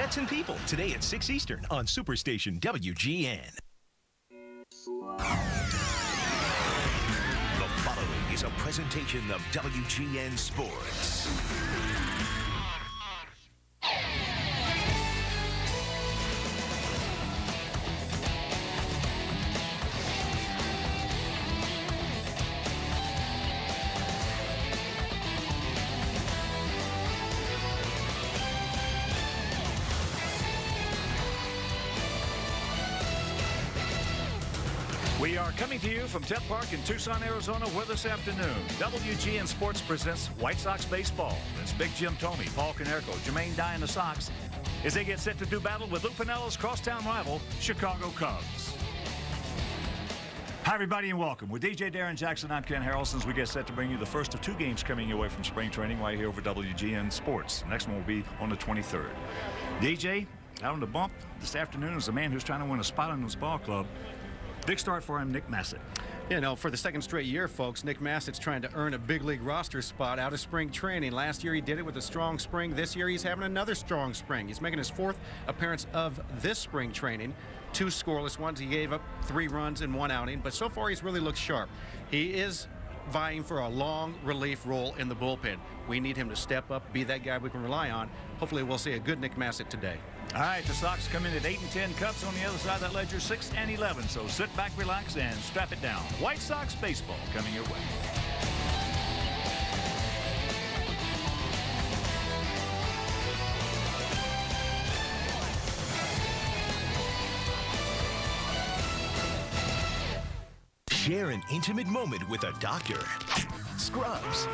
Pets and People, today at 6 Eastern on Superstation WGN. The following is a presentation of WGN Sports. We are coming to you from Ted Park in Tucson, Arizona, where this afternoon WGN Sports presents White Sox baseball. It's Big Jim Thome, Paul Konerko, Jermaine Dye and the Sox as they get set to do battle with Lou Piniella's crosstown rival, Chicago Cubs. Hi, everybody, and welcome. With DJ Darren Jackson, I'm Ken Harrelson as we get set to bring you the first of two games coming your way from spring training right here over WGN Sports. The next one will be on the 23rd. DJ, out on the bump this afternoon is a man who's trying to win a spot on his ball club. Big start for him, Nick Massett. You know, for the second straight year, folks, Nick Massett's trying to earn a big league roster spot out of spring training. Last year he did it with a strong spring. This year he's having another strong spring. He's making his fourth appearance of this spring training. 2 scoreless ones. He gave up 3 runs in 1 outing, but so far he's really looked sharp. He is vying for a long relief role in the bullpen. We need him to step up, be that guy we can rely on. Hopefully we'll see a good Nick Massett today. All right, the Sox come in at 8-10, Cubs on the other side of that ledger, 6-11. So sit back, relax, and strap it down. White Sox baseball coming your way. Share an intimate moment with a doctor. Scrubs.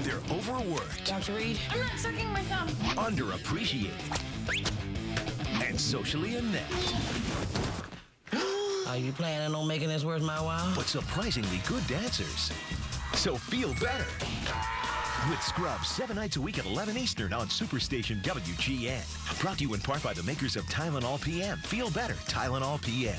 They're overworked. Dr. Reed, I'm not sucking my thumb. Underappreciated. And socially inept. Are you planning on making this worth my while? But surprisingly good dancers. So feel better. With Scrubs, 7 nights a week at 11 Eastern on Superstation WGN. Brought to you in part by the makers of Tylenol PM. Feel better, Tylenol PM.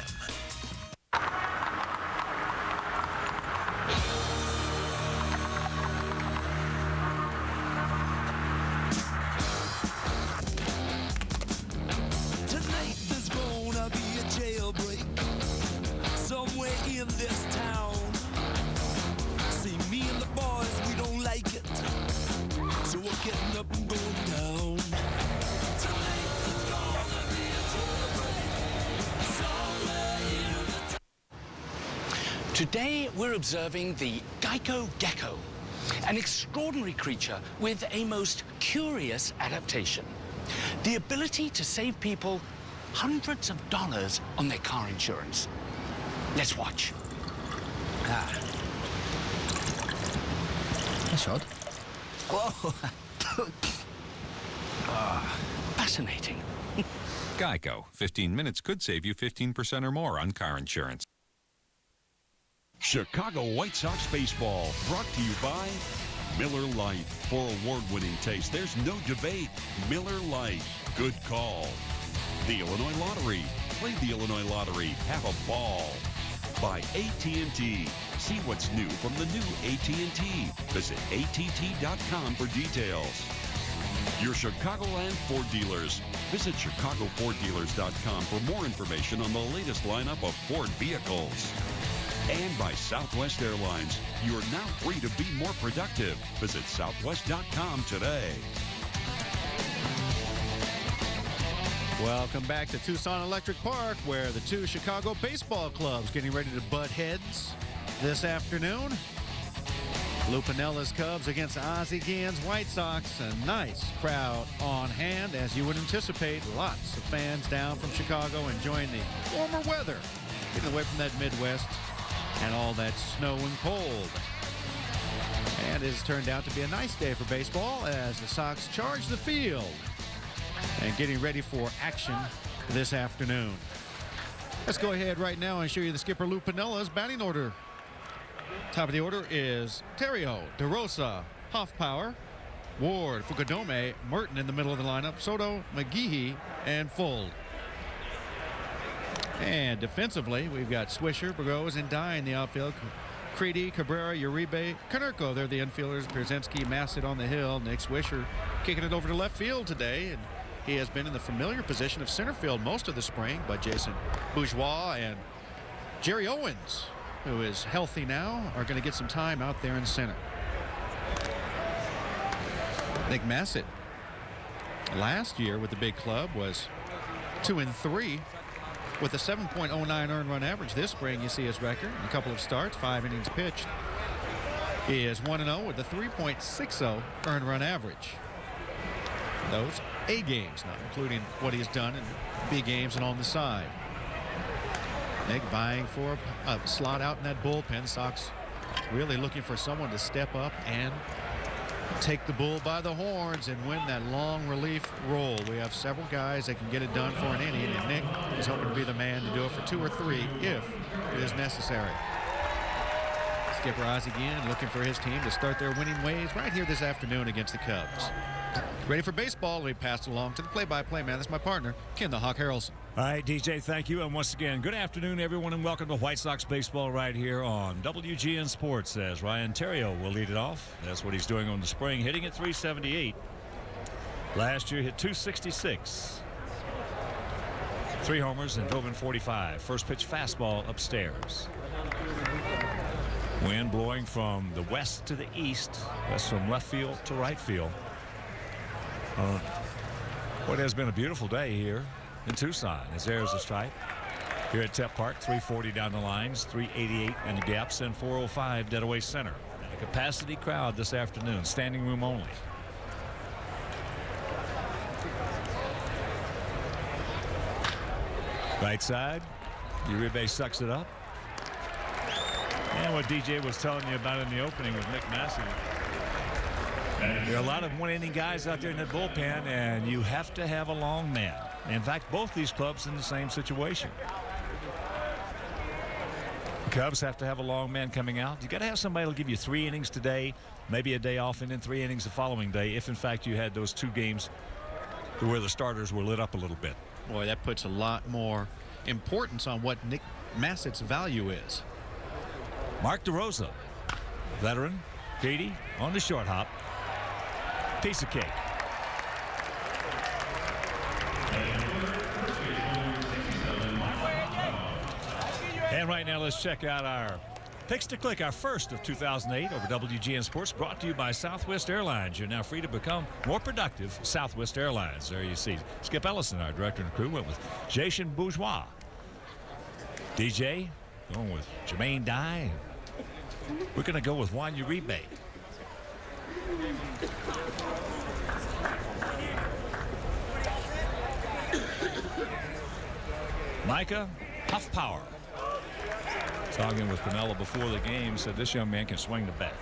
In this town, see me and the boys, we don't like it, so we're getting up and going down. Tonight is gonna be a jailbreak somewhere in the Today we're observing the Geico gecko, an extraordinary creature with a most curious adaptation. The ability to save people hundreds of dollars on their car insurance. Let's watch. That's odd. Whoa. Fascinating. Geico. 15 minutes could save you 15% or more on car insurance. Chicago White Sox baseball, brought to you by Miller Lite. For award-winning taste, there's no debate. Miller Lite. Good call. The Illinois Lottery. Play the Illinois Lottery. Have a ball. By AT&T. See what's new from the new AT&T. Visit att.com for details. Your Chicagoland Ford dealers. Visit ChicagoFordDealers.com for more information on the latest lineup of Ford vehicles. And by Southwest Airlines. You are now free to be more productive. Visit Southwest.com today. Welcome back to Tucson Electric Park, where the 2 Chicago baseball clubs getting ready to butt heads this afternoon. Lou Piniella's Cubs against Ozzie Guillen's White Sox. A nice crowd on hand, as you would anticipate. Lots of fans down from Chicago enjoying the warmer weather, getting away from that Midwest and all that snow and cold. And it has turned out to be a nice day for baseball as the Sox charge the field and getting ready for action this afternoon. Let's go ahead right now and show you the skipper Lou Piniella's batting order. Top of the order is Terrio, DeRosa, Hoffpower, Ward, Fukudome, Merton in the middle of the lineup, Soto, McGehee, and Fuld. And defensively, we've got Swisher, Burgos, and Dye in the outfield. Creedy, Cabrera, Uribe, Konerko. They're the infielders. Brzezinski, Massett on the hill. Nick Swisher kicking it over to left field today. And he has been in the familiar position of center field most of the spring, but Jason Bourgeois and Jerry Owens, who is healthy now, are going to get some time out there in center. Nick Massett last year with the big club was 2-3 with a 7.09 earned run average. This spring, you see his record, a couple of starts, 5 innings pitched. He is 1-0 with a 3.60 earned run average. Those A games, not including what he's done in B games and on the side. Nick vying for a slot out in that bullpen. Sox really looking for someone to step up and take the bull by the horns and win that long relief role. We have several guys that can get it done for an inning, and Nick is hoping to be the man to do it for 2 or 3 if it is necessary. Skipper Ozzie Guillen looking for his team to start their winning ways right here this afternoon against the Cubs. Ready for baseball? We pass it along to the play-by-play man. That's my partner, Ken the Hawk Harrelson. All right, DJ, thank you. And once again, good afternoon, everyone, and welcome to White Sox baseball right here on WGN Sports, as Ryan Theriot will lead it off. That's what he's doing on the spring, hitting at .378. Last year hit .266. 3 homers and drove in 45. First pitch fastball upstairs. Wind blowing from the west to the east. That's from left field to right field. What has been a beautiful day here in Tucson, as there's a strike. Here at Tep Park, 340 down the lines, 388 in the gaps, and 405 dead away center. And a capacity crowd this afternoon, standing room only. Right side, Uribe sucks it up. And what DJ was telling you about in the opening with Nick Massey. There are a lot of one-inning guys out there in that bullpen, and you have to have a long man. In fact, both these clubs in the same situation. The Cubs have to have a long man coming out. You got to have somebody who'll give you 3 innings today, maybe a day off, and then 3 innings the following day, if in fact you had those 2 games where the starters were lit up a little bit. Boy, that puts a lot more importance on what Nick Massett's value is. Mark DeRosa, veteran, Katie on the short hop. Piece of cake. And right now, let's check out our picks to click, our first of 2008 over WGN Sports, brought to you by Southwest Airlines. You're now free to become more productive. Southwest Airlines. There you see Skip Ellison, our director and crew, went with Jason Bourgeois. DJ going with Jermaine Dye. We're going to go with Juan Uribe. Micah Huffpower. Talking with Pinella before the game, said this young man can swing the bat.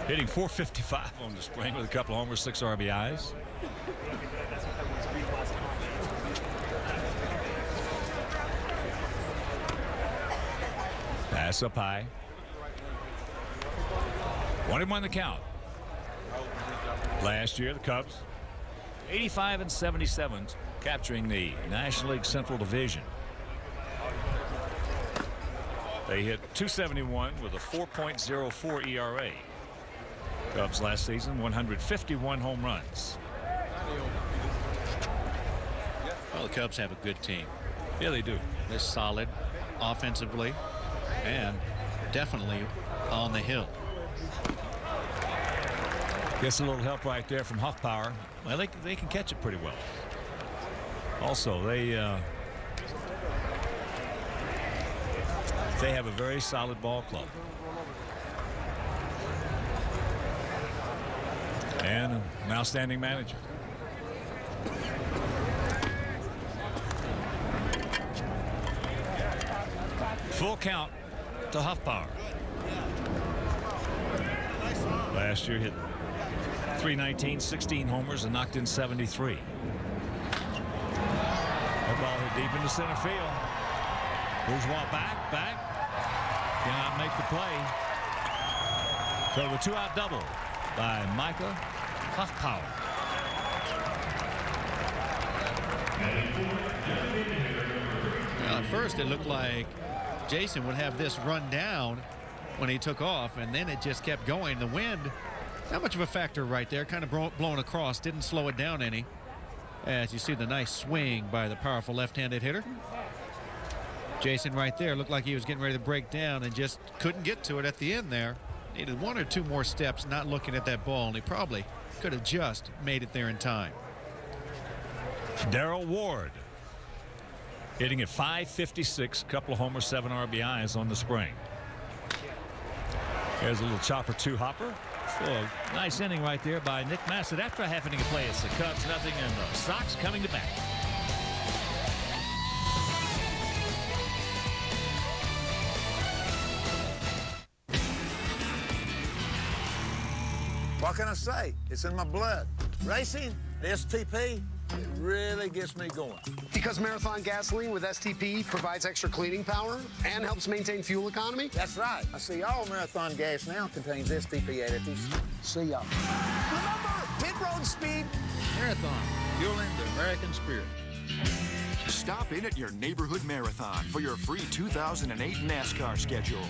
Hitting .455 on the spring with a couple of homers, 6 RBIs. Pass up high. 1-1 the count. Last year, the Cubs 85-77, capturing the National League Central Division. They hit .271 with a 4.04 ERA. Cubs last season 151 home runs. Well, the Cubs have a good team. Yeah, they do. They're solid offensively and definitely on the hill. Gets a little help right there from Huffpower. Well, they can catch it pretty well. Also, they have a very solid ball club. And an outstanding manager. Full count to Huffpower. Last year hit .319, 16 homers, and knocked in 73. That ball hit deep into center field. Bourgeois back. Cannot make the play. So the 2-out double by Micah Huffpower. Well, at first it looked like Jason would have this run down when he took off, and then it just kept going. The wind, not much of a factor right there, kind of blowing across, didn't slow it down any. As you see the nice swing by the powerful left-handed hitter. Jason right there looked like he was getting ready to break down and just couldn't get to it at the end there. Needed one or two more steps, not looking at that ball, and he probably could have just made it there in time. Darrell Ward hitting at .556, couple of homers, 7 RBIs on the spring. There's a little chopper two-hopper. So a nice inning right there by Nick Massett. After a half inning of play, it's the Cubs nothing and the Sox coming to bat. What can I say? It's in my blood. Racing, the STP, it really gets me going. Because Marathon gasoline with STP provides extra cleaning power and helps maintain fuel economy? That's right. I see all Marathon gas now contains STP additives. See y'all. Remember, pit road speed. Marathon, fueling the American spirit. Stop in at your neighborhood marathon for your free 2008 NASCAR schedule.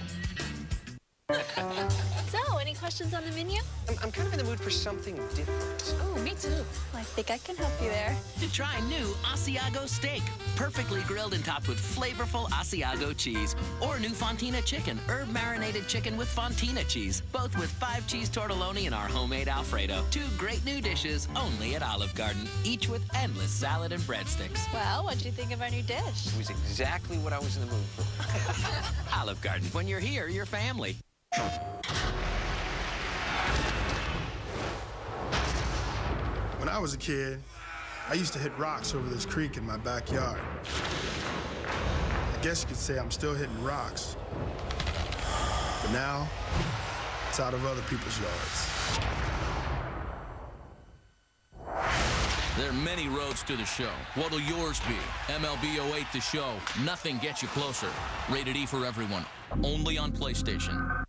So, any questions on the menu? I'm kind of in the mood for something different. Oh, me too. I think I can help you there. Try new Asiago steak, perfectly grilled and topped with flavorful Asiago cheese. Or new Fontina chicken, herb marinated chicken with Fontina cheese, both with 5 cheese tortelloni and our homemade Alfredo. 2 great new dishes only at Olive Garden, each with endless salad and breadsticks. Well, what'd you think of our new dish? It was exactly what I was in the mood for. Olive Garden, when you're here, you're family. When I was a kid, I used to hit rocks over this creek in my backyard. I guess you could say I'm still hitting rocks. But now, it's out of other people's yards. There are many roads to the show. What'll yours be? MLB 08 The Show. Nothing gets you closer. Rated E for everyone. Only on PlayStation.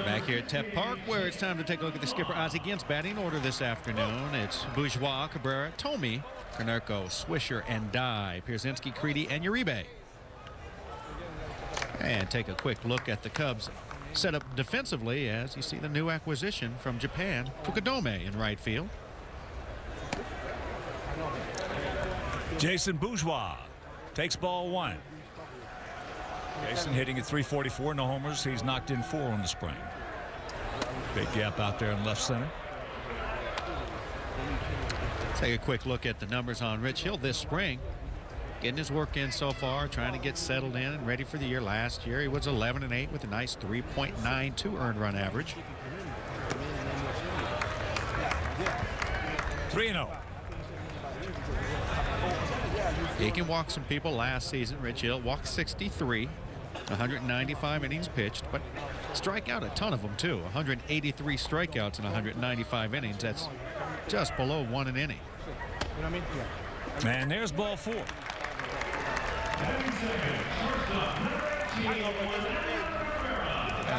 Back here at Tep Park, where it's time to take a look at the skipper Ozzie Guillen's batting order this afternoon. It's Bourgeois, Cabrera, Tomey, Konerko, Swisher, and Dye, Pierzynski, Creedy, and Uribe. And take a quick look at the Cubs set up defensively as you see the new acquisition from Japan, Fukudome in right field. Jason Bourgeois takes ball 1. Jason hitting at .344, no homers. He's knocked in 4 on the spring. Big gap out there in left center. Take a quick look at the numbers on Rich Hill this spring. Getting his work in so far, trying to get settled in and ready for the year. Last year he was 11-8 with a nice 3.92 earned run average. 3-0. He can walk some people. Last season Rich Hill walked 63, 195 innings pitched, but strike out a ton of them too. 183 strikeouts in 195 innings. That's just below 1 an inning. And there's ball 4.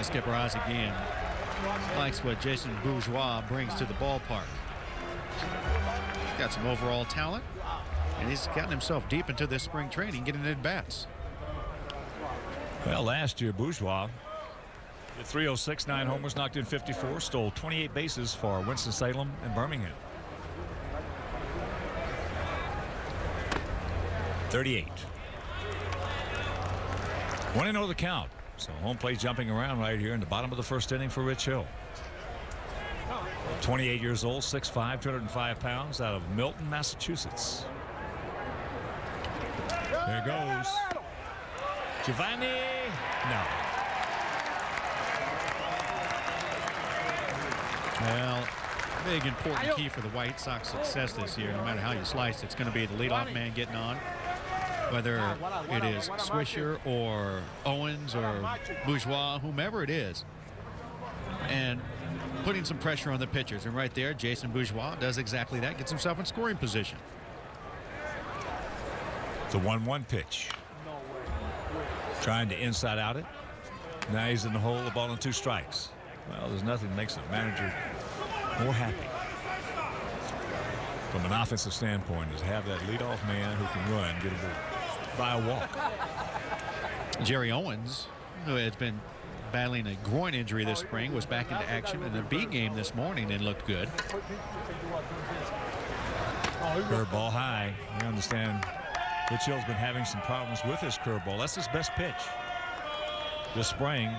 Skipper Ozzie Guillen likes what Jason Bourgeois brings to the ballpark. He's got some overall talent, and he's gotten himself deep into this spring training, getting at bats. Well, last year Bourgeois hit .306, 9 homers, knocked in 54, stole 28 bases for Winston-Salem and Birmingham. 38. 1-0 the count. So home plate jumping around right here in the bottom of the first inning for Rich Hill. 28 years old, 6'5", 205 pounds, out of Milton, Massachusetts. There goes Giovanni. No. Well, big important key for the White Sox success this year, no matter how you slice, it's going to be the leadoff man getting on. Whether it is Swisher or Owens or Bourgeois, whomever it is, and putting some pressure on the pitchers. And right there, Jason Bourgeois does exactly that, gets himself in scoring position. The 1-1 pitch. Trying to inside out it. Now he's in the hole, the ball in 2 strikes. Well, there's nothing that makes a manager more happy from an offensive standpoint is to have that leadoff man who can run, get a ball by a walk. Jerry Owens who has been battling a groin injury this spring, was back into action in the B game this morning and looked good. Curveball high. We understand Rich Hill's been having some problems with his curveball. That's his best pitch this spring.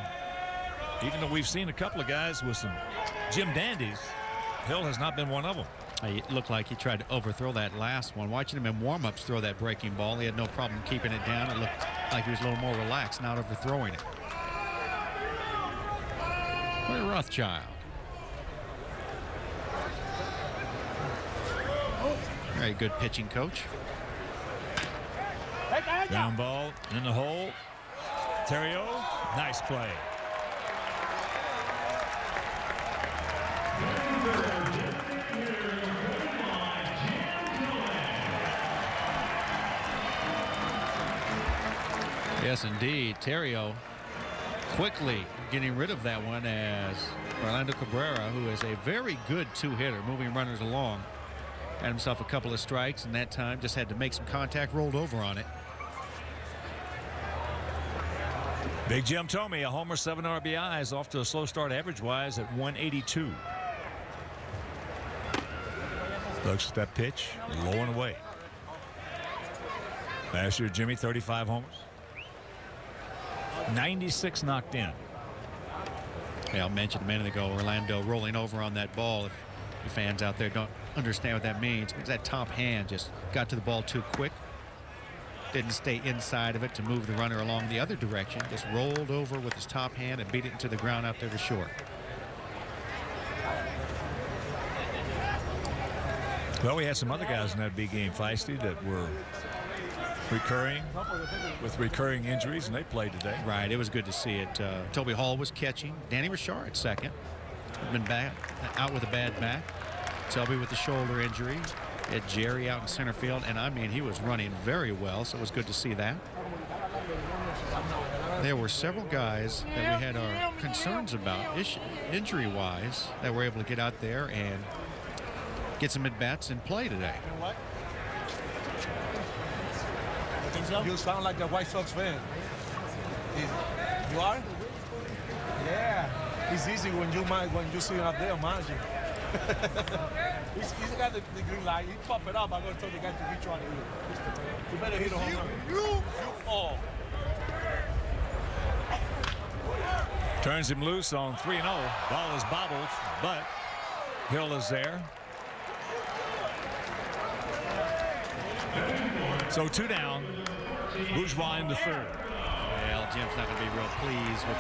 Even though we've seen a couple of guys with some Jim Dandies, Hill has not been one of them. It looked like he tried to overthrow that last one. Watching him in warm-ups throw that breaking ball, he had no problem keeping it down. It looked like he was a little more relaxed, not overthrowing it. Rothschild. Very good pitching coach. Ground ball in the hole. Terrio, nice play. Yes, indeed. Terrio quickly getting rid of that one, as Orlando Cabrera, who is a very good two-hitter, moving runners along, had himself a couple of strikes, and that time just had to make some contact, rolled over on it. Big Jim Thome, a homer, 7 RBIs, off to a slow start average-wise at 182. Looks at that pitch, low and away. Last year, Jimmy, 35 homers. 96 knocked in. Yeah, I mentioned a minute ago, Orlando rolling over on that ball. If you fans out there don't understand what that means, it means that top hand just got to the ball too quick. Didn't stay inside of it to move the runner along the other direction. Just rolled over with his top hand and beat it into the ground out there to short. Well, we had some other guys in that big game, Feisty, that were recurring injuries, and they played today. Right, it was good to see it. Toby Hall was catching. Danny Richard second. Been out with a bad back. Toby with the shoulder injury. Had Jerry out in center field, and I mean, he was running very well, so it was good to see that. There were several guys that we had our concerns about injury-wise that were able to get out there and get some at-bats and play today. You sound like a White Sox fan. You are? Yeah. It's easy when you see him up there managing. he's got the green light. He pop it up. I'm going to tell the guy to reach on you. You better hit a home run. You fall. Turns him loose on 3-0. Ball is bobbled, but Hill is there. So 2 down. Bourgeois in the third. Well, Jim's not going to be real pleased with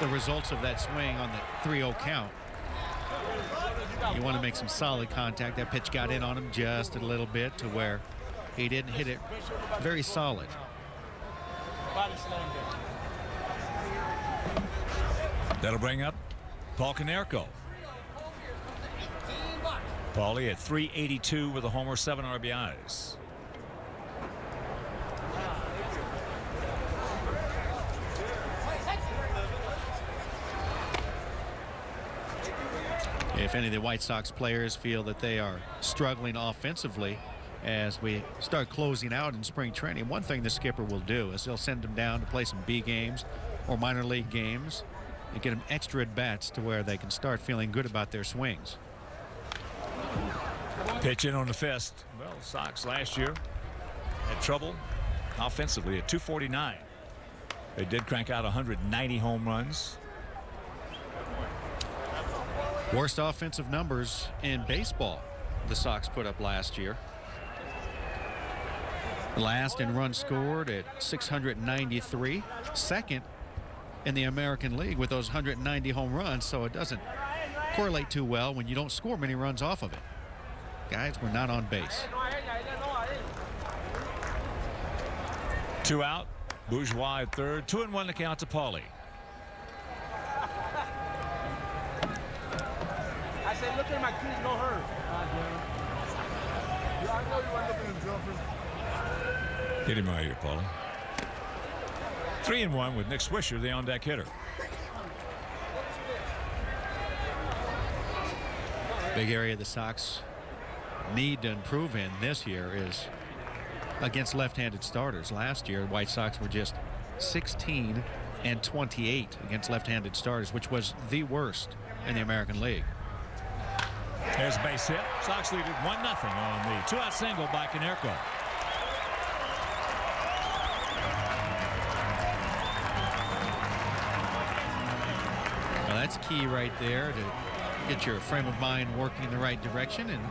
the results of that swing on the 3-0 count. You want to make some solid contact. That pitch got in on him just a little bit to where he didn't hit it very solid. That'll bring up Paul Konerko. Paulie at 382 with a homer, 7 RBIs. If any of the White Sox players feel that they are struggling offensively as we start closing out in spring training, one thing the skipper will do is he'll send them down to play some B games or minor league games and get them extra at-bats to where they can start feeling good about their swings. Pitch in on the fist. Well, Sox last year had trouble offensively at 249. They did crank out 190 home runs. Worst offensive numbers in baseball the Sox put up last year. Last in runs scored at 693. Second in the American League with those 190 home runs, so it doesn't correlate too well when you don't score many runs off of it. Guys, we're not on base. 2 out. Bourgeois at third. 2-1 to count to Paulie. I said, look at my kids, no hurt. I know you want to look at them jumpers. Get him out of here, Paulie. 3-1 with Nick Swisher, the on-deck hitter. Big area the Sox need to improve in this year is against left-handed starters. Last year, White Sox were just 16 and 28 against left-handed starters, which was the worst in the American League. There's a base hit. Sox lead it 1-0 on the two-out single by Konerko. Well, that's key right there to get your frame of mind working in the right direction and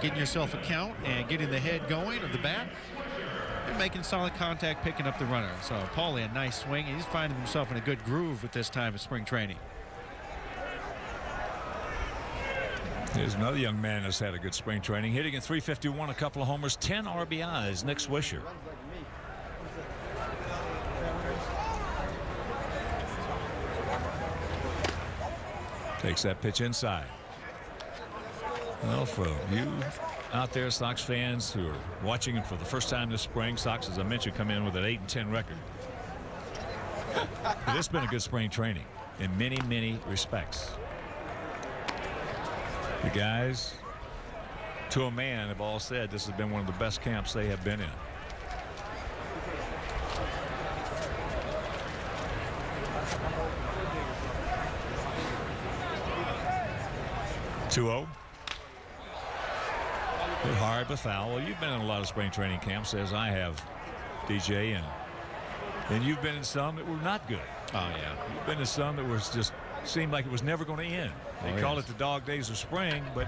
getting yourself a count and getting the head going of the bat and making solid contact, picking up the runner. So Paulie, a nice swing. He's finding himself in a good groove at this time of spring training. Here's another young man that's had a good spring training, hitting at .351, a couple of homers, 10 RBIs. Nick Swisher. Takes that pitch inside. Well, for you out there, Sox fans who are watching him for the first time this spring, Sox, as I mentioned, come in with an 8-10 record. But it's been a good spring training in many, many respects. The guys, to a man, have all said this has been one of the best camps they have been in. Two-0. Hit hard but foul. Well, you've been in a lot of spring training camps, as I have, DJ, and you've been in some that were not good. Oh, yeah. You've been in some that was just seemed like it was never going to end. They call it the dog days of spring, but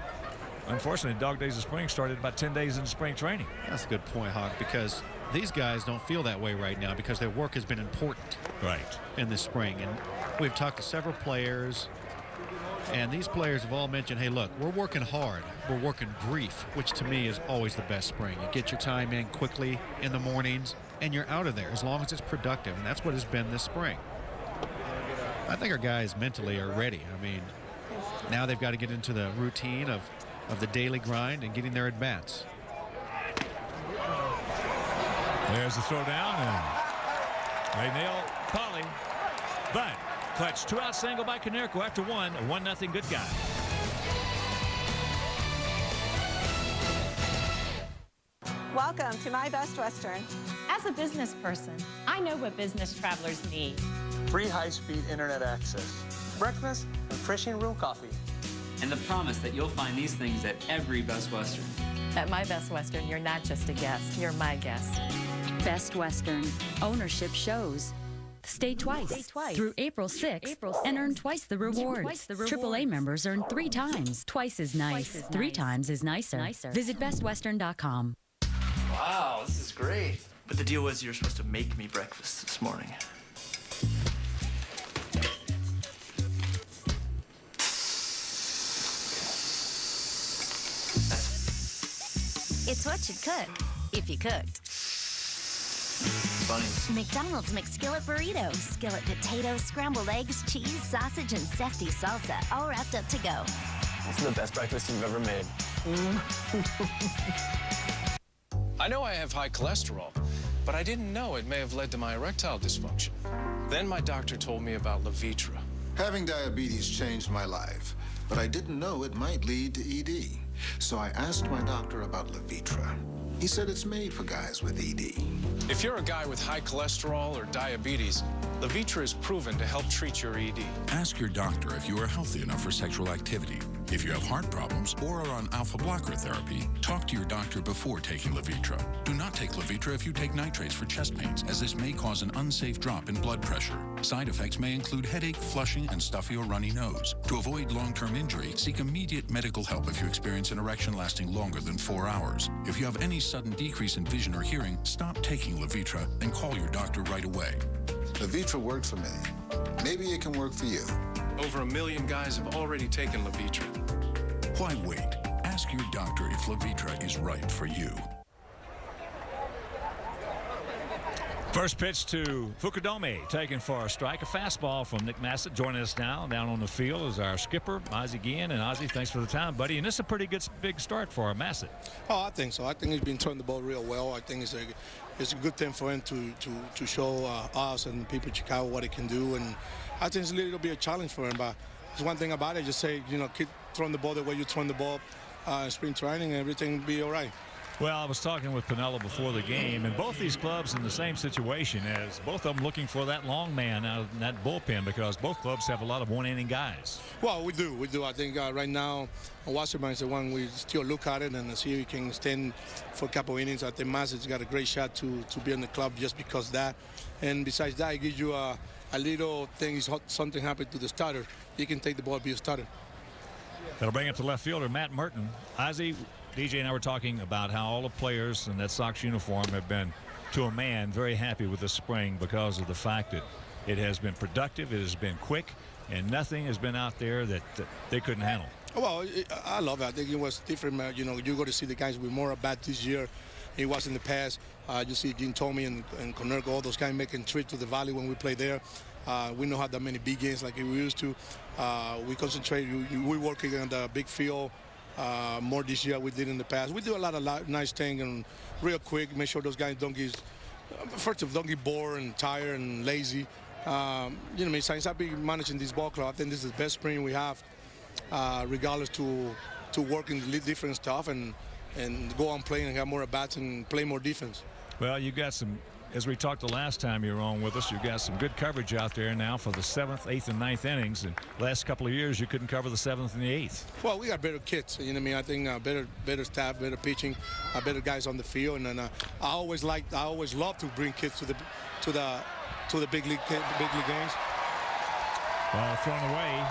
unfortunately, dog days of spring started about 10 days into spring training. That's a good point, Hawk, because these guys don't feel that way right now because their work has been important in the spring. And we've talked to several players, and these players have all mentioned, hey, look, we're working hard. We're working brief, which to me is always the best spring. You get your time in quickly in the mornings, and you're out of there as long as it's productive, and that's what has been this spring. I think our guys mentally are ready. I mean, now they've got to get into the routine of the daily grind and getting their at-bats. There's the throw down, and they nail Paulie. But clutch two-out single by Konerko after one, a 1-0 good guy. Welcome to My Best Western. As a business person, I know what business travelers need. Free high-speed internet access, breakfast, refreshing room coffee. And the promise that you'll find these things at every Best Western. At My Best Western, you're not just a guest, you're my guest. Best Western. Ownership shows. Stay twice through April 6th and earn twice the rewards. AAA members earn 3 times. Twice is nice. 3 times is nicer. Visit bestwestern.com. Wow, this is great. But the deal was you're supposed to make me breakfast this morning. It's what you'd cook, if you cooked. Funny. McDonald's McSkillet burritos, skillet potatoes, scrambled eggs, cheese, sausage, and sefty salsa, all wrapped up to go. This is the best breakfast you've ever made. I know I have high cholesterol, but I didn't know it may have led to my erectile dysfunction. Then my doctor told me about Levitra. Having diabetes changed my life, but I didn't know it might lead to ED. So I asked my doctor about Levitra. He said it's made for guys with ED. If you're a guy with high cholesterol or diabetes, Levitra is proven to help treat your ED. Ask your doctor if you are healthy enough for sexual activity. If you have heart problems or are on alpha blocker therapy, talk to your doctor before taking Levitra. Do not take Levitra if you take nitrates for chest pains, as this may cause an unsafe drop in blood pressure. Side effects may include headache, flushing, and stuffy or runny nose. To avoid long-term injury, seek immediate medical help if you experience an erection lasting longer than 4 hours. If you have any sudden decrease in vision or hearing, stop taking Levitra and call your doctor right away. Levitra worked for me. Maybe it can work for you. Over 1 million guys have already taken Levitra. Why wait? Ask your doctor if Levitra is right for you. First pitch to Fukudome, taken for a strike, a fastball from Nick Massett. Joining us now down on the field is our skipper, Ozzie Guillen. And Ozzie, thanks for the time, buddy. And this is a pretty good big start for Massett. Oh, I think so. I think he's been throwing the ball real well. I think it's a good thing for him to show us and people in Chicago what he can do. And I think it's a little bit of a challenge for him. But there's one thing about it, just say, keep throwing the ball the way you're throwing the ball in spring training, and everything will be all right. Well, I was talking with Pinella before the game, and both these clubs in the same situation as both of them looking for that long man out of that bullpen because both clubs have a lot of one-inning guys. Well, we do. I think right now, Wasserman is the one we still look at it and see if he can stand for a couple innings. I think Mass's got a great shot to be in the club just because of that. And besides that, it gives you a little thing. If something happened to the starter, he can take the ball and be a starter. That'll bring up to left fielder Matt Merton. Ozzie, DJ and I were talking about how all the players in that Sox uniform have been, to a man, very happy with the spring because of the fact that it has been productive, it has been quick, and nothing has been out there that they couldn't handle. Well, I love it. I think it was different. You know, you got to see the guys with more at bat this year. It was in the past. You see Jim Tomey and Conerco, all those guys making trips to the Valley when we play there. We don't have that many big games like we used to. We concentrate. We're working on the big field more this year we did in the past. We do a lot of nice things and real quick, make sure those guys don't get, first of all, don't get bored and tired and lazy. You know, since I've been managing this ball club, I think this is the best spring we have, regardless to work in different stuff and go on playing and have more at-bats and play more defense. Well, you got some, as we talked the last time you were on with us, you've got some good coverage out there now for the 7th, 8th, and 9th innings. And last couple of years, you couldn't cover the 7th and the 8th. Well, we got better kids. You know what I mean? I think better staff, better pitching, better guys on the field. And I always love to bring kids to the big league games. Well, thrown away.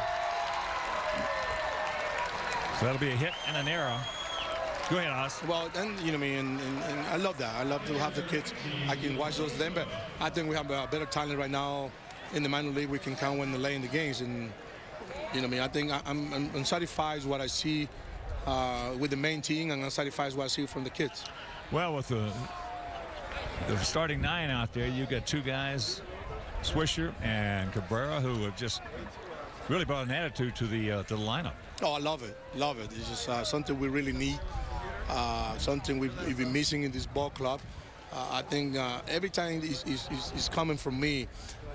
So that'll be a hit and an error. Go ahead, Oz. Well, and you know me, and I love that. I love to have the kids. I can watch those then, but I think we have a better talent right now in the minor league. We can count when they're laying the games, and you know me. I think I'm satisfied with what I see with the main team, and I'm satisfied with what I see from the kids. Well, with the starting 9 out there, you got 2 guys, Swisher and Cabrera, who have just really brought an attitude to the lineup. Oh, I love it. Love it. It's just something we really need. Something we've been missing in this ball club. I think every time it's coming from me,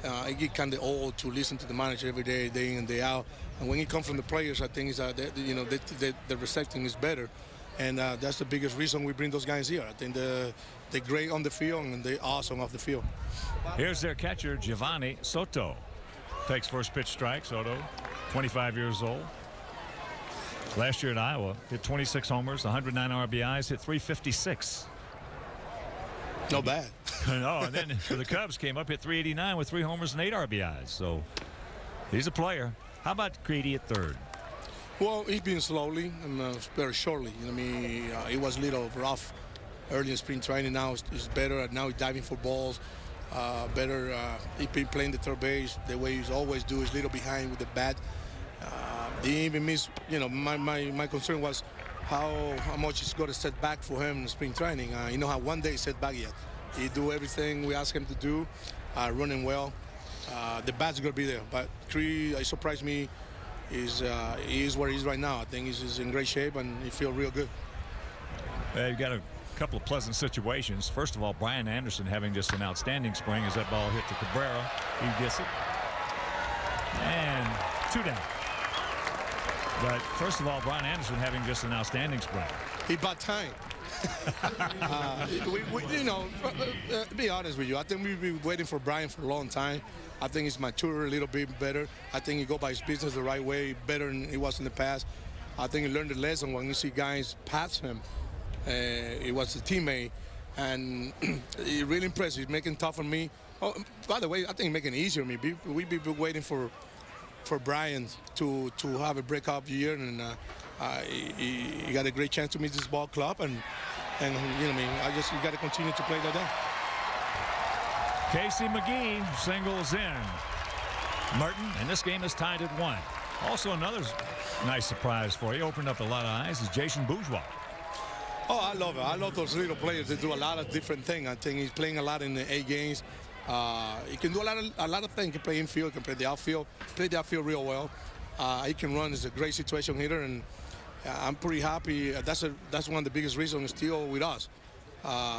I get kind of old to listen to the manager every day, day in and day out. And when it comes from the players, I think the reception is better. And that's the biggest reason we bring those guys here. I think they're great on the field and they're awesome off the field. Here's their catcher, Giovanni Soto. Takes first pitch strike. Soto, 25 years old. Last year at Iowa, hit 26 homers, 109 RBIs, hit 356. No bad. No, and then for the Cubs, came up, hit 389 with 3 homers and 8 RBIs. So he's a player. How about Creedy at third? Well, he's been slowly and very shortly. You know, I mean, it was a little rough early in spring training. Now it's better. Now he's diving for balls. Better. He's been playing the third base the way he's always do. He's a little behind with the bat. He even missed. You know, my concern was how much it's going to set back for him in spring training. You know how one day set back yet. He do everything we ask him to do, running well. The bat's going to be there. But Cree, it surprised me. He is where he is right now. I think he's in great shape and he feels real good. You've got a couple of pleasant situations. First of all, Brian Anderson having just an outstanding spring as that ball hit to Cabrera. He gets it. And 2 down. But first of all, Brian Anderson having just an outstanding spring. He bought time. You know, be honest with you, I think we've been waiting for Brian for a long time. I think he's matured a little bit better. I think he go by his business the right way, better than he was in the past. I think he learned the lesson when you see guys pass him. He was a teammate, and he really impressed. He's making it tough on me. Oh, by the way, I think he's making it easier on me. We've been waiting for Brian to have a breakout year, and he got a great chance to meet this ball club, and you know what I mean. You got to continue to play that down. Casey McGee singles in. Merton, and this game is tied at 1. Also another nice surprise for you, opened up a lot of eyes, is Jason Bourgeois. Oh, I love it. I love those little players. They do a lot of different things. I think he's playing a lot in the 8 games. He can do a lot of things. He can play infield, can play the outfield, play the outfield real well. He can run. He's a great situation hitter, and I'm pretty happy. That's one of the biggest reasons he's still with us,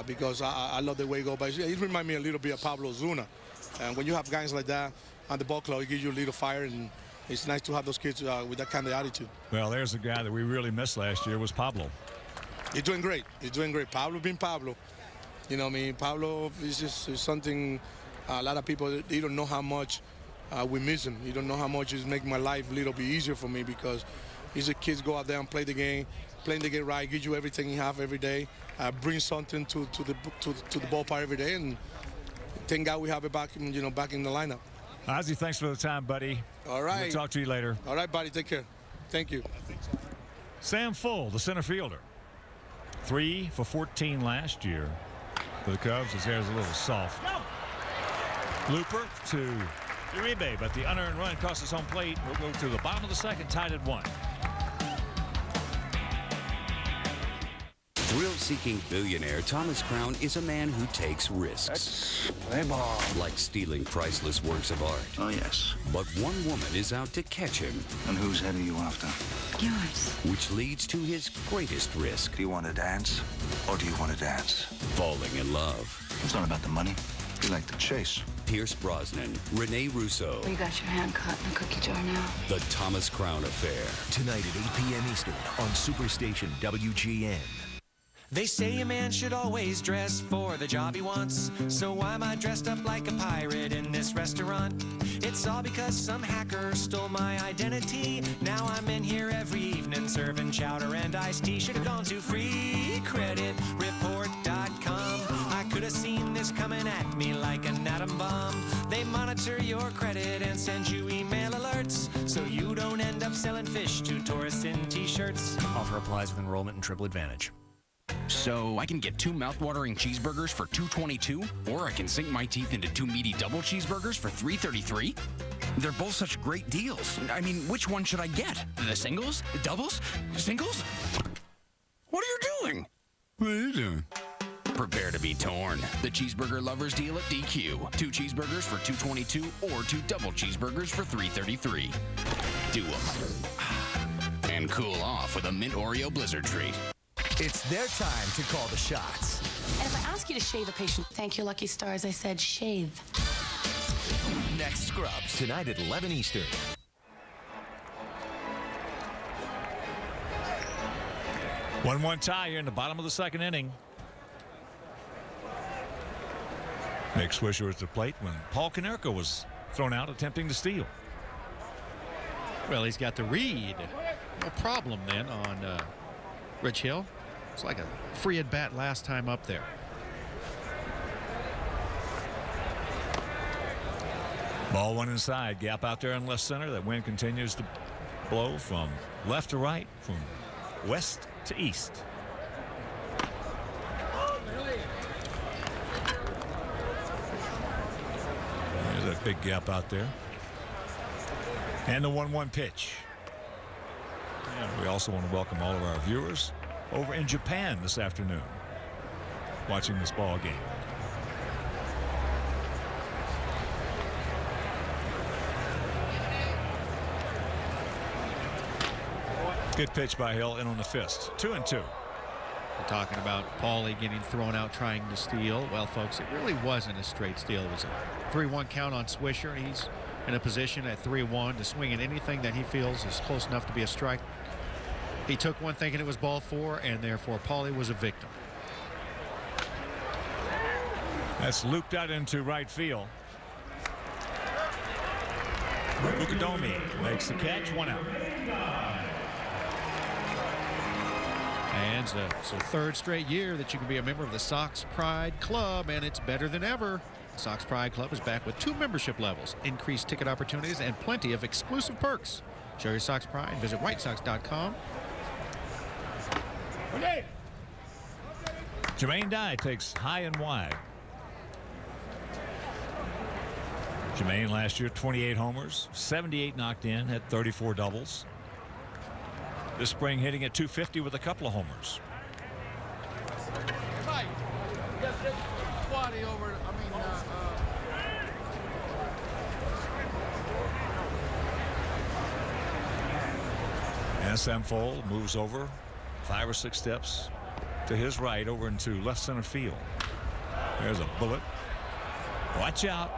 because I love the way he goes. But he reminds me a little bit of Pablo Zuna. And when you have guys like that on the ball club, it gives you a little fire, and it's nice to have those kids with that kind of attitude. Well, there's a guy that we really missed last year was Pablo. He's doing great. He's doing great. Pablo being Pablo. You know what I mean? Pablo is just something a lot of people, they don't know how much we miss him. You don't know how much he's making my life a little bit easier for me because he's a kid go out there and play the game, playing the game right, give you everything you have every day, bring something to the ballpark every day, and thank God we have it back in the lineup. Ozzie, thanks for the time, buddy. All right. We'll talk to you later. All right, buddy. Take care. Thank you. Sam Full, the center fielder. 3 for 14 last year for the Cubs. His hair's a little soft. Looper to Uribe, but the unearned run crosses home plate. We'll go to the bottom of the second, tied at 1. Thrill-seeking billionaire Thomas Crown is a man who takes risks. Play ball. Like stealing priceless works of art. Oh, yes. But one woman is out to catch him. And whose head are you after? Yours. Which leads to his greatest risk. Do you want to dance, or do you want to dance? Falling in love. It's not about the money. You like to chase. Pierce Brosnan, Rene Russo. You got your hand caught in a cookie jar now. The Thomas Crown Affair. Tonight at 8 p.m. Eastern on Superstation WGN. They say a man should always dress for the job he wants. So why am I dressed up like a pirate in this restaurant? It's all because some hacker stole my identity. Now I'm in here every evening serving chowder and iced tea. Should have gone to freecreditreport.com. I could have seen this coming at me like an atom bomb. They monitor your credit and send you email alerts, so you don't end up selling fish to tourists in t-shirts. Offer applies with enrollment and Triple Advantage. So I can get 2 mouth-watering cheeseburgers for $2.22, or I can sink my teeth into 2 meaty double cheeseburgers for $3.33? They're both such great deals. I mean, which one should I get? The singles? The doubles? Singles? What are you doing? What are you doing? Prepare to be torn. The cheeseburger lovers deal at DQ. 2 cheeseburgers for $2.22, or 2 double cheeseburgers for $3.33. Do them. And cool off with a mint Oreo Blizzard treat. It's their time to call the shots. And if I ask you to shave a patient, thank you, lucky stars, I said shave. Next Scrubs, tonight at 11 Eastern. 1-1 tie here in the bottom of the second inning. Nick Swisher was at the plate when Paul Konerko was thrown out attempting to steal. Well, he's got the read. No problem then on Rich Hill. It's like a free at bat last time up there. Ball one inside, gap out there in left center. That wind continues to blow from left to right, from west to east. There's that big gap out there. And the 1-1 pitch. And we also want to welcome all of our viewers over in Japan this afternoon watching this ball game. Good pitch by Hill in on the fist. 2-2. We're talking about Paulie getting thrown out trying to steal. Well, folks, it really wasn't a straight steal. It was a 3-1 count on Swisher. He's in a position at 3-1 to swing at anything that he feels is close enough to be a strike. He took one thinking it was ball 4, and therefore Paulie was a victim. That's looped out into right field. Bukadomi makes the catch, 1 out. And it's the 3rd straight year that you can be a member of the Sox Pride Club, and it's better than ever. The Sox Pride Club is back with 2 membership levels, increased ticket opportunities, and plenty of exclusive perks. Show your Sox Pride. Visit whitesox.com. Jermaine Dye takes high and wide. Jermaine last year 28 homers, 78 knocked in, had 34 doubles. This spring hitting at 250 with a couple of homers. SM Fold moves over 5 or 6 steps to his right over into left center field. There's a bullet. Watch out.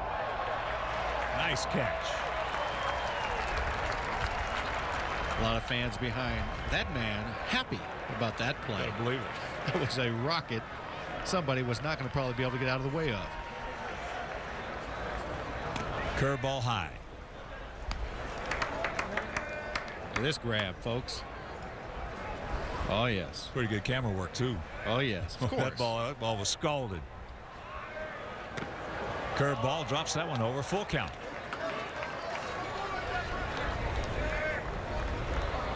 Nice catch. A lot of fans behind that man happy about that play. I believe it. It was a rocket somebody was not going to probably be able to get out of the way of. Curveball high. This grab, folks. Oh, yes. Pretty good camera work, too. Oh, yes. Of course. That ball was scalded. Curveball drops that one over. Full count.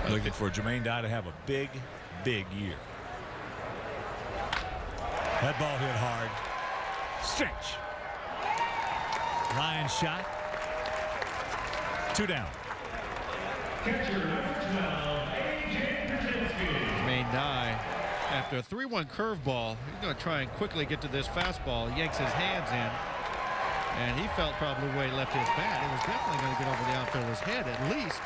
Looking for Jermaine Dye to have a big, big year. That ball hit hard. Stretch. Line shot. 2 down. Jermaine Dye, after a 3-1 curveball, he's going to try and quickly get to this fastball. He yanks his hands in, and he felt probably where he left his bat. It was definitely going to get over the outfielder's head at least.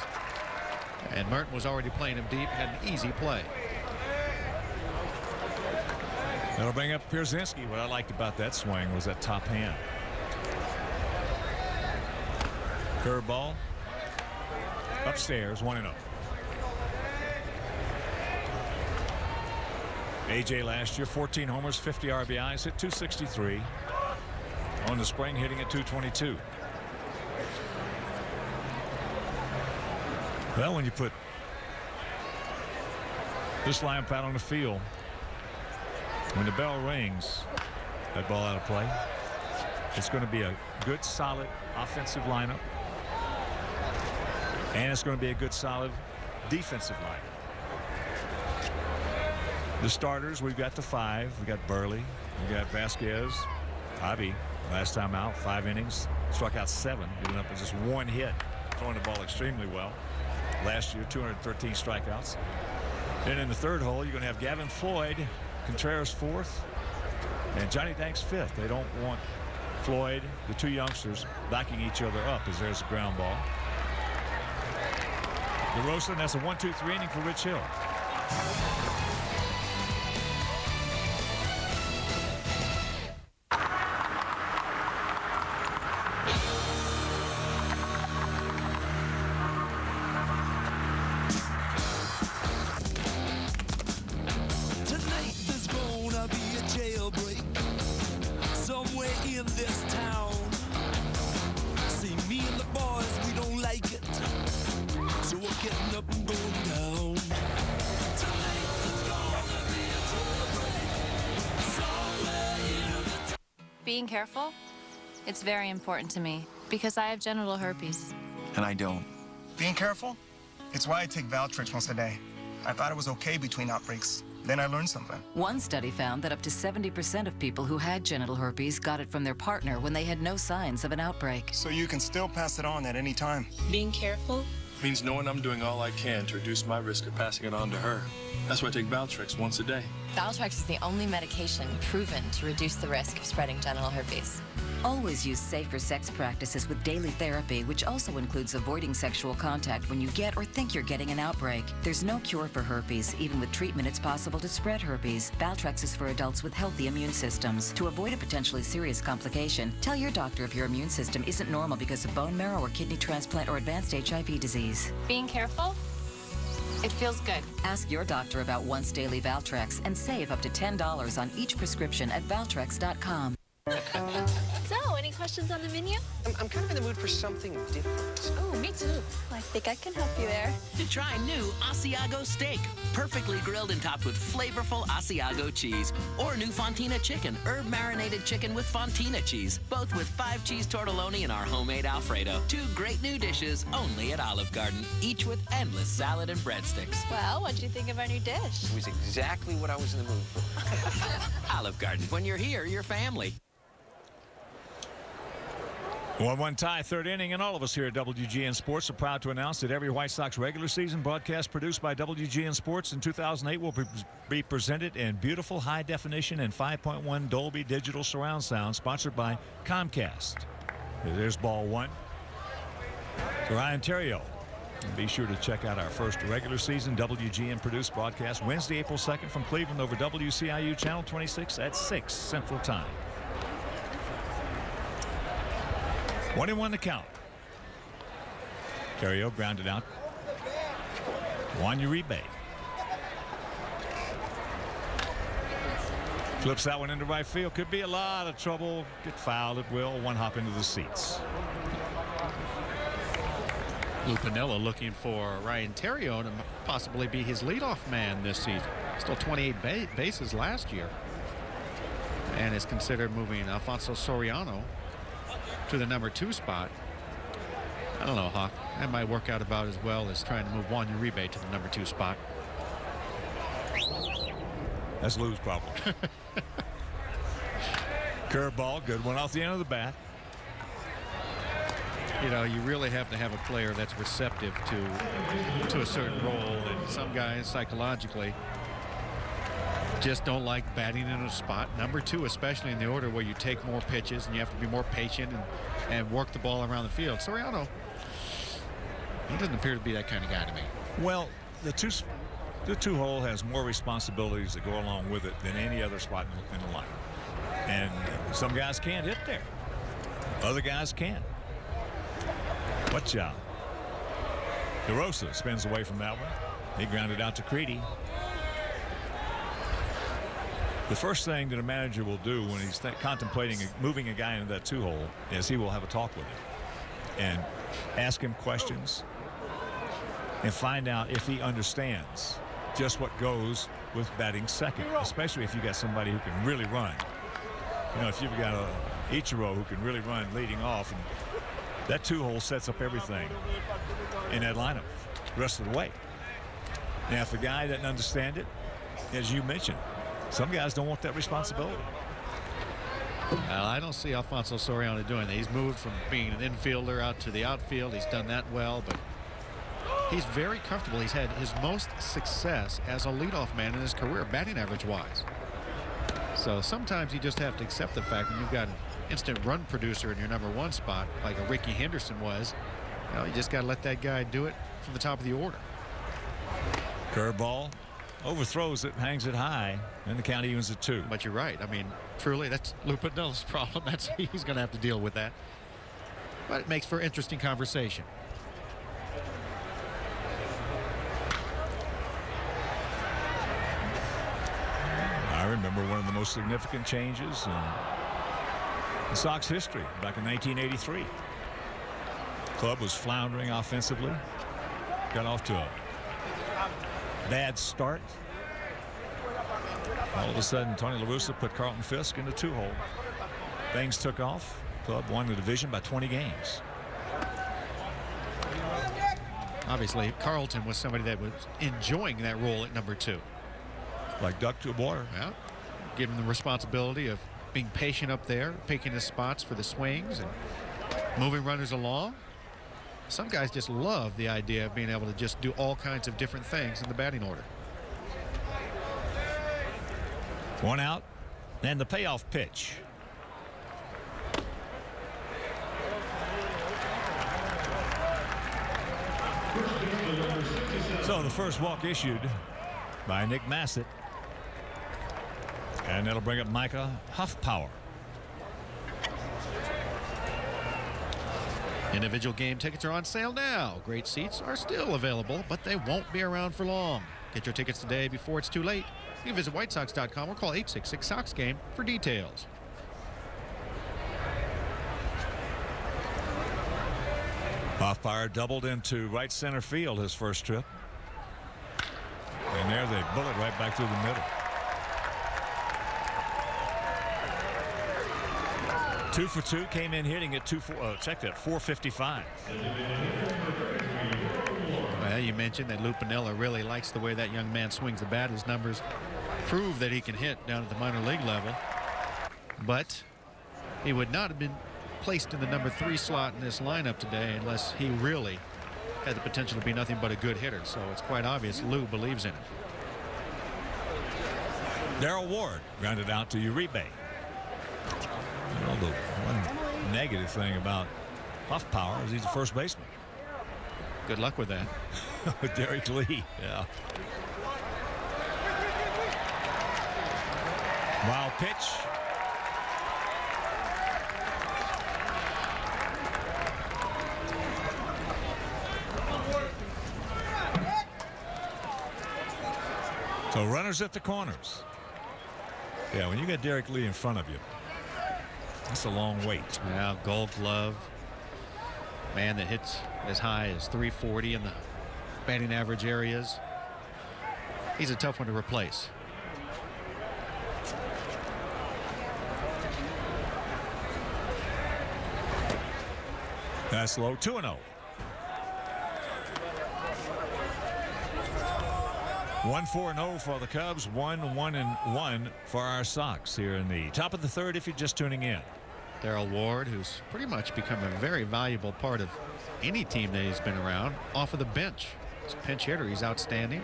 And Merton was already playing him deep, had an easy play. That'll bring up Pierzynski. What I liked about that swing was that top hand. Curveball. Upstairs, 1-0. AJ last year, 14 homers, 50 RBIs, hit .263. On the spring, hitting at .222. Well, when you put this line out on the field, when the bell rings, that ball out of play, it's going to be a good, solid offensive lineup. And it's going to be a good, solid defensive lineup. The starters, we've got the 5. We've got Burley. We've got Vasquez. Javi, last time out, 5 innings. Struck out 7, giving up just 1 hit. Throwing the ball extremely well. Last year, 213 strikeouts. Then in the 3rd hole, you're going to have Gavin Floyd, Contreras 4th, and Johnny Danks 5th. They don't want Floyd, the 2 youngsters, backing each other up as there's a ground ball. DeRosa, and that's a 1-2-3 inning for Rich Hill. Tonight there's gonna be a jailbreak somewhere in this town. See, me and the boys, we don't like it. So we're getting up and going down. Tonight there's gonna be a jailbreak somewhere in the town. Being careful, it's very important to me because I have genital herpes. And I don't. Being careful? It's why I take Valtrex once a day. I thought it was okay between outbreaks. Then I learned something. One study found that up to 70% of people who had genital herpes got it from their partner when they had no signs of an outbreak. So you can still pass it on at any time. Being careful means knowing I'm doing all I can to reduce my risk of passing it on to her. That's why I take Valtrex once a day. Valtrex is the only medication proven to reduce the risk of spreading genital herpes. Always use safer sex practices with daily therapy, which also includes avoiding sexual contact when you get or think you're getting an outbreak. There's no cure for herpes. Even with treatment, it's possible to spread herpes. Valtrex is for adults with healthy immune systems. To avoid a potentially serious complication, tell your doctor if your immune system isn't normal because of bone marrow or kidney transplant or advanced HIV disease. Being careful, it feels good. Ask your doctor about once daily Valtrex and save up to $10 on each prescription at Valtrex.com. So, any questions on the menu? I'm kind of in the mood for something different. Oh, me too. I think I can help you there. Try new Asiago steak, perfectly grilled and topped with flavorful Asiago cheese. Or new Fontina chicken, herb-marinated chicken with Fontina cheese, both with 5 cheese tortelloni and our homemade Alfredo. 2 great new dishes only at Olive Garden, each with endless salad and breadsticks. Well, what'd you think of our new dish? It was exactly what I was in the mood for. Olive Garden, when you're here, you're family. 1-1 tie, 3rd inning, and all of us here at WGN Sports are proud to announce that every White Sox regular season broadcast produced by WGN Sports in 2008 will be presented in beautiful high definition and 5.1 Dolby digital surround sound, sponsored by Comcast. There's ball 1 to Ryan Theriot. And be sure to check out our first regular season WGN produced broadcast Wednesday, April 2nd from Cleveland over WCIU Channel 26 at 6 Central Time. 1-1 to count. Theriot grounded out. Juan Uribe. Flips that one into right field. Could be a lot of trouble. Get fouled at will. One hop into the seats. Lou Piniella looking for Ryan Theriot to possibly be his leadoff man this season. Still 28 bases last year. And is considered moving Alfonso Soriano to the number 2 spot. I don't know, Hawk. That might work out about as well as trying to move Juan Uribe to the number 2 spot. That's Lou's problem. Curveball, good one off the end of the bat. You know, you really have to have a player that's receptive to a certain role, and some guys psychologically just don't like batting in a spot. Number 2, especially in the order where you take more pitches and you have to be more patient and work the ball around the field. Soriano, he doesn't appear to be that kind of guy to me. Well, the two hole has more responsibilities that go along with it than any other spot in the lineup. And some guys can't hit there. Other guys can. What job? DeRosa spins away from that one. He grounded out to Creedy. The first thing that a manager will do when he's contemplating moving a guy into that 2 hole is he will have a talk with him and ask him questions and find out if he understands just what goes with batting second, especially if you got somebody who can really run. You know, if you've got a Ichiro who can really run leading off, and that 2 hole sets up everything in that lineup the rest of the way. Now, if the guy doesn't understand it, as you mentioned, some guys don't want that responsibility. Well, I don't see Alfonso Soriano doing that. He's moved from being an infielder out to the outfield. He's done that well, but he's very comfortable. He's had his most success as a leadoff man in his career, batting average-wise. So sometimes you just have to accept the fact that you've got an instant run producer in your number 1 spot, like a Ricky Henderson was. You know, you just got to let that guy do it from the top of the order. Curveball. Overthrows it, hangs it high, and the count evens at 2. But you're right. I mean, truly, that's Lou Piniella's problem. He's going to have to deal with that. But it makes for interesting conversation. I remember one of the most significant changes in Sox history back in 1983. Club was floundering offensively. Got off to a bad start. All of a sudden, Tony La Russa put Carlton Fisk in the 2 hole. Things took off. Club won the division by 20 games. Obviously, Carlton was somebody that was enjoying that role at number 2. Like duck to water. Yeah. Give him the responsibility of being patient up there, picking his spots for the swings and moving runners along. Some guys just love the idea of being able to just do all kinds of different things in the batting order. 1 out, and the payoff pitch. So the first walk issued by Nick Massett. And that'll bring up Micah Huffpower. Individual game tickets are on sale now. Great seats are still available, but they won't be around for long. Get your tickets today before it's too late. You can visit WhiteSox.com or call 866-SOX-GAME for details. Huffpower doubled into right center field his first trip. And there's a bullet right back through the middle. 2 for 2, came in hitting at 455. Well, you mentioned that Lou Piniella really likes the way that young man swings the bat. His numbers prove that he can hit down at the minor league level. But he would not have been placed in the number 3 slot in this lineup today unless he really had the potential to be nothing but a good hitter. So it's quite obvious Lou believes in him. Darrell Ward grounded out to Uribe. Well, the one negative thing about Huffpower is he's a first baseman. Good luck with that. With Derek Lee. Yeah. Wild pitch. So runners at the corners. Yeah, when you got Derek Lee in front of you, that's a long wait. Yeah, Gold Glove. Man that hits as high as 340 in the batting average areas. He's a tough one to replace. That's low. 2-0. 1-4-0 for the Cubs. 1-1-1 for our Sox here in the top of the third if you're just tuning in. Darryl Ward, who's pretty much become a very valuable part of any team that he's been around, off of the bench. As a pinch hitter, he's outstanding.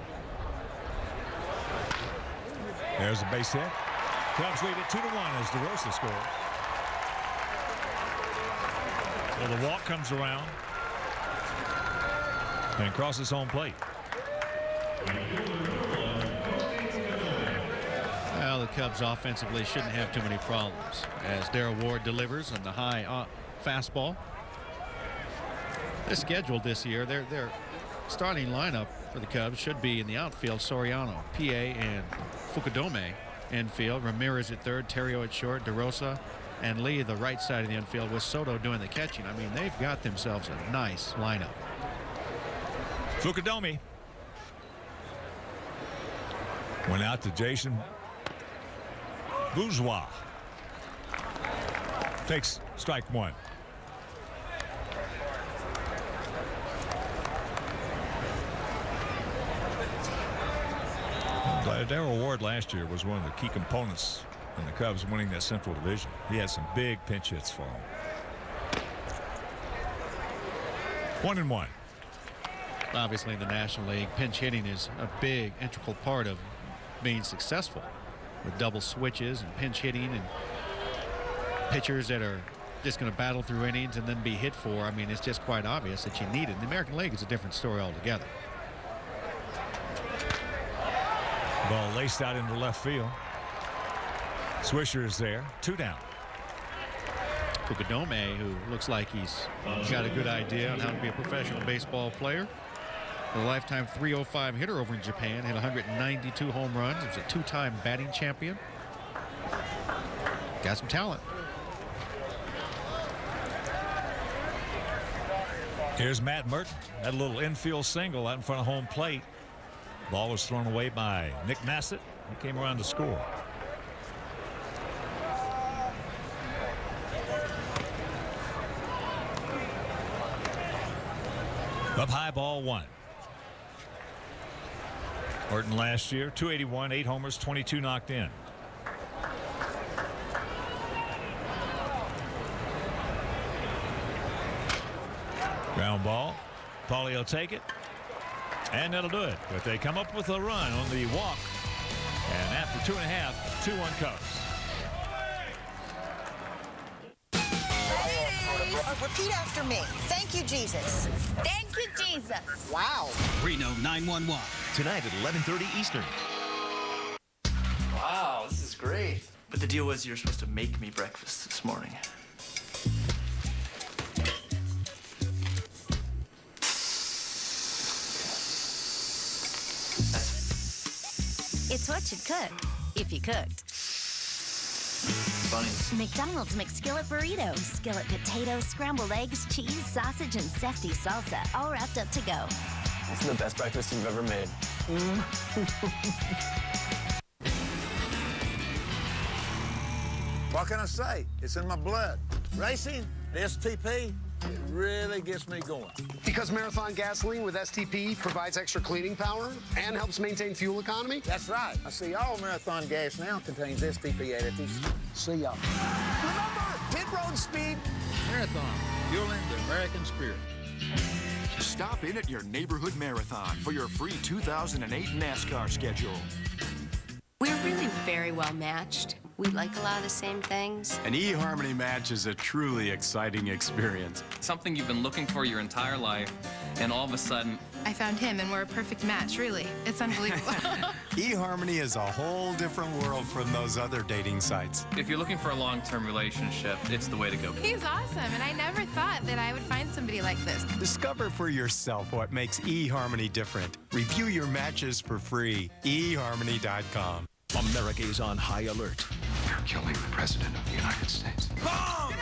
There's a base hit. Cubs lead it 2-1 as DeRosa scores. Well, the walk comes around and crosses home plate. Well, the Cubs offensively shouldn't have too many problems as Darryl Ward delivers on the high fastball. They're scheduled this year. Their starting lineup for the Cubs should be in the outfield: Soriano, PA, and Fukudome. Infield, Ramirez at third, Terrio at short, DeRosa and Lee the right side of the infield with Soto doing the catching. I mean, they've got themselves a nice lineup. Fukudome went out to Jason Bourgeois. Takes strike one. Darryl Ward last year was one of the key components in the Cubs winning that Central Division. He had some big pinch hits for him. 1-1. Obviously in the National League, pinch hitting is a big integral part of being successful, with double switches and pinch hitting and pitchers that are just going to battle through innings and then be hit for. I mean, it's just quite obvious that you need it. In the American League, it's a different story altogether. Ball laced out into left field. Swisher is there. 2 down. Fukudome, who looks like he's got a good idea on how to be a professional baseball player. A lifetime .305 hitter over in Japan. Hit 192 home runs. He's a 2-time batting champion. Got some talent. Here's Matt Merton. Had a little infield single out in front of home plate. Ball was thrown away by Nick Nassett. He came around to score. Up high, ball one. Merton last year, 281, 8 homers, 22 knocked in. Ground ball. Paulie will take it. And that'll do it. But they come up with a run on the walk. And after 2.5, 2-1 Cubs. Repeat after me. Thank you, Jesus. Thank you, Jesus. Wow. Reno 911. Tonight at 11:30 Eastern. Wow, this is great. But the deal was you're supposed to make me breakfast this morning. It's what you'd cook, if you cooked. Funny. McDonald's McSkillet burritos, skillet potatoes, scrambled eggs, cheese, sausage, and sefty salsa, all wrapped up to go. This is the best breakfast you've ever made. What can I say? It's in my blood. Racing, the STP, it really gets me going. Because Marathon gasoline with STP provides extra cleaning power and helps maintain fuel economy? That's right. I see all Marathon gas now contains STP additives. See y'all. Remember, pit road speed. Marathon, fueling the American spirit. Stop in at your neighborhood marathon for your free 2008 NASCAR schedule. We're really very well matched. We like a lot of the same things. An eHarmony match is a truly exciting experience. Something you've been looking for your entire life, and all of a sudden... I found him, and we're a perfect match, really. It's unbelievable. eHarmony is a whole different world from those other dating sites. If you're looking for a long-term relationship, it's the way to go. He's awesome, and I never thought that I would find somebody like this. Discover for yourself what makes eHarmony different. Review your matches for free. eHarmony.com. America is on high alert. You're killing the President of the United States. Bomb!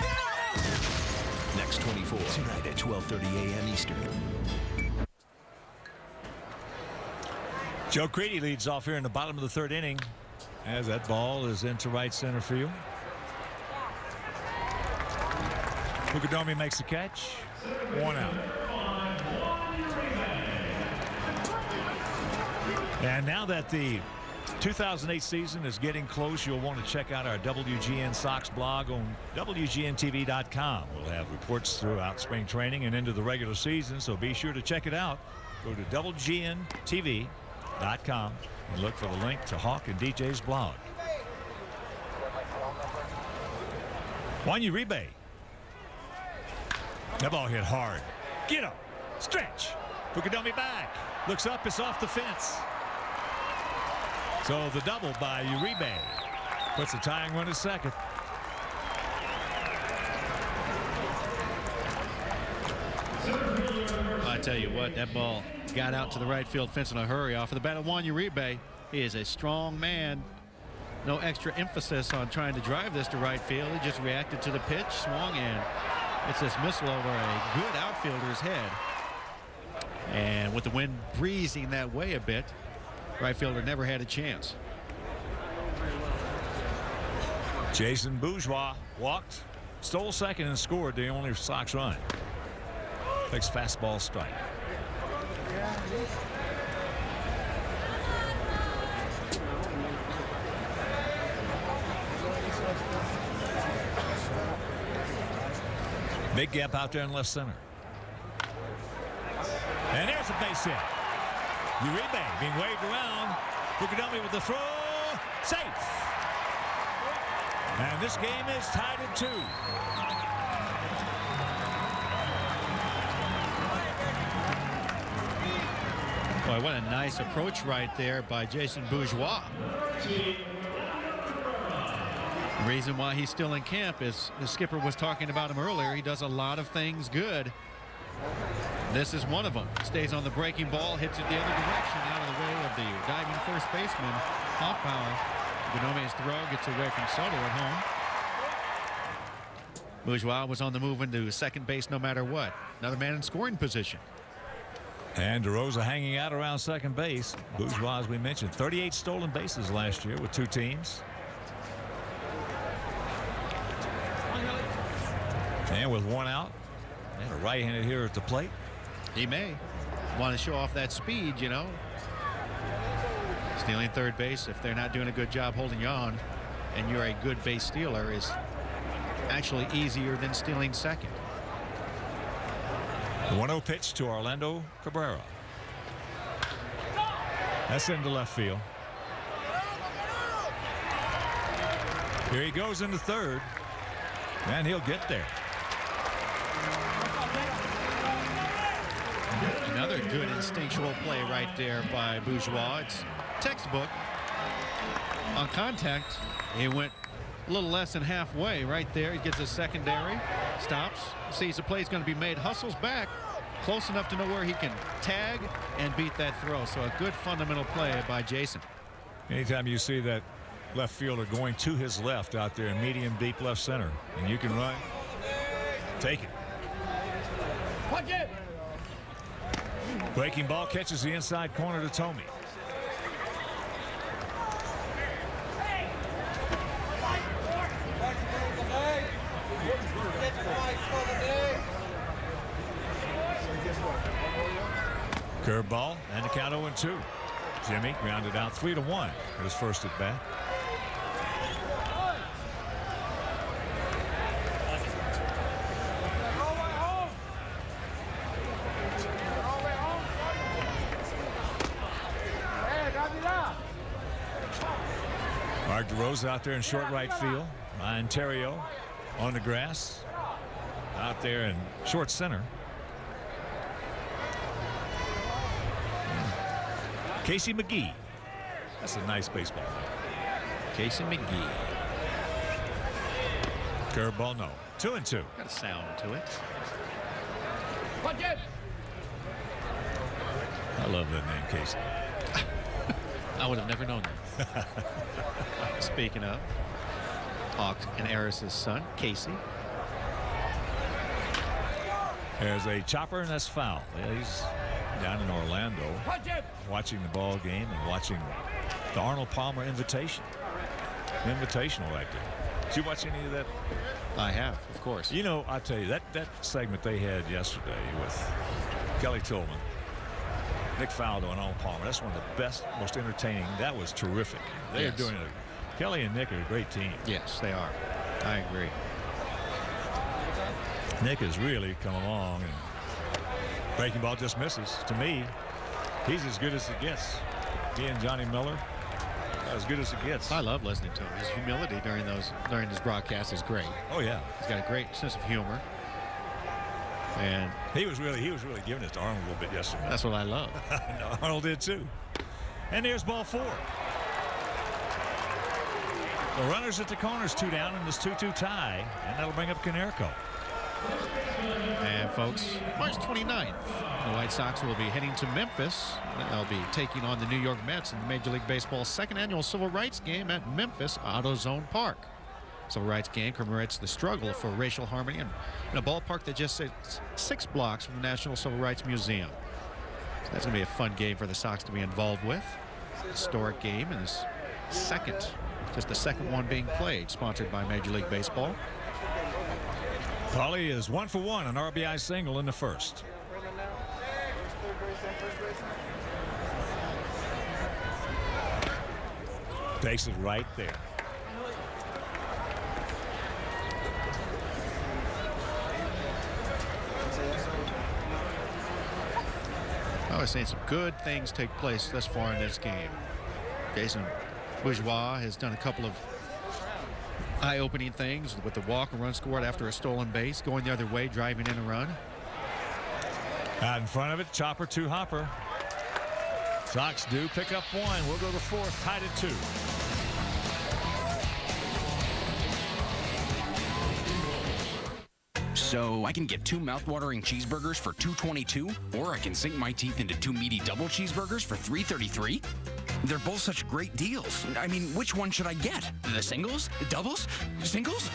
Next 24, tonight at 12:30 a.m. Eastern. Joe Creedy leads off here in the bottom of the third inning as that ball is into right center field. Pregame makes the catch. 1 out. And now that the 2008 season is getting close, you'll want to check out our WGN Sox blog on WGNTV.com. We'll have reports throughout spring training and into the regular season, so be sure to check it out. Go to WGNTV.com and look for the link to Hawk and DJ's blog. Juan Uribe. That ball hit hard. Get up. Stretch. Pregame back. Looks up. It's off the fence. So the double by Uribe puts the tying run at second. I tell you what, that ball got out to the right field fence in a hurry off of the bat of Juan Uribe. He is a strong man. No extra emphasis on trying to drive this to right field. He just reacted to the pitch, swung in. It's this missile over a good outfielder's head. And with the wind breezing that way a bit, right fielder never had a chance. Jason Bourgeois walked, stole second, and scored the only Sox run. Takes fastball strike. Big gap out there in left center. And there's a base hit. Uribe being waved around. Pregame with the throw. Safe. And this game is tied at 2. Boy, what a nice approach right there by Jason Bourgeois. The reason why he's still in camp is the skipper was talking about him earlier. He does a lot of things good. This is one of them. Stays on the breaking ball, hits it the other direction out of the way of the diving first baseman. Off power. Bourgeois' throw gets away from Soto at home. Bourgeois was on the move into second base no matter what. Another man in scoring position. And DeRosa hanging out around second base. Bourgeois, as we mentioned, 38 stolen bases last year with 2 teams. And with 1 out, and a right-handed hitter at the plate. He may want to show off that speed, you know. Stealing third base, if they're not doing a good job holding you on, and you're a good base stealer, is actually easier than stealing second. The 1-0 pitch to Orlando Cabrera. That's into left field. Here he goes into third, and he'll get there. Another good instinctual play right there by Bourgeois. It's textbook. On contact, he went a little less than halfway right there. He gets a secondary, stops, sees the play's going to be made, hustles back close enough to know where he can tag and beat that throw. So a good fundamental play by Jason. Anytime you see that left fielder going to his left out there in medium deep left center, and you can run, take it. Punch it. Breaking ball catches the inside corner to Tomey. Curveball and the count 0-2. Jimmy grounded out 3-1 at his first at bat. Mark DeRosa out there in short right field. Ryan Terrio on the grass. Out there in short center. Casey McGee. That's a nice baseball name. Casey McGee. Curveball, no. 2-2. Got a sound to it. I love that name, Casey. I would have never known that. Speaking of, Hawks and Eris's son, Casey. There's a chopper, and that's foul. Yeah, he's down in Orlando watching the ball game and watching the Arnold Palmer Invitational right there. Did you watch any of that? I have, of course. You know, I tell you, that segment they had yesterday with Kelly Tillman, Nick Faldo, and Arnold Palmer, that's one of the best, most entertaining. That was terrific. They are doing it. Kelly and Nick are a great team. Yes, they are. I agree. Nick has really come along, and breaking ball just misses. To me, he's as good as it gets. He and Johnny Miller, as good as it gets. I love listening to him. His humility during his broadcast is great. Oh yeah, he's got a great sense of humor, and he was really giving it to Arnold a little bit yesterday. That's what I love. No, Arnold did too. And there's ball 4. The runners at the corners, 2 down in this 2-2 tie, and that'll bring up Konerko. And folks, March 29th, the White Sox will be heading to Memphis. They'll be taking on the New York Mets in the Major League Baseball's second annual Civil Rights Game at Memphis AutoZone Park. Civil Rights Game commemorates the struggle for racial harmony in a ballpark that just sits 6 blocks from the National Civil Rights Museum. So that's going to be a fun game for the Sox to be involved with. Historic game, and this just the second one being played, sponsored by Major League Baseball. Paulie is 1 for 1, an RBI single in the first. Takes it right there. I was saying some good things take place thus far in this game. Jason Bourgeois has done a couple of eye-opening things with the walk and run scored after a stolen base, going the other way, driving in a run. Out in front of it, chopper to Hopper. Sox do pick up 1. We'll go to 4th, tied at 2. So I can get 2 mouth-watering cheeseburgers for $2.22, or I can sink my teeth into 2 meaty double cheeseburgers for $3.33. They're both such great deals. I mean, which one should I get? The singles? Doubles? Singles?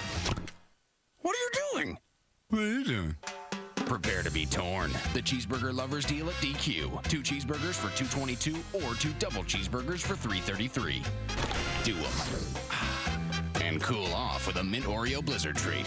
What are you doing? What are you doing? Prepare to be torn. The cheeseburger lovers deal at DQ. 2 cheeseburgers for $2.22 or 2 double cheeseburgers for $3.33. Do them. And cool off with a mint Oreo Blizzard treat.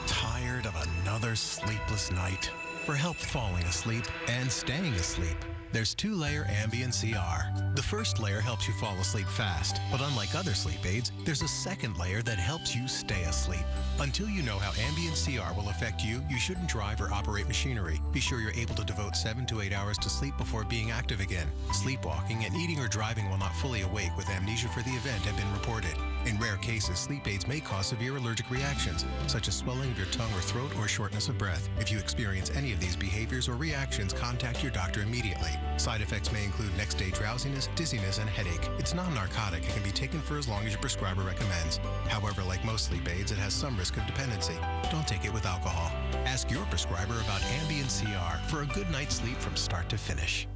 Tired of another sleepless night? For help falling asleep and staying asleep, there's 2-layer Ambien CR. The first layer helps you fall asleep fast, but unlike other sleep aids, there's a second layer that helps you stay asleep. Until you know how Ambien CR will affect you, you shouldn't drive or operate machinery. Be sure you're able to devote 7 to 8 hours to sleep before being active again. Sleepwalking and eating or driving while not fully awake with amnesia for the event have been reported. In rare cases, sleep aids may cause severe allergic reactions, such as swelling of your tongue or throat or shortness of breath. If you experience any of these behaviors or reactions, contact your doctor immediately. Side effects may include next-day drowsiness, dizziness, and headache. It's non-narcotic and can be taken for as long as your prescriber recommends. However, like most sleep aids, it has some risk of dependency. Don't take it with alcohol. Ask your prescriber about Ambien CR for a good night's sleep from start to finish.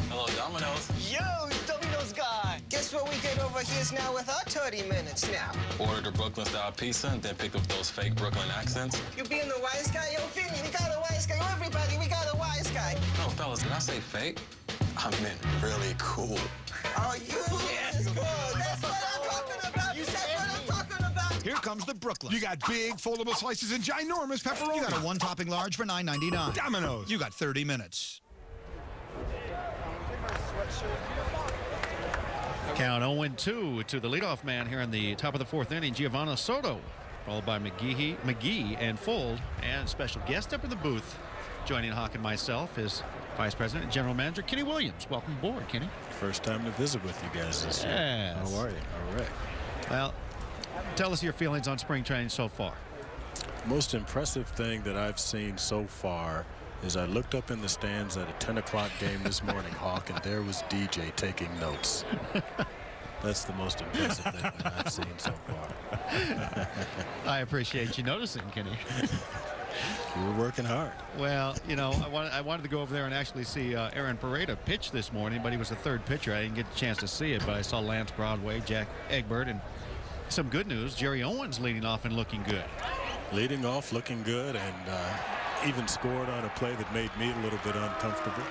Hello, Domino's. Yo, Domino's guy. Guess what we did over here now with our 30 minutes now? Ordered a Brooklyn-style pizza and then picked up those fake Brooklyn accents. You being the wise guy? Yo, Vinny, we got a wise guy. Yo, everybody, we got a wise guy. No, fellas, did I say fake? I meant really cool. Oh, you is good. That's what I'm talking about. That's what I'm talking about. Here comes the Brooklyn. You got big foldable slices and ginormous pepperoni. You got a 1-topping large for $9.99. Domino's. You got 30 minutes. Count 0-2 to the leadoff man here in the top of the 4th inning, Giovanni Soto. followed by McGee and Fold, and special guest up in the booth. Joining Hawk and myself is Vice President and General Manager Kenny Williams. Welcome aboard, Kenny. First time to visit with you guys this year. Yes. How are you? All right. Well, tell us your feelings on spring training so far. Most impressive thing that I've seen so far is I looked up in the stands at a 10 o'clock game this morning, Hawk, and there was DJ taking notes. That's the most impressive thing that I've seen so far. I appreciate you noticing, Kenny. You were working hard. Well, you know, I wanted to go over there and actually see Aaron Pareda pitch this morning, but he was the third pitcher. I didn't get the chance to see it, but I saw Lance Broadway, Jack Egbert, and some good news. Jerry Owens leading off and looking good. Leading off, looking good, and even scored on a play that made me a little bit uncomfortable.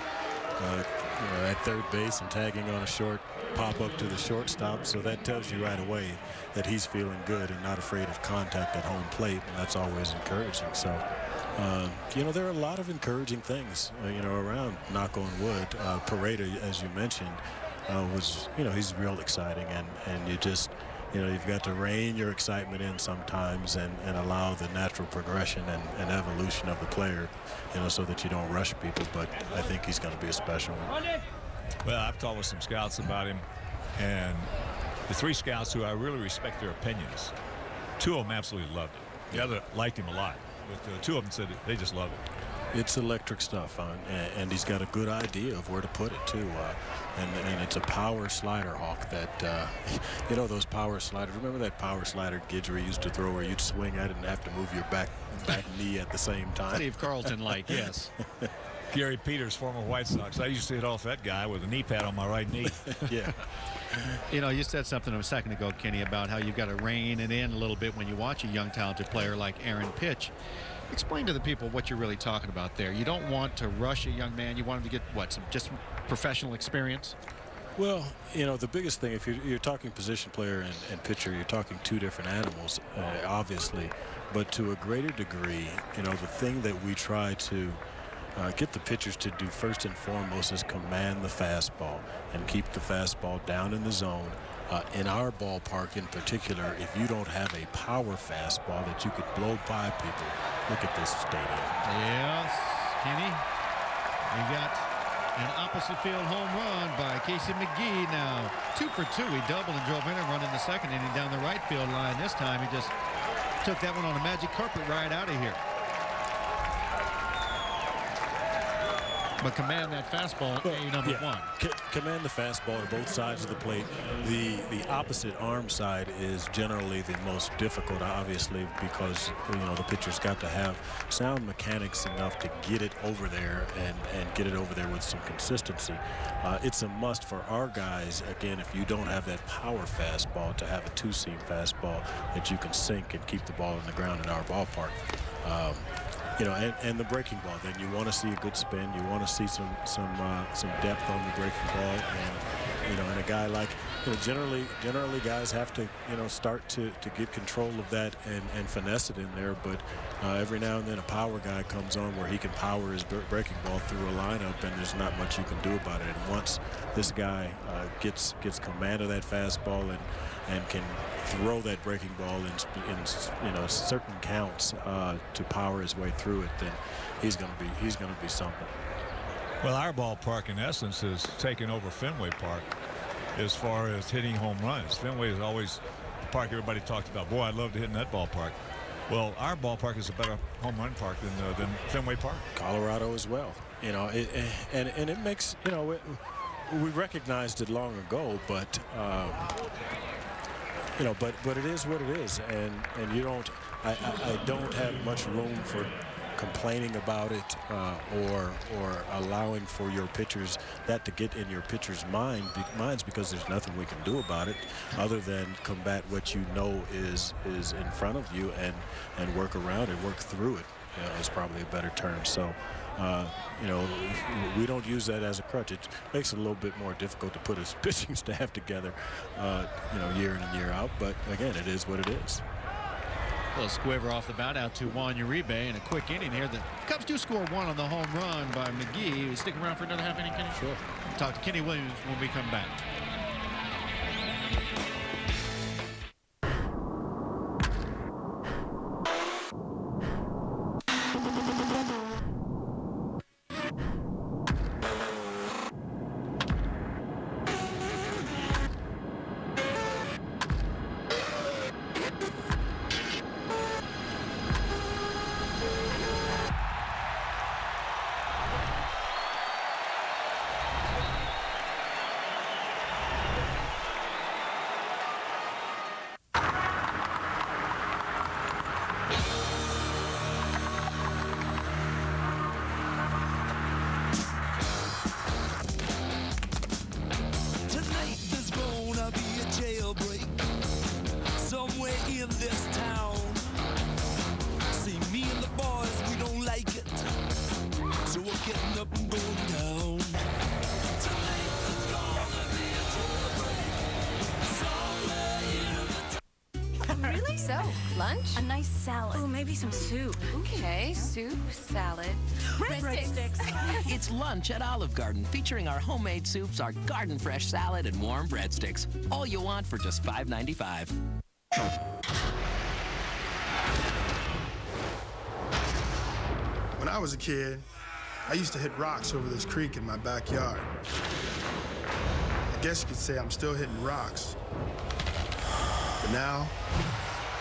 At third base and tagging on a short pop up to the shortstop, so that tells you right away that he's feeling good and not afraid of contact at home plate, and that's always encouraging. So there are a lot of encouraging things around, knock on wood. Pareda, as you mentioned, was he's real exciting, and you just you've got to rein your excitement in sometimes and allow the natural progression and evolution of the player, so that you don't rush people. But I think he's going to be a special one. Well, I've talked with some scouts about him, and the three scouts who I really respect their opinions, two of them absolutely loved it. The other liked him a lot, but two of them said they just love it. It's electric stuff, and he's got a good idea of where to put it too. And it's a power slider, Hawk. That those power sliders. Remember that power slider Guidry used to throw, where you'd swing at it and have to move your back knee at the same time. Steve Carlton, like, yes. Gary Peters, former White Sox. I used to hit off that guy with a knee pad on my right knee. Yeah. You said something a second ago, Kenny, about how you've got to rein it in a little bit when you watch a young, talented player like Aaron pitch. Explain to the people what you're really talking about there. You don't want to rush a young man. You want him to get, just professional experience? Well, the biggest thing, if you're talking position player and pitcher, you're talking two different animals, obviously. But to a greater degree, the thing that we try to get the pitchers to do first and foremost is command the fastball and keep the fastball down in the zone. In our ballpark in particular, if you don't have a power fastball that you could blow by people, look at this stadium. Yes, Kenny, we got an opposite field home run by Casey McGee. Now 2 for 2. He doubled and drove in a run in the second inning down the right field line. This time he just took that one on a magic carpet ride out of here. But command that fastball, number one. Command the fastball on both sides of the plate. The opposite arm side is generally the most difficult, obviously, because the pitcher's got to have sound mechanics enough to get it over there and get it over there with some consistency. It's a must for our guys, again, if you don't have that power fastball, to have a two-seam fastball that you can sink and keep the ball in the ground in our ballpark. And the breaking ball. Then you want to see a good spin. You want to see some depth on the breaking ball. And a guy like generally guys have to start to get control of that and finesse it in there. But every now and then a power guy comes on where he can power his breaking ball through a lineup, and there's not much you can do about it. And once this guy gets command of that fastball and can throw that breaking ball in certain counts to power his way through it, then he's going to be something. Well, our ballpark in essence is taking over Fenway Park as far as hitting home runs. Fenway is always the park everybody talked about. Boy, I'd love to hit in that ballpark. Well, our ballpark is a better home run park than Fenway Park. Colorado as well. And it makes we recognized it long ago, but. But it is what it is, and you don't. I don't have much room for complaining about it or allowing for your pitchers that to get in your pitchers' minds, because there's nothing we can do about it other than combat what is in front of you and work around it, work through it. Is probably a better term. So. We don't use that as a crutch. It makes it a little bit more difficult to put a pitching staff together, year in and year out. But again, it is what it is. A little squiver off the bat out to Juan Uribe in a quick inning here. The Cubs do score one on the home run by McGee. We stick around for another half inning, Kenny? Sure. Talk to Kenny Williams when we come back. in this town. See, me and the boys, we don't like it. So we're getting up and going down. Tonight is gonna be a jailbreak. Really? So, lunch? A nice salad. Oh, maybe some soup. Okay, soup, salad, breadsticks. It's lunch at Olive Garden, featuring our homemade soups, our garden fresh salad, and warm breadsticks. All you want for just $5.95. When I was a kid, I used to hit rocks over this creek in my backyard. I guess you could say I'm still hitting rocks. But now,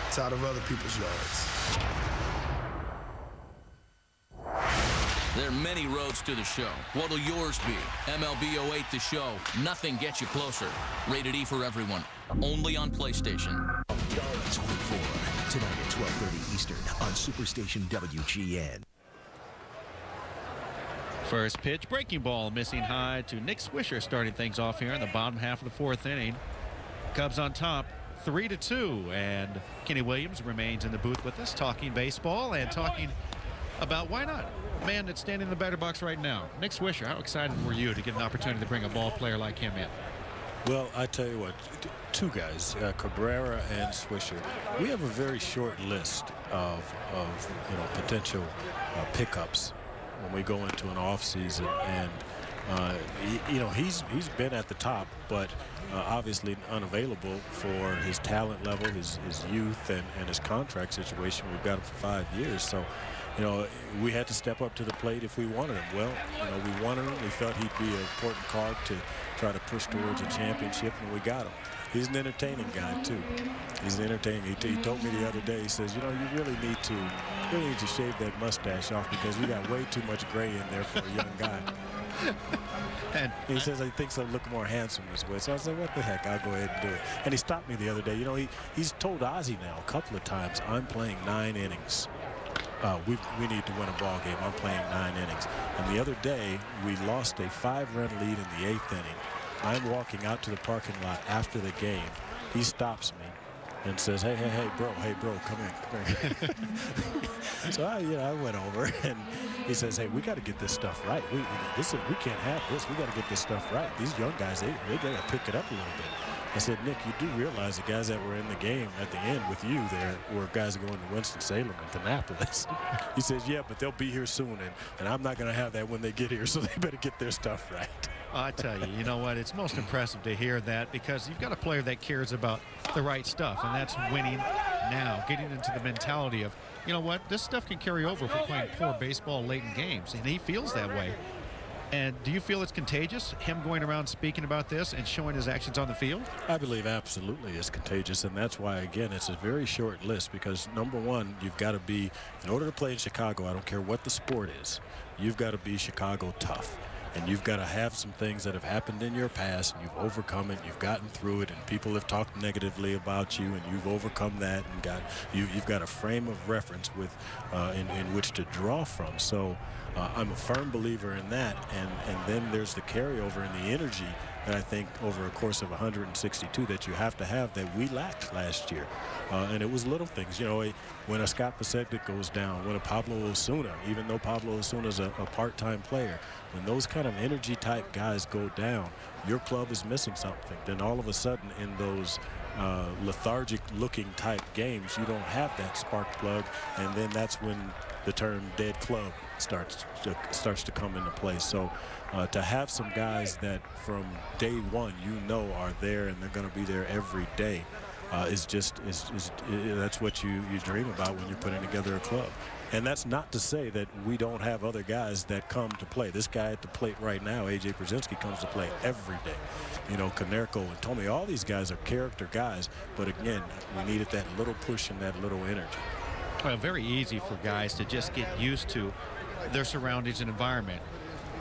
it's out of other people's yards. There are many roads to the show. What'll yours be? MLB 08 The Show. Nothing gets you closer. Rated E for everyone. Only on PlayStation. Dallas Week 4. Tonight at 12:30 Eastern on Superstation WGN. First pitch, breaking ball, missing high to Nick Swisher, starting things off here in the bottom half of the fourth inning. Cubs on top, 3-2, and Kenny Williams remains in the booth with us, talking baseball and talking about why not. Man that's standing in the batter box right now, Nick Swisher. How excited were you to get an opportunity to bring a ball player like him in? Well, I tell you what, two guys, Cabrera and Swisher. We have a very short list of potential pickups when we go into an off season, and he's been at the top, but obviously unavailable for his talent level, his youth, and his contract situation. We've got him for 5 years, so we had to step up to the plate if we wanted him. Well, we wanted him. We felt he'd be an important card to try to push towards a championship, and we got him. He's an entertaining guy too. He's entertaining. He told me the other day. He says, you really need to shave that mustache off because you got way too much gray in there for a young guy. And he says he thinks I'll look more handsome this way. So I said, what the heck? I'll go ahead and do it. And he stopped me the other day. He's told Ozzie now a couple of times, I'm playing 9 innings. We need to win a ball game. I'm playing 9 innings. And the other day, we lost a 5-run lead in the 8th inning. I'm walking out to the parking lot after the game. He stops me and says, hey, bro, come here. So I went over, and he says, hey, we got to get this stuff right. We can't have this. We got to get this stuff right. These young guys, they got to pick it up a little bit. I said, Nick, you do realize the guys that were in the game at the end with you there were guys going to Winston-Salem and Annapolis. He says, yeah, but they'll be here soon, and I'm not going to have that when they get here, so they better get their stuff right. I tell you, you know what? It's most impressive to hear that, because you've got a player that cares about the right stuff, and that's winning now, getting into the mentality of, you know what, this stuff can carry over if we're playing poor baseball late in games, and he feels that way. And do you feel it's contagious, him going around speaking about this and showing his actions on the field? I believe absolutely it's contagious, and that's why, again, it's a very short list, because, number one, you've got to be, in order to play in Chicago, I don't care what the sport is, you've got to be Chicago tough. And you've got to have some things that have happened in your past, and you've overcome it, you've gotten through it, and people have talked negatively about you, and you've overcome that, and you've got a frame of reference with in which to draw from. So I'm a firm believer in that, and then there's the carryover and the energy that I think over a course of 162 that you have to have that we lacked last year. And it was little things, when a Scott Pasek goes down, when a Pablo Osuna, even though Pablo Osuna's a part-time player, when those kind of energy type guys go down, your club is missing something. Then all of a sudden in those lethargic looking type games, you don't have that spark plug, and then that's when the term dead club starts to come into play. So to have some guys that from day one are there and they're going to be there every day that's what you dream about when you're putting together a club. And that's not to say that we don't have other guys that come to play. This guy at the plate right now, A.J. Brzezinski, comes to play every day. Konerko and Tommy, all these guys are character guys. But again, we needed that little push and that little energy. Well, very easy for guys to just get used to their surroundings and environment.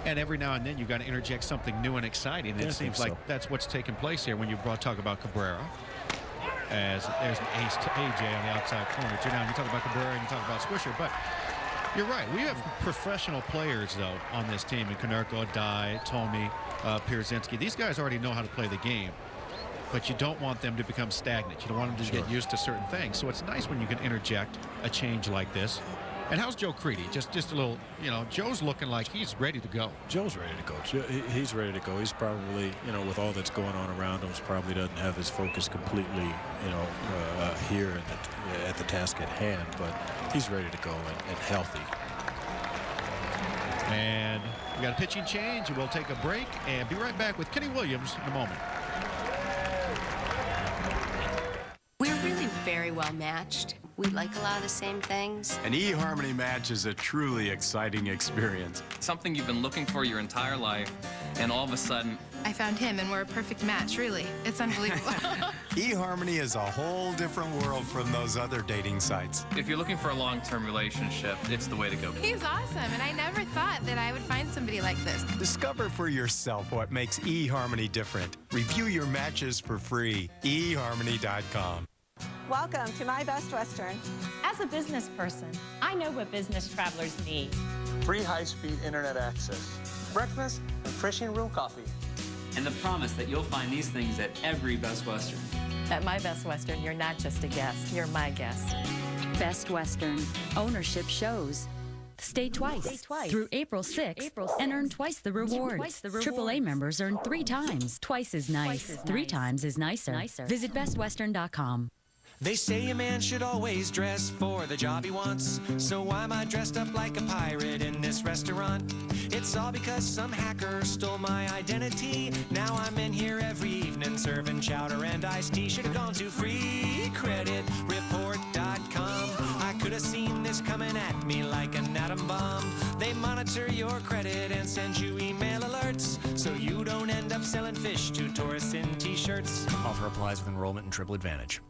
And every now and then you've got to interject something new and exciting. And it seems like that's what's taking place here when you talk about Cabrera. As there's an ace to AJ on the outside corner. So now you talk about Cabrera and you talk about Swisher, but you're right. We have professional players, though, on this team. And Konerko, Dye, Tommy, Pierzynski. These guys already know how to play the game. but you don't want them to become stagnant. You don't want them to get used to certain things. So it's nice when you can interject a change like this. And how's Joe Creedy? Just a little, Joe's looking like he's ready to go. Joe's ready to go. He's ready to go. He's probably, with all that's going on around him, probably doesn't have his focus completely, here at the task at hand. But he's ready to go and healthy. And we got a pitching change, and we'll take a break and be right back with Kenny Williams in a moment. We're really very well matched. We like a lot of the same things. An eHarmony match is a truly exciting experience. Something you've been looking for your entire life, and all of a sudden... I found him, and we're a perfect match, really. It's unbelievable. eHarmony is a whole different world from those other dating sites. If you're looking for a long-term relationship, it's the way to go. He's awesome, and I never thought that I would find somebody like this. Discover for yourself what makes eHarmony different. Review your matches for free. eHarmony.com. Welcome to My Best Western. As a business person, I know what business travelers need. Free high-speed internet access, breakfast, refreshing room coffee. And the promise that you'll find these things at every Best Western. At My Best Western, you're not just a guest, you're my guest. Best Western. Ownership shows. Stay twice through April 6th and earn twice the rewards. AAA members earn 3 times. Twice is nice. 3 times is nicer. Visit bestwestern.com. They say a man should always dress for the job he wants. So why am I dressed up like a pirate in this restaurant? It's all because some hacker stole my identity. Now I'm in here every evening serving chowder and iced tea. Should have gone to freecreditreport.com. I could have seen this coming at me like an atom bomb. They monitor your credit and send you email alerts, so you don't end up selling fish to tourists in t-shirts. Offer applies with enrollment and Triple Advantage.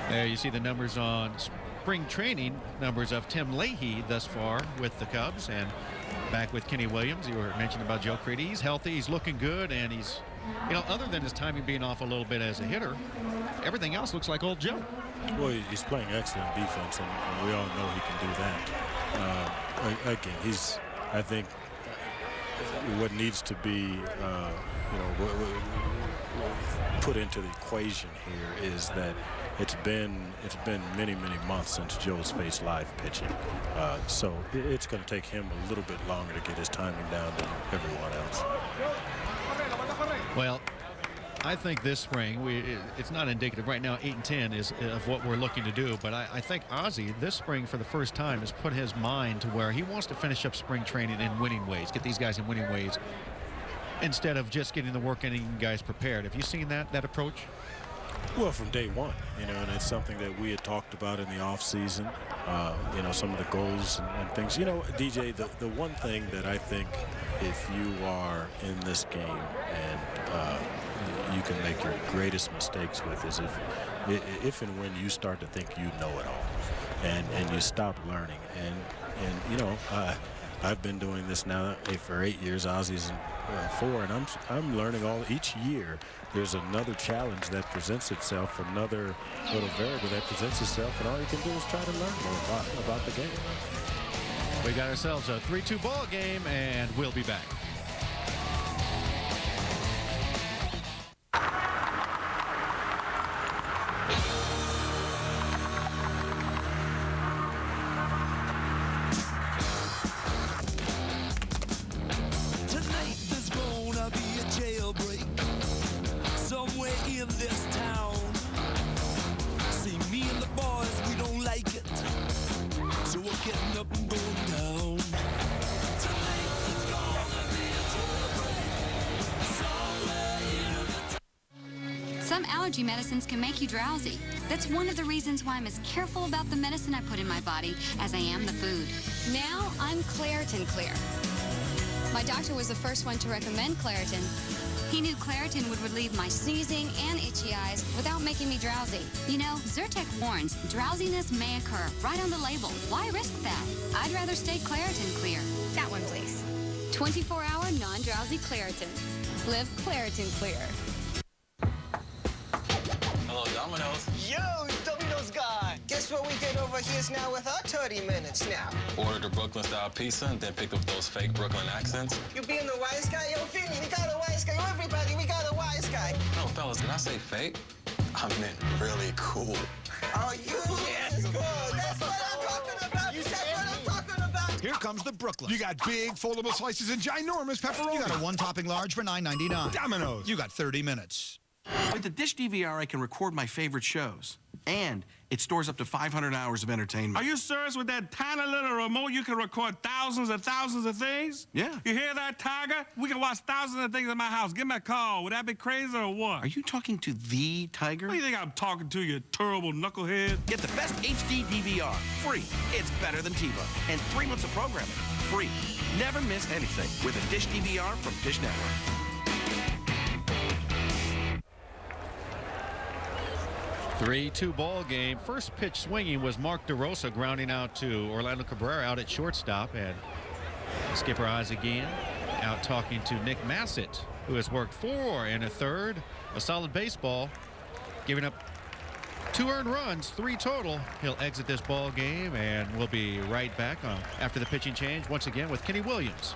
There you see the numbers on spring training, numbers of Tim Leahy thus far with the Cubs. And back with Kenny Williams. You were mentioning about Joe Creedy. He's healthy, he's looking good, and he's, other than his timing being off a little bit as a hitter, everything else looks like old Joe. Well, he's playing excellent defense, and we all know he can do that. Again, I think what needs to be, put into the equation here is that it's been many months since Joe's faced live pitching, so it's going to take him a little bit longer to get his timing down than everyone else. Well, I think this spring it's not indicative right now. 8-10 is of what we're looking to do, but I think Ozzie this spring for the first time has put his mind to where he wants to finish up spring training in winning ways, get these guys in winning ways, instead of just getting the work inning guys prepared. Have you seen that approach? Well, from day one, and it's something that we had talked about in the off season, some of the goals and things. DJ, the one thing that I think if you are in this game and you can make your greatest mistakes with is if and when you start to think you know it all and you stop learning. And I've been doing this now for 8 years. Ozzie's 4, and I'm learning each year. There's another challenge that presents itself, another little variable that presents itself, and all you can do is try to learn more about the game. We got ourselves a 3-2 ball game, and we'll be back. Some allergy medicines can make you drowsy. That's one of the reasons why I'm as careful about the medicine I put in my body as I am the food. Now I'm Claritin Clear. My doctor was the first one to recommend Claritin. He knew Claritin would relieve my sneezing and itchy eyes without making me drowsy. You know, Zyrtec warns drowsiness may occur right on the label. Why risk that? I'd rather stay Claritin Clear. That one, please. 24-hour non-drowsy Claritin. Live Claritin Clear. Hello, Domino's. Yo, Domino's guy. Guess what we did over here's now with our 30 minutes now. Ordered a Brooklyn-style pizza and then picked up those fake Brooklyn accents. You being the wise guy? Yo, Vinny, we got a wise guy. Yo, everybody, we got a Dominoes. Did I say fake? I meant really cool. Oh, yes, good. That's what I'm talking about. You said what I'm talking about. Here comes the Brooklyn. You got big, foldable slices and ginormous pepperoni. You got a one-topping large for $9.99. Domino's. You got 30 minutes. With the Dish DVR, I can record my favorite shows. And it stores up to 500 hours of entertainment. Are you serious? With that tiny little remote, you can record thousands and thousands of things? Yeah. You hear that, Tiger? We can watch thousands of things in my house. Give me a call. Would that be crazy or what? Are you talking to the Tiger? What do you think I'm talking to, you terrible knucklehead? Get the best HD DVR. Free. It's better than TiVo. And 3 months of programming. Free. Never miss anything with a Dish DVR from Dish Network. 3-2 ball game. First pitch swinging was Mark DeRosa grounding out to Orlando Cabrera out at shortstop, and skipper Ozzie Guillen out talking to Nick Massett, who has worked 4 1/3, a solid baseball, giving up 2 earned runs, 3 total. He'll exit this ball game, and we'll be right back after the pitching change once again with Kenny Williams.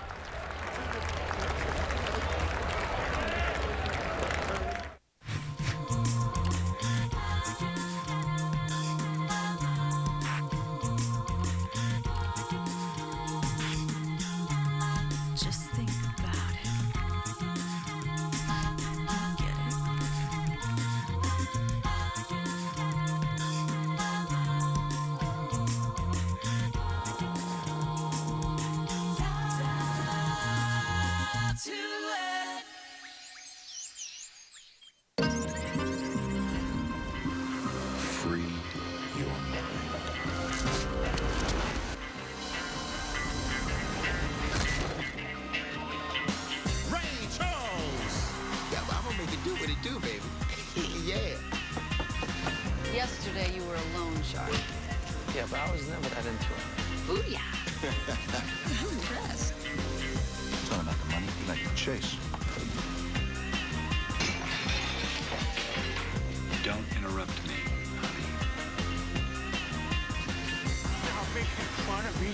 Yesterday you were a loan shark. Yeah, but I was never that into it. Booyah! I'm impressed. It's not about the money, you like the chase. Don't interrupt me, honey. I'll make fun of me.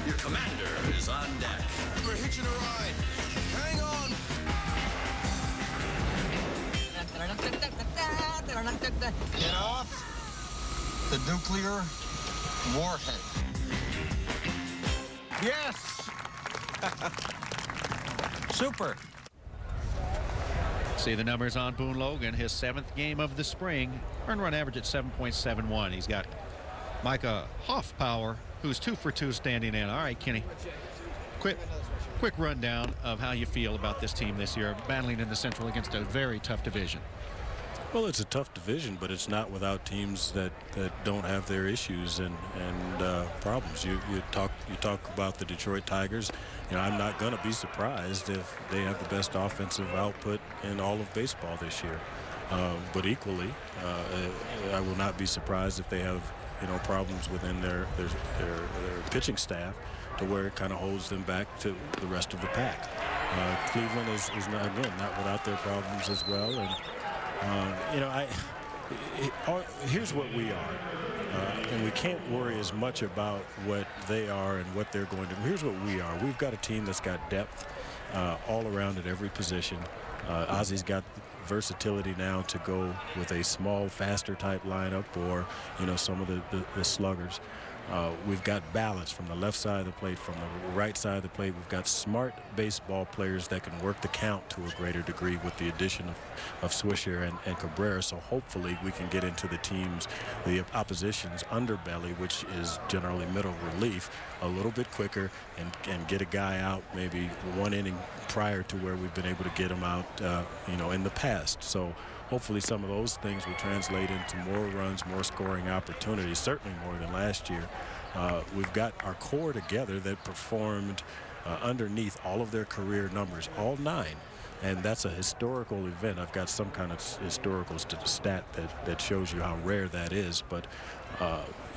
Your commander is on deck. We're hitching a ride. Hang on. Get off the nuclear warhead. Yes. Super. See the numbers on Boone Logan, his 7th game of the spring. Earned run average at 7.71. He's got Micah Hoffpower, who's 2 for 2 standing in. All right, Kenny. Quick rundown of how you feel about this team this year, battling in the Central against a very tough division. Well, it's a tough division, but it's not without teams that don't have their issues and problems. You talk about the Detroit Tigers. You know, I'm not going to be surprised if they have the best offensive output in all of baseball this year. But equally, I will not be surprised if they have problems within their pitching staff to where it kind of holds them back to the rest of the pack. Cleveland is not without their problems as well. And here's what we are, and we can't worry as much about what they are and what they're going to do. Here's what we are. We've got a team that's got depth all around at every position. Ozzie's got versatility now to go with a small, faster type lineup, or some of the sluggers. We've got balance from the left side of the plate, from the right side of the plate. We've got smart baseball players that can work the count to a greater degree with the addition of Swisher and Cabrera. So hopefully we can get into the opposition's underbelly, which is generally middle relief, a little bit quicker and get a guy out maybe 1 inning prior to where we've been able to get him out, in the past. So hopefully some of those things will translate into more runs, more scoring opportunities, certainly more than last year. We've got our core together that performed underneath all of their career numbers, all 9. And that's a historical event. I've got some kind of historical stat that shows you how rare that is. But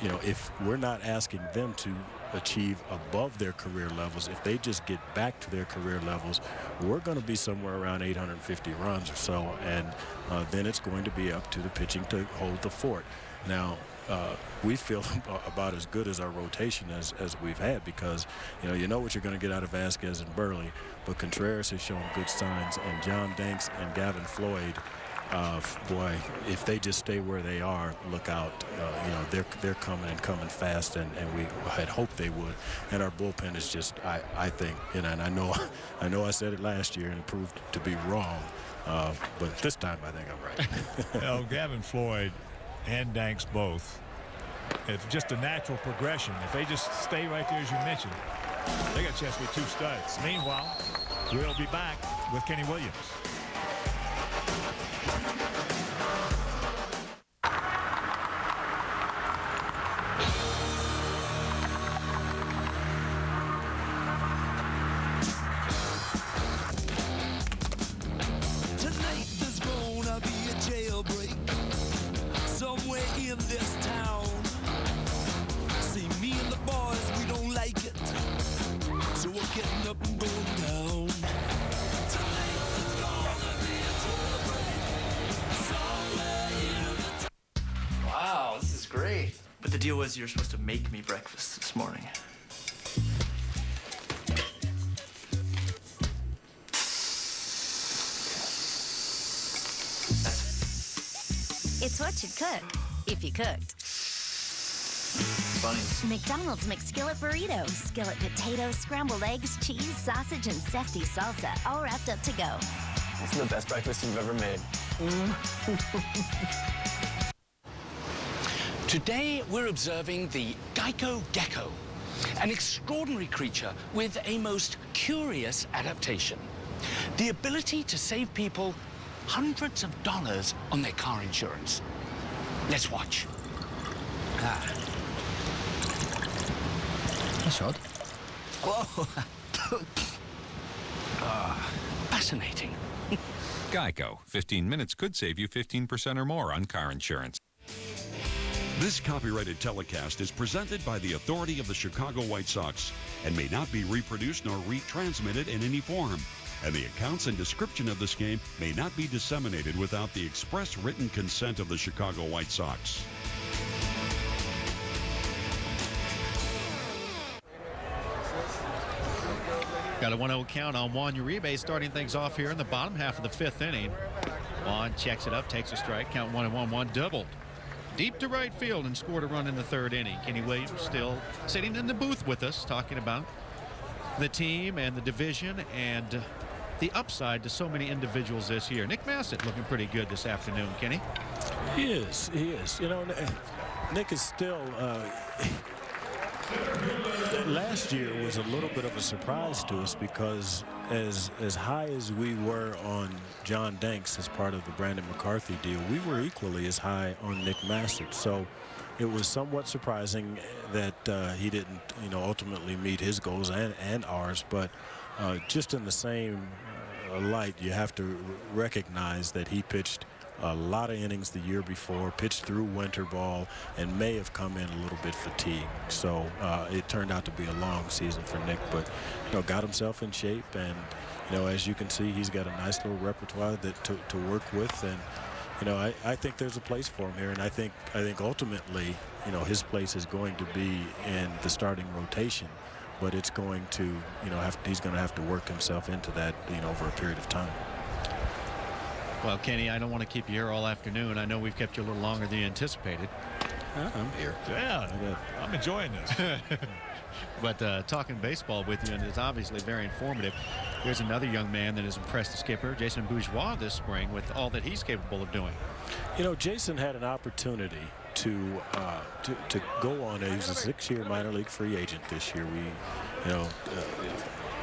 you know, if we're not asking them to achieve above their career levels, if they just get back to their career levels, we're going to be somewhere around 850 runs or so, and then it's going to be up to the pitching to hold the fort. Now, we feel about as good as our rotation as we've had, because you know what you're going to get out of Vasquez and Burley, but Contreras has shown good signs, and John Danks and Gavin Floyd, boy, if they just stay where they are, look out. You know, they're coming fast, and we had hoped they would. And our bullpen is just, I think, you know, and I know I said it last year and it proved to be wrong, but this time I think I'm right. You know, Gavin Floyd and Danks both, it's just a natural progression. If they just stay right there, as you mentioned, they got a chance to be 2 studs. Meanwhile, we'll be back with Kenny Williams. Tonight there's gonna be a jailbreak somewhere in this town. See, me and the boys, we don't like it, so we're getting up and going down. Tonight there's gonna be a jailbreak somewhere in the town. Wow, this is great. But the deal was you're supposed to make me breakfast this morning. It's what you'd cook if you cooked. Funny. McDonald's McSkillet burritos, skillet potatoes, scrambled eggs, cheese, sausage, and zesty salsa, all wrapped up to go. That's the best breakfast you've ever made. Today, we're observing the Geico gecko, an extraordinary creature with a most curious adaptation. The ability to save people hundreds of dollars on their car insurance. Let's watch. That's odd. Whoa. Fascinating. Geico. 15 minutes could save you 15% or more on car insurance. This copyrighted telecast is presented by the authority of the Chicago White Sox and may not be reproduced nor retransmitted in any form. And the accounts and description of this game may not be disseminated without the express written consent of the Chicago White Sox. Got a 1-0 count on Juan Uribe, starting things off here in the bottom half of the 5th inning. Juan checks it up, takes a strike, count 1-1, one doubled deep to right field and scored a run in the 3rd inning. Kenny Williams still sitting in the booth with us, talking about the team and the division and the upside to so many individuals this year. Nick Massett looking pretty good this afternoon, Kenny. He is. You know, Nick is still, last year was a little bit of a surprise to us, because as high as we were on John Danks as part of the Brandon McCarthy deal, we were equally as high on Nick Massett. So it was somewhat surprising that he didn't, ultimately meet his goals and ours. But just in the same light, you have to recognize that he pitched a lot of innings the year before, pitched through winter ball, and may have come in a little bit fatigued. So it turned out to be a long season for Nick, but got himself in shape, and as you can see, he's got a nice little repertoire that to work with, and I think there's a place for him here, and I think ultimately his place is going to be in the starting rotation, but it's going to he's going to have to work himself into that over a period of time. Well, Kenny, I don't want to keep you here all afternoon. I know we've kept you a little longer than you anticipated. I'm here. Yeah, I'm enjoying this. But talking baseball with you, and it's obviously very informative. Here's another young man that has impressed the skipper, Jason Bourgeois, this spring with all that he's capable of doing. Jason had an opportunity to go on. He was a 6-year minor league free agent this year. We,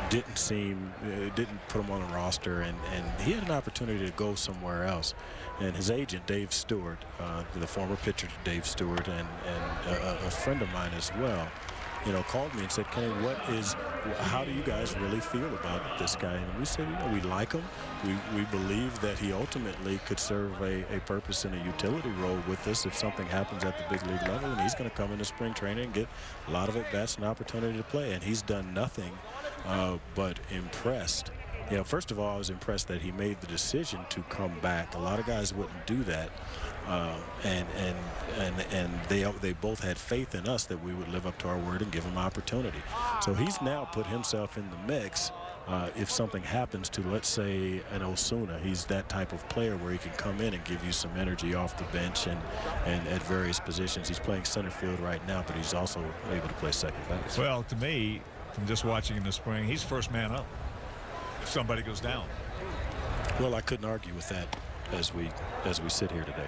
didn't put him on the roster, and he had an opportunity to go somewhere else, and his agent Dave Stewart, the former pitcher Dave Stewart, and a friend of mine as well, called me and said, Kenny, how do you guys really feel about this guy? And we said, we like him. We believe that he ultimately could serve a purpose in a utility role with us if something happens at the big league level, and he's going to come into spring training and get a lot of at-bats and opportunity to play. And he's done nothing but impressed. First of all, I was impressed that he made the decision to come back. A lot of guys wouldn't do that. And they both had faith in us that we would live up to our word and give him opportunity. So he's now put himself in the mix. If something happens to, let's say, an Osuna, he's that type of player where he can come in and give you some energy off the bench and at various positions. He's playing center field right now, but he's also able to play second base. Well, to me, from just watching him this spring, he's first man up if somebody goes down. Well, I couldn't argue with that as we sit here today.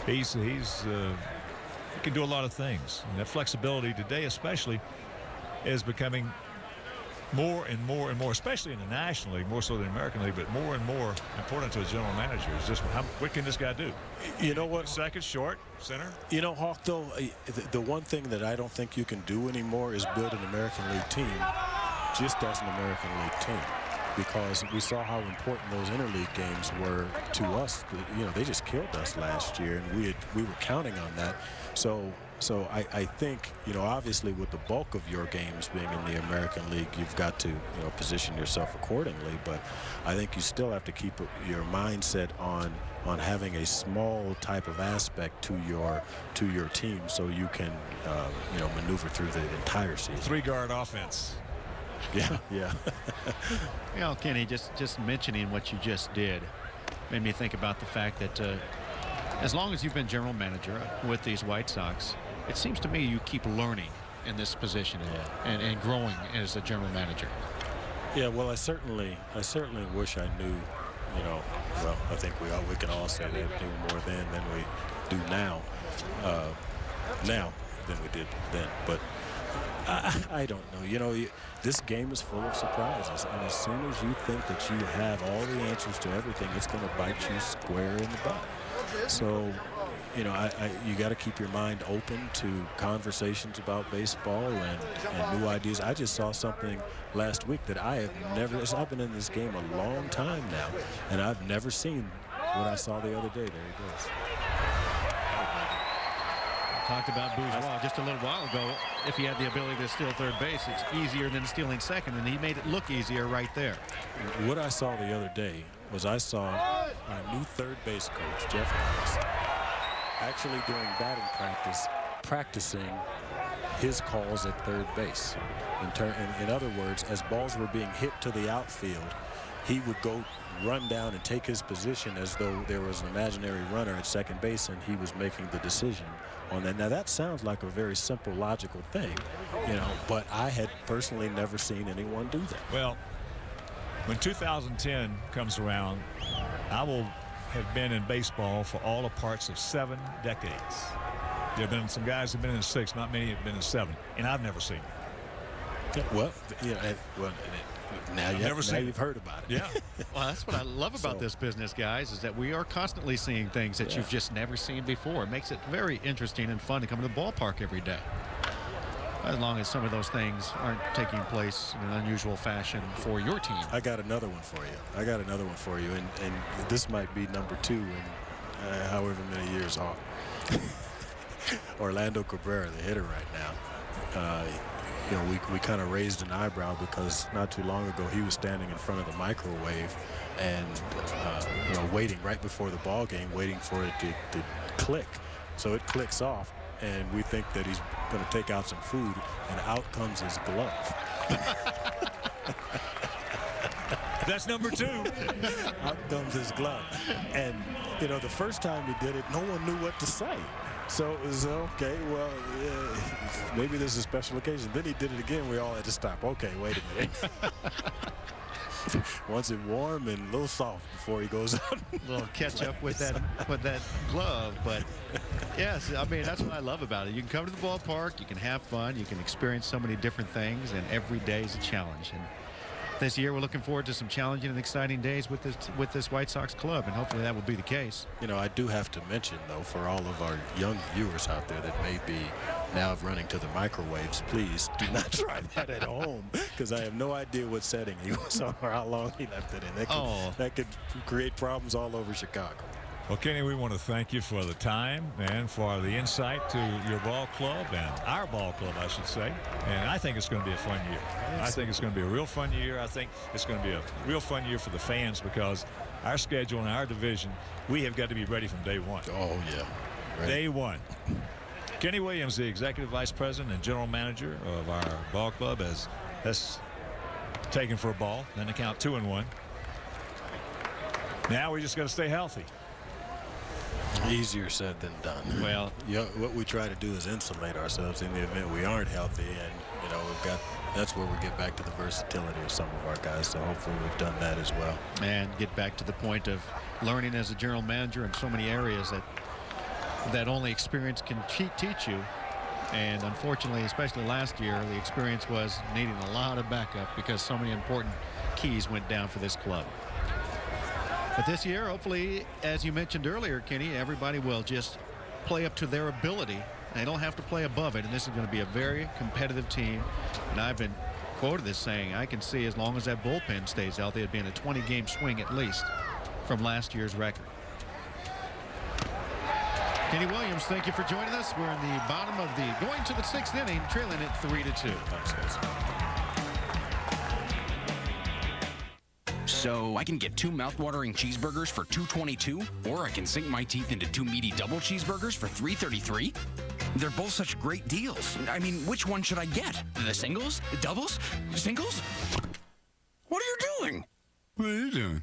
He can do a lot of things, and that flexibility today especially is becoming more and more and more, especially in the National League, more so than the American League, but more and more important to a general manager is just what can this guy do? You know what? Second, short, center. Hawk, though, the one thing that I don't think you can do anymore is build an American League team just as an American League team. Because we saw how important those interleague games were to us. They just killed us last year, and we were counting on that. So I think, obviously with the bulk of your games being in the American League, you've got to, position yourself accordingly. But I think you still have to keep your mindset on having a small type of aspect to your team, so you can, maneuver through the entire season. Three-guard offense. Yeah. Kenny, just mentioning what you just did made me think about the fact that as long as you've been general manager with these White Sox, it seems to me you keep learning in this position and growing as a general manager. Yeah, well, I certainly wish I knew, well, I think we can all say that we knew more then than we do now than we did then. But I don't know. This game is full of surprises, and as soon as you think that you have all the answers to everything, it's going to bite you square in the butt. So, you got to keep your mind open to conversations about baseball and new ideas. I just saw something last week that I've been in this game a long time now, and I've never seen what I saw the other day. There he goes. Talked about Bourgeois just a little while ago. If he had the ability to steal third base, it's easier than stealing second, and he made it look easier right there. What I saw the other day was I saw our new third base coach, Jeff Harris, actually during batting practice, practicing his calls at third base. In other words, as balls were being hit to the outfield, he would go run down and take his position as though there was an imaginary runner at second base and he was making the decision on that. Now that sounds like a very simple, logical thing, but I had personally never seen anyone do that. Well, when 2010 comes around, I will have been in baseball for all the parts of 7 decades. There have been some guys who have been in 6, not many have been in 7, and I've never seen it. Yeah, well, now you've heard about it. Yeah. Well, that's what I love about this business, guys, is that we are constantly seeing things that you've just never seen before. It makes it very interesting and fun to come to the ballpark every day, as long as some of those things aren't taking place in an unusual fashion for your team. I got another one for you. And this might be number 2 in however many years off. Orlando Cabrera, the hitter right now. We kind of raised an eyebrow because not too long ago he was standing in front of the microwave and waiting right before the ball game, waiting for it to click. So it clicks off, and we think that he's going to take out some food, and out comes his glove. That's number 2. Out comes his glove. And, the first time he did it, no one knew what to say. So it was, okay, well, maybe there's a special occasion. Then he did it again. We all had to stop. Okay, wait a minute. Wants it warm and a little soft before he goes out. A little catch up with that glove. But, yes, I mean, that's what I love about it. You can come to the ballpark. You can have fun. You can experience so many different things, and every day is a challenge. And this year we're looking forward to some challenging and exciting days with this White Sox club, and hopefully that will be the case. You know, I do have to mention, though, for all of our young viewers out there that may be now running to the microwaves, please do not try that at home, because I have no idea what setting he was on or how long he left it in. That could create problems all over Chicago. Well, Kenny, we want to thank you for the time and for the insight to your ball club and our ball club, I should say. And I think it's going to be a fun year. I think it's going to be a real fun year. I think it's going to be a real fun year for the fans, because our schedule and our division, we have got to be ready from day one. Oh, yeah. Ready. Day one. Kenny Williams, the Executive Vice President and General Manager of our ball club, has taken for a ball. Then the count 2-1. Now we just got to stay healthy. Easier said than done. Well, what we try to do is insulate ourselves in the event we aren't healthy, and that's where we get back to the versatility of some of our guys. So hopefully we've done that as well. And get back to the point of learning as a general manager in so many areas that only experience can teach you. And unfortunately, especially last year, the experience was needing a lot of backup because so many important keys went down for this club. But this year, hopefully, as you mentioned earlier, Kenny, everybody will just play up to their ability. They don't have to play above it, and this is going to be a very competitive team. And I've been quoted as saying, I can see as long as that bullpen stays healthy, it'd be in a 20-game swing at least from last year's record. Kenny Williams, thank you for joining us. We're in the bottom of going to the 6th inning, trailing it 3-2. Thanks, guys. So I can get 2 mouth-watering cheeseburgers for $2.22, or I can sink my teeth into 2 meaty double cheeseburgers for $3.33. They're both such great deals. I mean, which one should I get? The singles? Doubles? Singles? What are you doing? What are you doing?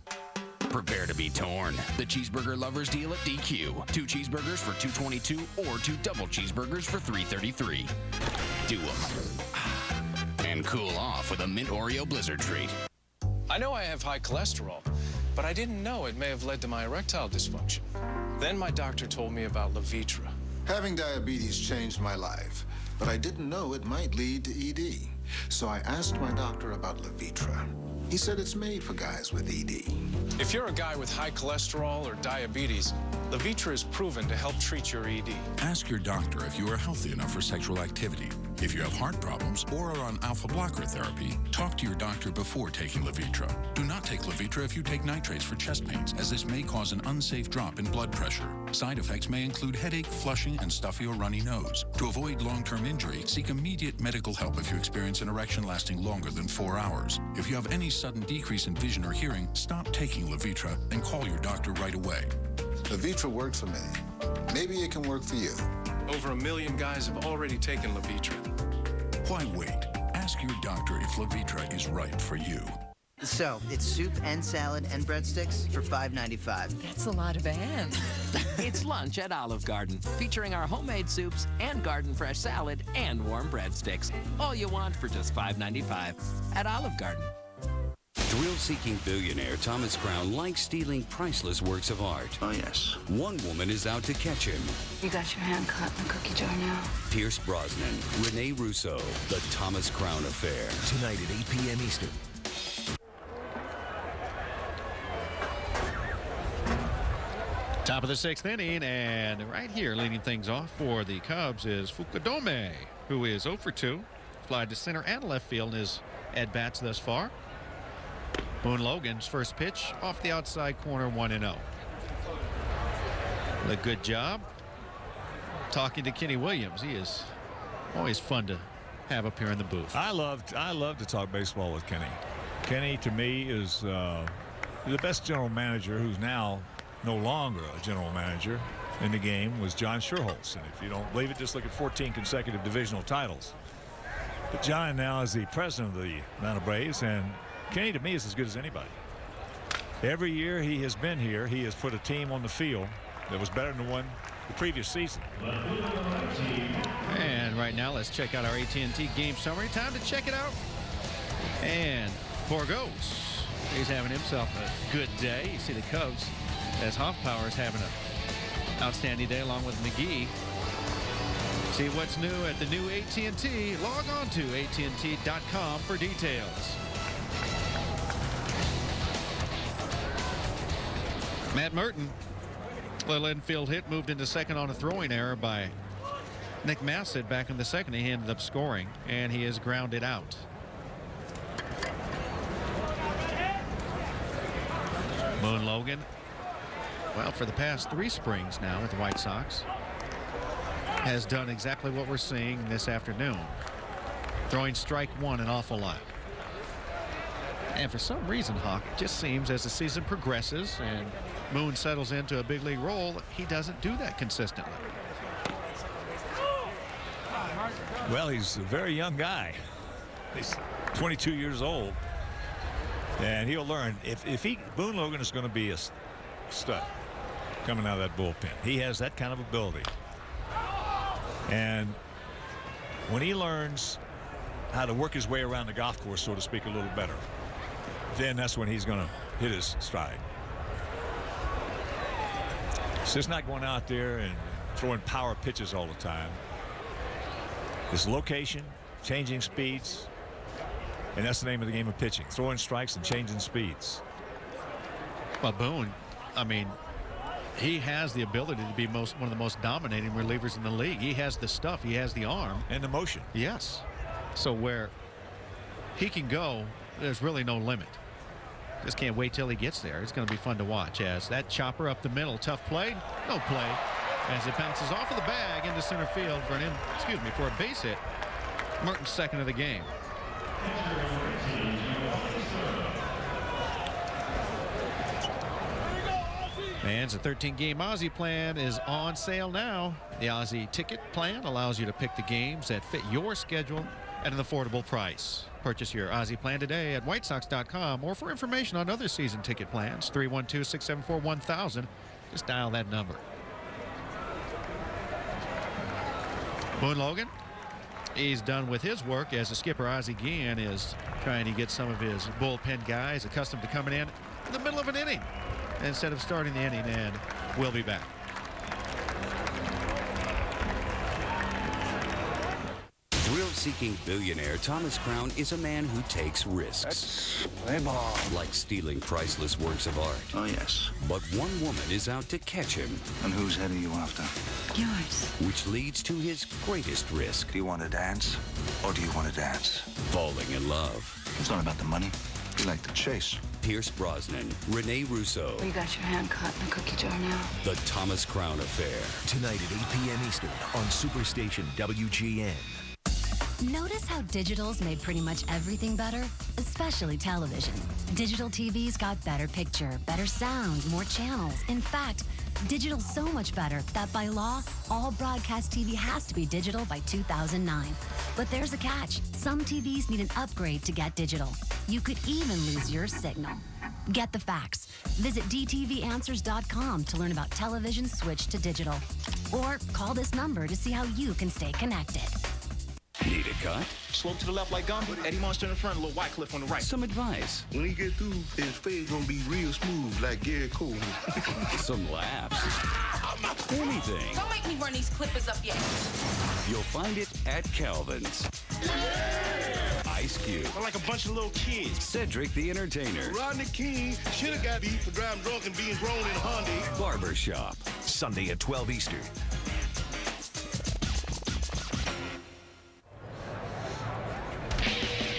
Prepare to be torn. The cheeseburger lovers deal at DQ. 2 cheeseburgers for $2.22, or 2 double cheeseburgers for $3.33. Do them. And cool off with a mint Oreo Blizzard treat. I know I have high cholesterol, but I didn't know it may have led to my erectile dysfunction. Then my doctor told me about Levitra. Having diabetes changed my life, but I didn't know it might lead to ED. So I asked my doctor about Levitra. He said it's made for guys with ED. If you're a guy with high cholesterol or diabetes, Levitra is proven to help treat your ED. Ask your doctor if you are healthy enough for sexual activity. If you have heart problems or are on alpha blocker therapy, talk to your doctor before taking Levitra. Do not take Levitra if you take nitrates for chest pains, as this may cause an unsafe drop in blood pressure. Side effects may include headache, flushing, and stuffy or runny nose. To avoid long-term injury, seek immediate medical help if you experience an erection lasting longer than 4 hours. If you have any sudden decrease in vision or hearing, stop taking Levitra and call your doctor right away. Levitra worked for me. Maybe it can work for you. Over 1 million guys have already taken Levitra. Why wait? Ask your doctor if Levitra is right for you. So, it's soup and salad and breadsticks for $5.95. That's a lot of ands. It's lunch at Olive Garden, featuring our homemade soups and garden fresh salad and warm breadsticks. All you want for just $5.95 at Olive Garden. Thrill-seeking billionaire Thomas Crown likes stealing priceless works of art. Oh, yes. One woman is out to catch him. You got your hand caught in the cookie jar now. Pierce Brosnan, Rene Russo, The Thomas Crown Affair. Tonight at 8 p.m. Eastern. Top of the 6th inning, and right here leading things off for the Cubs is Fukudome, who is 0 for 2. Fly to center and left field in his at-bats thus far. Boone Logan's first pitch off the outside corner, 1-0. A good job talking to Kenny Williams. He is always fun to have up here in the booth. I love to talk baseball with Kenny. Kenny, to me, is the best general manager who's now no longer a general manager in the game was John Schuerholz. And if you don't believe it, just look at 14 consecutive divisional titles. But John now is the president of the Atlanta Braves, and Kenny, to me, is as good as anybody. Every year he has been here, he has put a team on the field that was better than the one the previous season. And right now, let's check out our AT&T game summary. Time to check it out. And Borgos, he's having himself a good day. You see the Cubs, as Hoffpower is having an outstanding day along with McGee. See what's new at the new AT&T. Log on to AT&T.com for details. Matt Merton, little infield hit, moved into second on a throwing error by Nick Massett back in the second. He ended up scoring, and he is grounded out. Moon Logan, well, for the past 3 springs now with the White Sox, has done exactly what we're seeing this afternoon. Throwing strike one an awful lot. And for some reason, Hawk, it just seems as the season progresses and Moon settles into a big league role, he doesn't do that consistently. Well, he's a very young guy. He's 22 years old. And he'll learn. If Boone Logan is going to be a stud coming out of that bullpen. He has that kind of ability. And when he learns how to work his way around the golf course, so to speak, a little better, then that's when he's going to hit his stride. It's just not going out there and throwing power pitches all the time. It's location, changing speeds, and that's the name of the game of pitching, throwing strikes and changing speeds. Well, Boone, I mean, he has the ability to be one of the most dominating relievers in the league. He has the stuff, he has the arm. And the motion. Yes. So where he can go, there's really no limit. Just can't wait till he gets there. It's going to be fun to watch as that chopper up the middle. Tough play. No play. As it bounces off of the bag into center field for for a base hit. Merton's second of the game. And the 13-game Ozzie plan is on sale now. The Ozzie ticket plan allows you to pick the games that fit your schedule at an affordable price. Purchase your Ozzie plan today at whitesox.com, or for information on other season ticket plans, 312-674-1000. Just dial that number. Boone Logan, he's done with his work as the skipper. Ozzie Guillen is trying to get some of his bullpen guys accustomed to coming in the middle of an inning instead of starting the inning, and we'll be back. Thrill-seeking billionaire Thomas Crown is a man who takes risks. Play ball. Like stealing priceless works of art. Oh, yes. But one woman is out to catch him. And whose head are you after? Yours. Which leads to his greatest risk. Do you want to dance? Or do you want to dance? Falling in love. It's not about the money. You like to chase. Pierce Brosnan, Rene Russo. You got your hand caught in the cookie jar now. The Thomas Crown Affair. Tonight at 8 p.m. Eastern on Superstation WGN. Notice how digital's made pretty much everything better, especially television. Digital TV's got better picture, better sound, more channels. In fact, digital's so much better that by law, all broadcast TV has to be digital by 2009. But there's a catch. Some TVs need an upgrade to get digital. You could even lose your signal. Get the facts. Visit dtvanswers.com to learn about television switch to digital. Or call this number to see how you can stay connected. Need a cut? Slope to the left like Gumby. Eddie Monster in the front, a little White Cliff on the right. Some advice. When he get through, his face gonna be real smooth like Gary Cole. Some laughs. Anything. Don't make me run these clippers up your ass. You'll find it at Calvin's. Ice Cube. I'm like a bunch of little kids. Cedric the Entertainer. Rodney King should have got beat for driving drunk and being grown in a Hyundai. Barbershop. Sunday at 12 Eastern.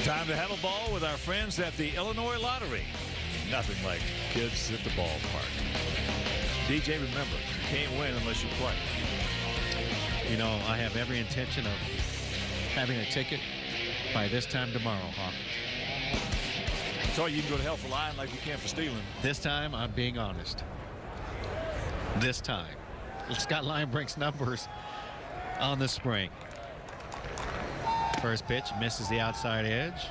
Time to have a ball with our friends at the Illinois Lottery. Nothing like kids at the ballpark. DJ, remember, you can't win unless you play. You know, I have every intention of having a ticket by this time tomorrow, Hawk. So you can go to hell for lying like you can for stealing. This time, I'm being honest. This time. Scott Linebrink's numbers on the spring. First pitch misses the outside edge.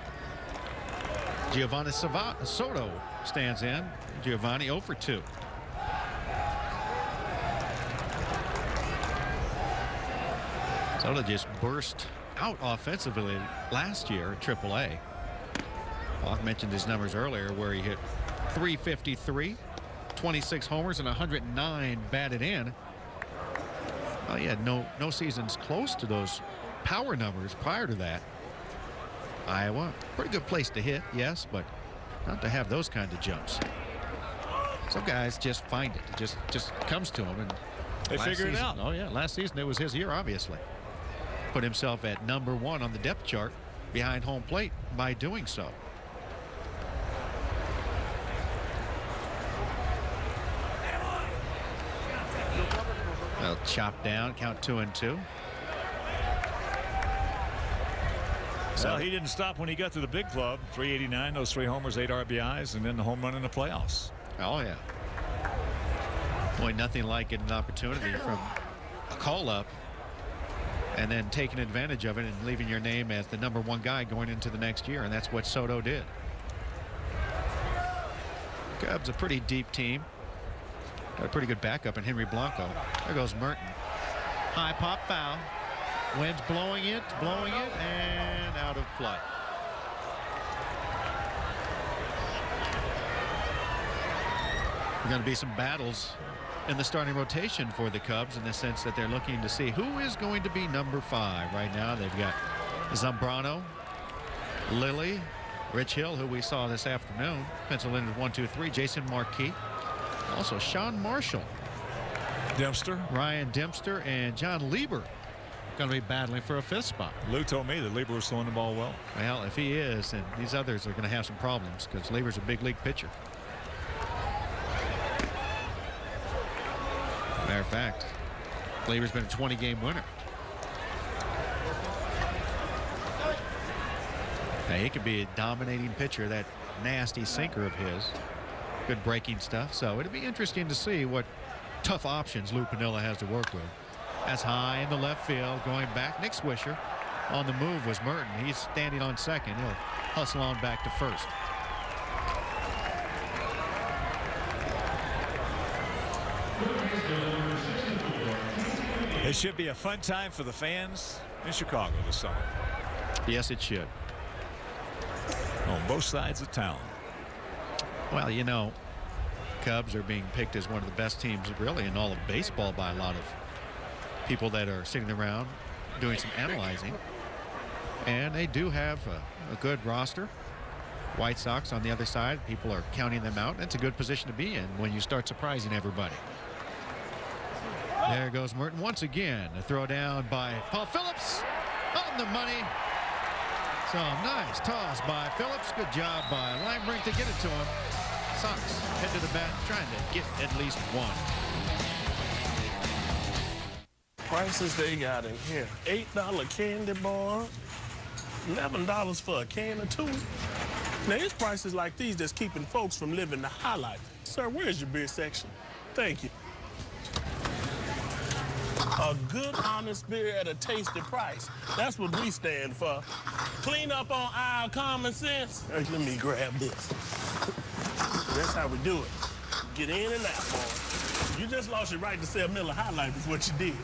Giovanni Soto stands in. Giovanni 0 for 2. Soto just burst out offensively last year at AAA. Hawk mentioned his numbers earlier where he hit .353, 26 homers, and 109 batted in. Well, he had no seasons close to those power numbers prior to that. Iowa, pretty good place to hit, yes, but not to have those kind of jumps. Some guys just find it. It just comes to them. And they figure it out. Oh, yeah. Last season, it was his year, obviously. Put himself at #1 on the depth chart behind home plate by doing so. They'll chop down, count 2-2. So he didn't stop when he got to the big club. 389, those 3 homers, 8 RBIs, and then the home run in the playoffs. Oh, yeah. Boy, nothing like getting an opportunity from a call-up and then taking advantage of it and leaving your name as the #1 guy going into the next year, and that's what Soto did. Cubs a pretty deep team. Got a pretty good backup in Henry Blanco. There goes Merton. High pop foul. Wind's blowing it, and out of play. There are going to be some battles in the starting rotation for the Cubs in the sense that they're looking to see who is going to be #5. Right now, they've got Zambrano, Lilly, Rich Hill, who we saw this afternoon, penciled in at 1, 2, 3, Jason Marquis, also Sean Marshall, Dempster, Ryan Dempster, and John Lieber going to be battling for a 5th spot. Lou told me that Lieber was throwing the ball well. Well, if he is, then these others are going to have some problems because Lieber's a big league pitcher. Matter of fact, Lieber's been a 20-game winner. Now, he could be a dominating pitcher, that nasty sinker of his. Good breaking stuff. So it'll be interesting to see what tough options Lou Piniella has to work with. That's high in the left field. Going back, Nick Swisher on the move was Merton. He's standing on second. He'll hustle on back to first. It should be a fun time for the fans in Chicago this summer. Yes, it should. On both sides of town. Well, you know, Cubs are being picked as one of the best teams really in all of baseball by a lot of people that are sitting around doing some analyzing. And they do have a good roster. White Sox on the other side, people are counting them out. That's a good position to be in when you start surprising everybody. There goes Merton once again. A throw down by Paul Phillips on the money. So nice toss by Phillips. Good job by Linebrink to get it to him. Sox head to the bat, trying to get at least one. Prices they got in here. $8 candy bar, $11 for a can of 2. Now, it's prices like these that's keeping folks from living the high life. Sir, where's your beer section? Thank you. A good, honest beer at a tasty price. That's what we stand for. Clean up on aisle common sense. Hey, let me grab this. That's how we do it. Get in and out, boy. You just lost your right to sell Miller High Life is what you did.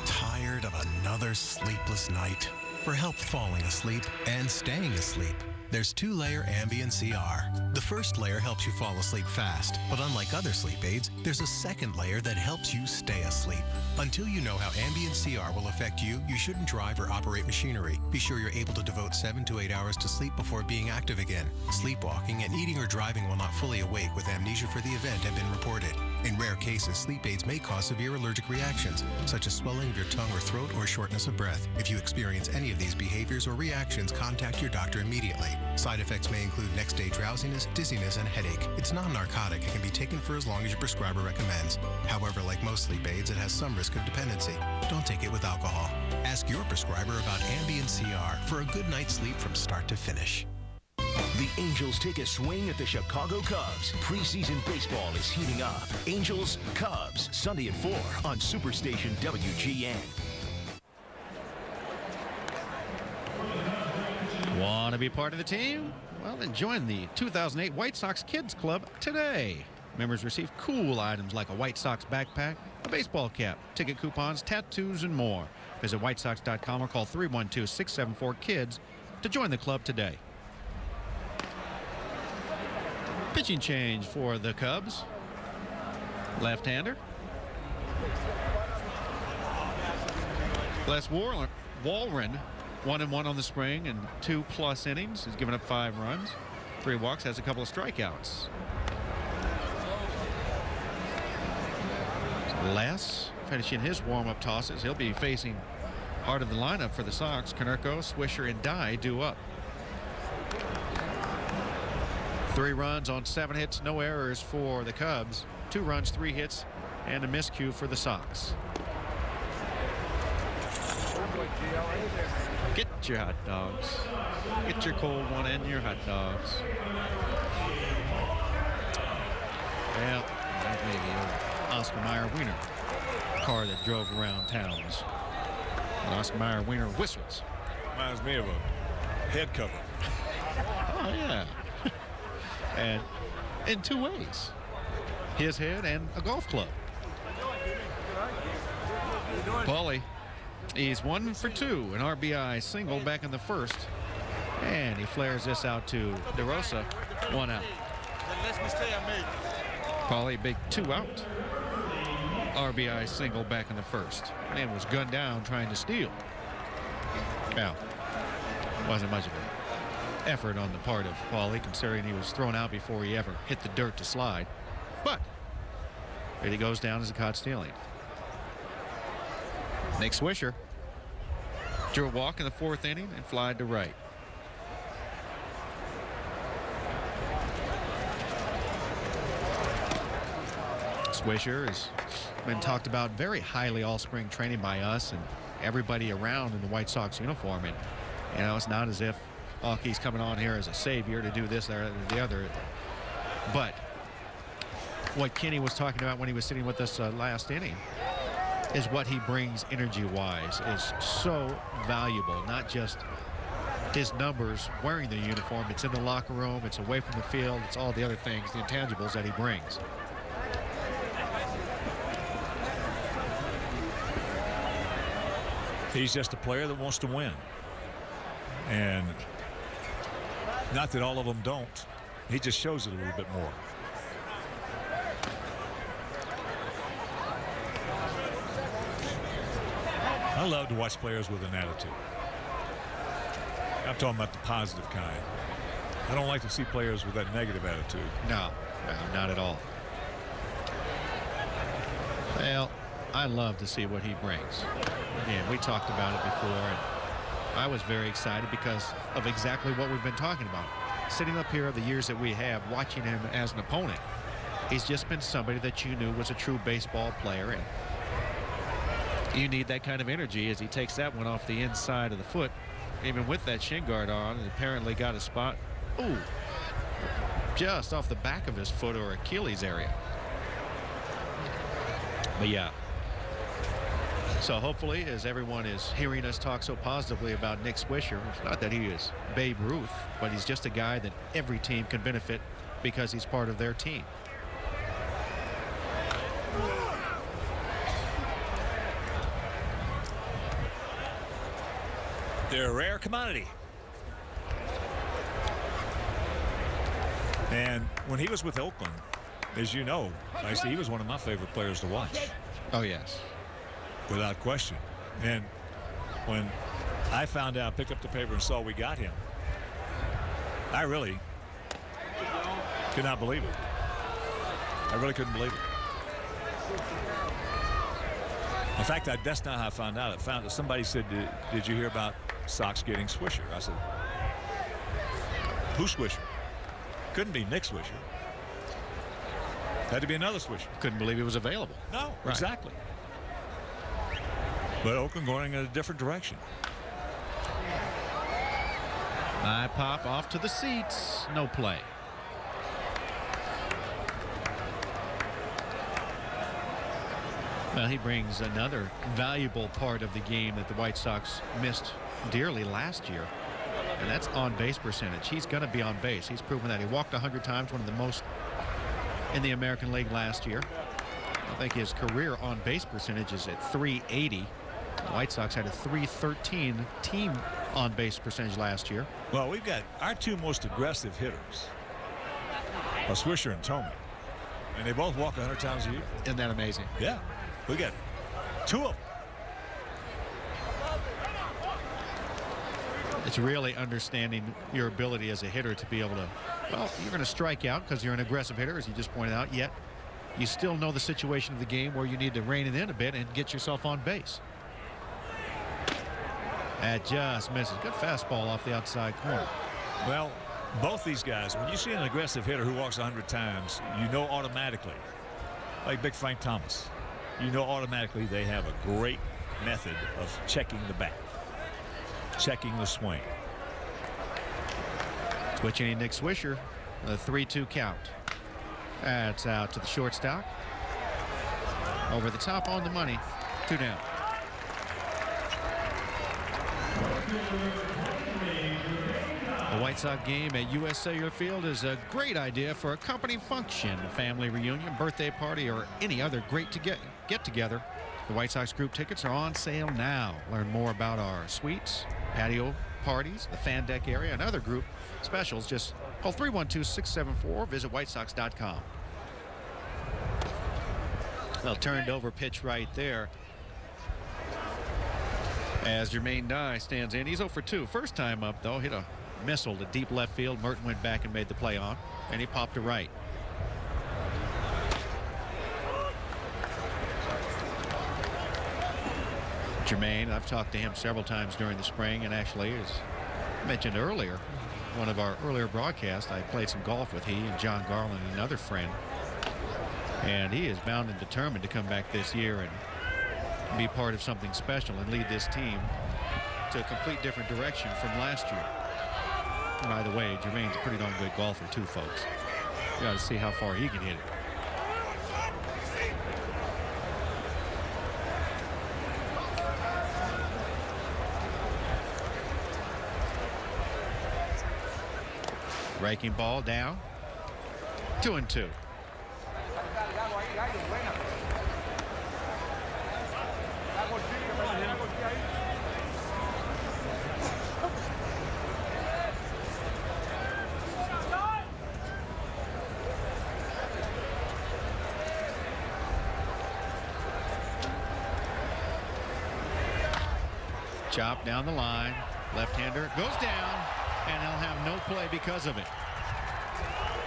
Tired of another sleepless night? For help falling asleep and staying asleep, there's 2-layer Ambien CR. The first layer helps you fall asleep fast, but unlike other sleep aids, there's a second layer that helps you stay asleep. Until you know how Ambien CR will affect you, you shouldn't drive or operate machinery. Be sure you're able to devote 7 to 8 hours to sleep before being active again. Sleepwalking and eating or driving while not fully awake with amnesia for the event have been reported. In rare cases, sleep aids may cause severe allergic reactions, such as swelling of your tongue or throat or shortness of breath. If you experience any of these behaviors or reactions, contact your doctor immediately. Side effects may include next-day drowsiness, dizziness, and headache. It's non-narcotic and can be taken for as long as your prescriber recommends. However, like most sleep aids, it has some risk of dependency. Don't take it with alcohol. Ask your prescriber about Ambien CR for a good night's sleep from start to finish. The Angels take a swing at the Chicago Cubs. Preseason baseball is heating up. Angels, Cubs, Sunday at 4 on Superstation WGN. Want to be part of the team? Well, then join the 2008 White Sox Kids Club today. Members receive cool items like a White Sox backpack, a baseball cap, ticket coupons, tattoos, and more. Visit whitesox.com or call 312-674-KIDS to join the club today. Pitching change for the Cubs. Left-hander. Les Walren, 1-1 on the spring and 2+ innings. He's given up 5 runs, 3 walks, has a couple of strikeouts. Les finishing his warm-up tosses. He'll be facing heart of the lineup for the Sox. Konerko, Swisher, and Dye due up. 3 runs on 7 hits, no errors for the Cubs. 2 runs, 3 hits, and a miscue for the Sox. Get your hot dogs. Get your cold one and your hot dogs. Well, that may be an Oscar Mayer Wiener car that drove around towns. And Oscar Mayer Wiener whistles. Reminds me of a head cover. Oh, yeah. And in 2 ways. His head and a golf club. Paulie, he's 1 for 2, an RBI single back in the first. And he flares this out to DeRosa, 1 out. Paulie, big 2 out. RBI single back in the first. Man was gunned down trying to steal. Well, wasn't much of an effort on the part of Paulie, considering he was thrown out before he ever hit the dirt to slide. But he goes down as a caught stealing. Nick Swisher drew a walk in the 4th inning and flied to right. Swisher has been talked about very highly all spring training by us and everybody around in the White Sox uniform. And, you know, it's not as if he's coming on here as a savior to do this, that, or the other. But what Kenny was talking about when he was sitting with us last inning is what he brings energy-wise is so valuable. Not just his numbers wearing the uniform. It's in the locker room. It's away from the field. It's all the other things, the intangibles that he brings. He's just a player that wants to win. And not that all of them don't. He just shows it a little bit more. I love to watch players with an attitude. I'm talking about the positive kind. I don't like to see players with that negative attitude. No, not at all. Well, I love to see what he brings. Again, we talked about it before, and I was very excited because of exactly what we've been talking about. Sitting up here the years that we have, watching him as an opponent, he's just been somebody that you knew was a true baseball player, and you need that kind of energy as he takes that one off the inside of the foot, even with that shin guard on, and apparently got a spot, ooh, just off the back of his foot or Achilles area. But yeah. So hopefully, as everyone is hearing us talk so positively about Nick Swisher, it's not that he is Babe Ruth, but he's just a guy that every team can benefit because he's part of their team. They're a rare commodity. And when he was with Oakland, as you know, he was one of my favorite players to watch. Oh, yes. Without question. And when I found out, picked up the paper and saw we got him, I really could not believe it. I really couldn't believe it. In fact, that's not how I found out. I found that somebody said, did you hear about Sox getting Swisher? I said, who Swisher? Couldn't be Nick Swisher. Had to be another Swisher. Couldn't believe he was available. No, right. Exactly. But Oakland going in a different direction. I pop off to the seats. No play. Well, he brings another valuable part of the game that the White Sox missed dearly last year, and that's on-base percentage. He's going to be on base. He's proven that. He walked 100 times, one of the most in the American League last year. I think his career on-base percentage is at .380. The White Sox had a .313 team on-base percentage last year. Well, we've got our 2 most aggressive hitters are Swisher and Tomey, and they both walk 100 times a year. Isn't that amazing? Yeah, we got 2 of them. It's really understanding your ability as a hitter to be able to, well, you're going to strike out because you're an aggressive hitter, as you just pointed out, yet you still know the situation of the game where you need to rein it in a bit and get yourself on base. That just misses. Good fastball off the outside corner. Well, both these guys, when you see an aggressive hitter who walks 100 times, you know automatically, like Big Frank Thomas, you know automatically they have a great method of checking the bat, checking the swing. Switching Nick Swisher, a 3-2 count. That's out to the shortstop. Over the top on the money, 2 down. The White Sox game at U.S. Cellular Field is a great idea for a company function, a family reunion, birthday party, or any other great get-together. The White Sox group tickets are on sale now. Learn more about our suites, patio parties, the fan deck area, and other group specials. Just call 312-674, visit whitesox.com. Well, turned over pitch right there as Jermaine Dye stands in. He's 0 for 2. First time up, though, hit a missile to deep left field. Merton went back and made the play on, and he popped to right. Jermaine, I've talked to him several times during the spring, and actually, as mentioned earlier, one of our earlier broadcasts, I played some golf with he and John Garland, another friend, and he is bound and determined to come back this year and be part of something special and lead this team to a complete different direction from last year. And by the way, Jermaine's a pretty darn good golfer too, folks. You got to see how far he can hit it. Breaking ball down. 2-2. Chop down the line. Left-hander goes down, and he'll have no play because of it.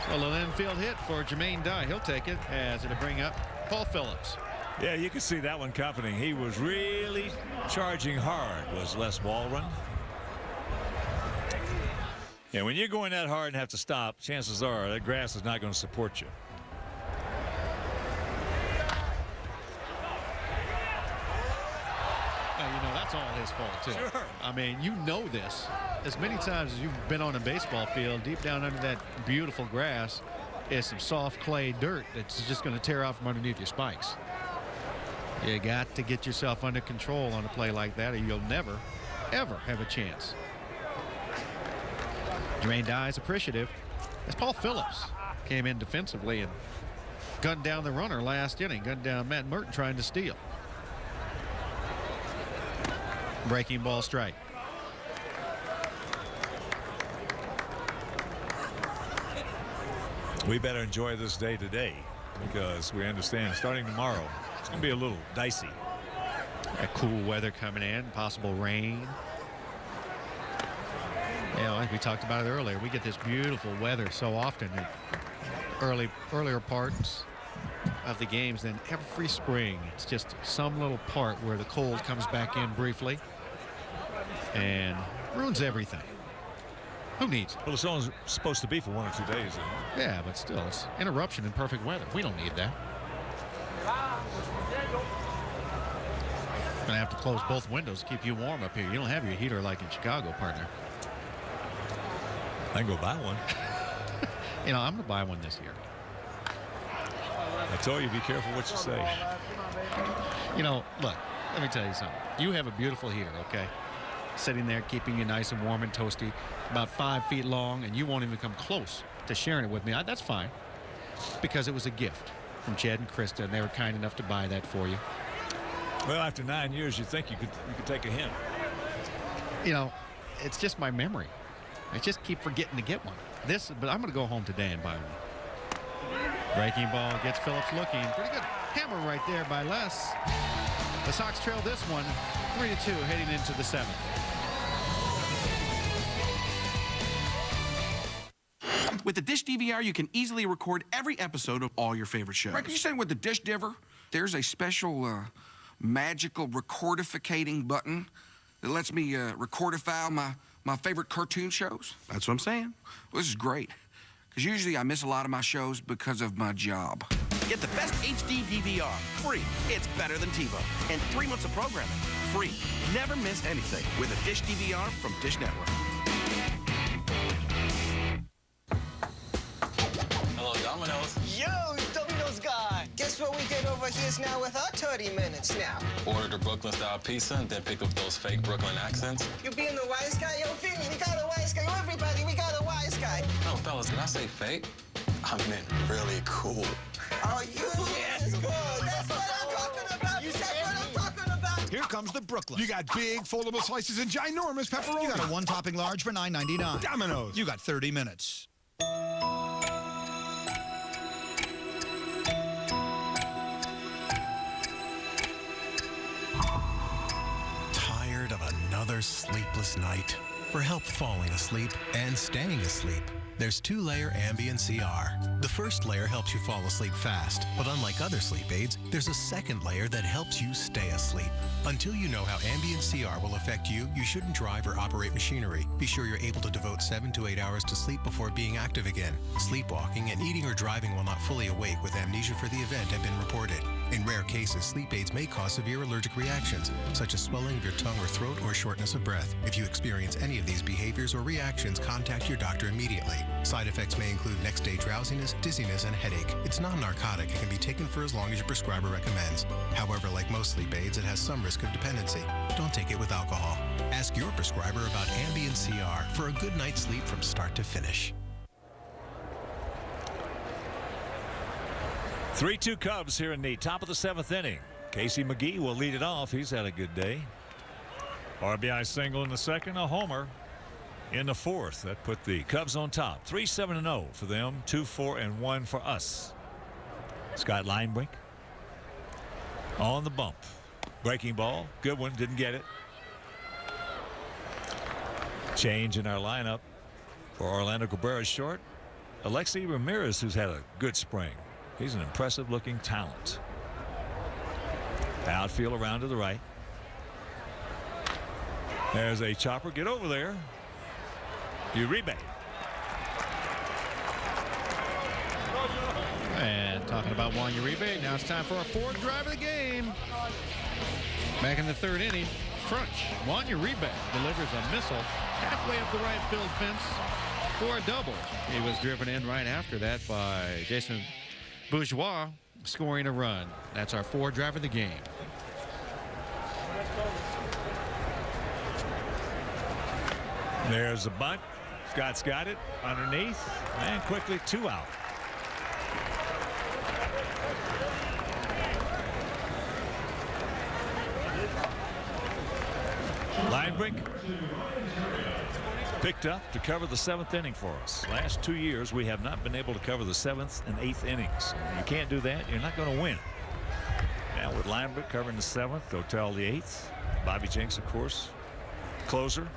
So an infield hit for Jermaine Dye. He'll take it as it'll bring up Paul Phillips. Yeah, you can see that one coming. He was really charging hard, was Les Walron. Yeah, when you're going that hard and have to stop, chances are that grass is not going to support you. That's all his fault, too. Sure. I mean, you know this. As many times as you've been on a baseball field, deep down under that beautiful grass is some soft clay dirt that's just going to tear out from underneath your spikes. You got to get yourself under control on a play like that, or you'll never, ever have a chance. Jermaine Dye is appreciative as Paul Phillips came in defensively and gunned down the runner last inning, gunned down Matt Merton trying to steal. Breaking ball strike. We better enjoy this day today because we understand starting tomorrow it's going to be a little dicey. That cool weather coming in, possible rain. You know, like we talked about it earlier, we get this beautiful weather so often in earlier parts of the games than every spring. It's just some little part where the cold comes back in briefly and ruins everything. Who needs it? Well, it's only supposed to be for 1 or 2 days. Yeah, but still, it's interruption in perfect weather. We don't need that. Gonna have to close both windows to keep you warm up here. You don't have your heater like in Chicago, partner. I can go buy one. You know, I'm gonna buy one this year. I told you, be careful what you say. You know, look, let me tell you something. You have a beautiful heater, okay? Sitting there keeping you nice and warm and toasty, about 5 feet long, and you won't even come close to sharing it with me. That's fine, because it was a gift from Chad and Krista, and they were kind enough to buy that for you. Well, after 9 years, you think you could take a hint. You know, it's just my memory. I just keep forgetting to get one. But I'm going to go home today and buy one. Breaking ball gets Phillips looking. Pretty good hammer right there by Les. The Sox trail this one 3-2 heading into the 7th. With the Dish DVR, you can easily record every episode of all your favorite shows. Right, you saying with the Dish Diver, there's a special magical recordificating button that lets me recordify my favorite cartoon shows? That's what I'm saying. Well, this is great, because usually I miss a lot of my shows because of my job. Get the best HD DVR, free. It's better than TiVo. And 3 months of programming, free. Never miss anything with a Dish DVR from Dish Network. Hello, Domino's. Yo, Domino's guy. Guess what we did over here's now with our 30 minutes now? Ordered a Brooklyn-style pizza and then picked up those fake Brooklyn accents. You being the wise guy? Yo, Vinny, we got a wise guy. Yo, everybody, we got a wise guy. No, fellas, did I say fake? I meant really cool. Oh, yes, good. That's what I'm talking about. That's what I'm talking about. Here comes the Brooklyn. You got big, foldable slices and ginormous pepperoni. You got a one-topping large for $9.99. Domino's. You got 30 minutes. Tired of another sleepless night? For help falling asleep and staying asleep, there's 2-layer Ambien CR. The first layer helps you fall asleep fast, but unlike other sleep aids, there's a second layer that helps you stay asleep. Until you know how Ambien CR will affect you, you shouldn't drive or operate machinery. Be sure you're able to devote 7 to 8 hours to sleep before being active again. Sleepwalking and eating or driving while not fully awake with amnesia for the event have been reported. In rare cases, sleep aids may cause severe allergic reactions, such as swelling of your tongue or throat or shortness of breath. If you experience any of these behaviors or reactions, contact your doctor immediately. Side effects may include next-day drowsiness, dizziness, and headache. It's non-narcotic and can be taken for as long as your prescriber recommends. However, like most sleep aids, it has some risk of dependency. Don't take it with alcohol. Ask your prescriber about Ambien CR for a good night's sleep from start to finish. 3-2 Cubs here in the top of the 7th inning. Casey McGee will lead it off. He's had a good day. RBI single in the second, a homer in the fourth. That put the Cubs on top. 3-7-0 for them, 2-4-1 for us. Scott Linebrink on the bump. Breaking ball, good one, didn't get it. Change in our lineup for Orlando Cabrera's short. Alexi Ramirez, who's had a good spring. He's an impressive-looking talent. Outfield around to the right. There's a chopper. Get over there. Uribe. And talking about Juan Uribe, now it's time for our fourth drive of the game. Back in the third inning, crunch. Juan Uribe delivers a missile halfway up the right field fence for a double. He was driven in right after that by Jason Bourgeois, scoring a run. That's our fourth drive of the game. There's a bunt. Scott's got it underneath, and quickly 2 out. Linebrink picked up to cover the 7th inning for us. Last 2 years, we have not been able to cover the 7th and 8th innings. You can't do that, you're not going to win. Now with Linebrink covering the 7th, Otel the 8th. Bobby Jenks, of course, closer.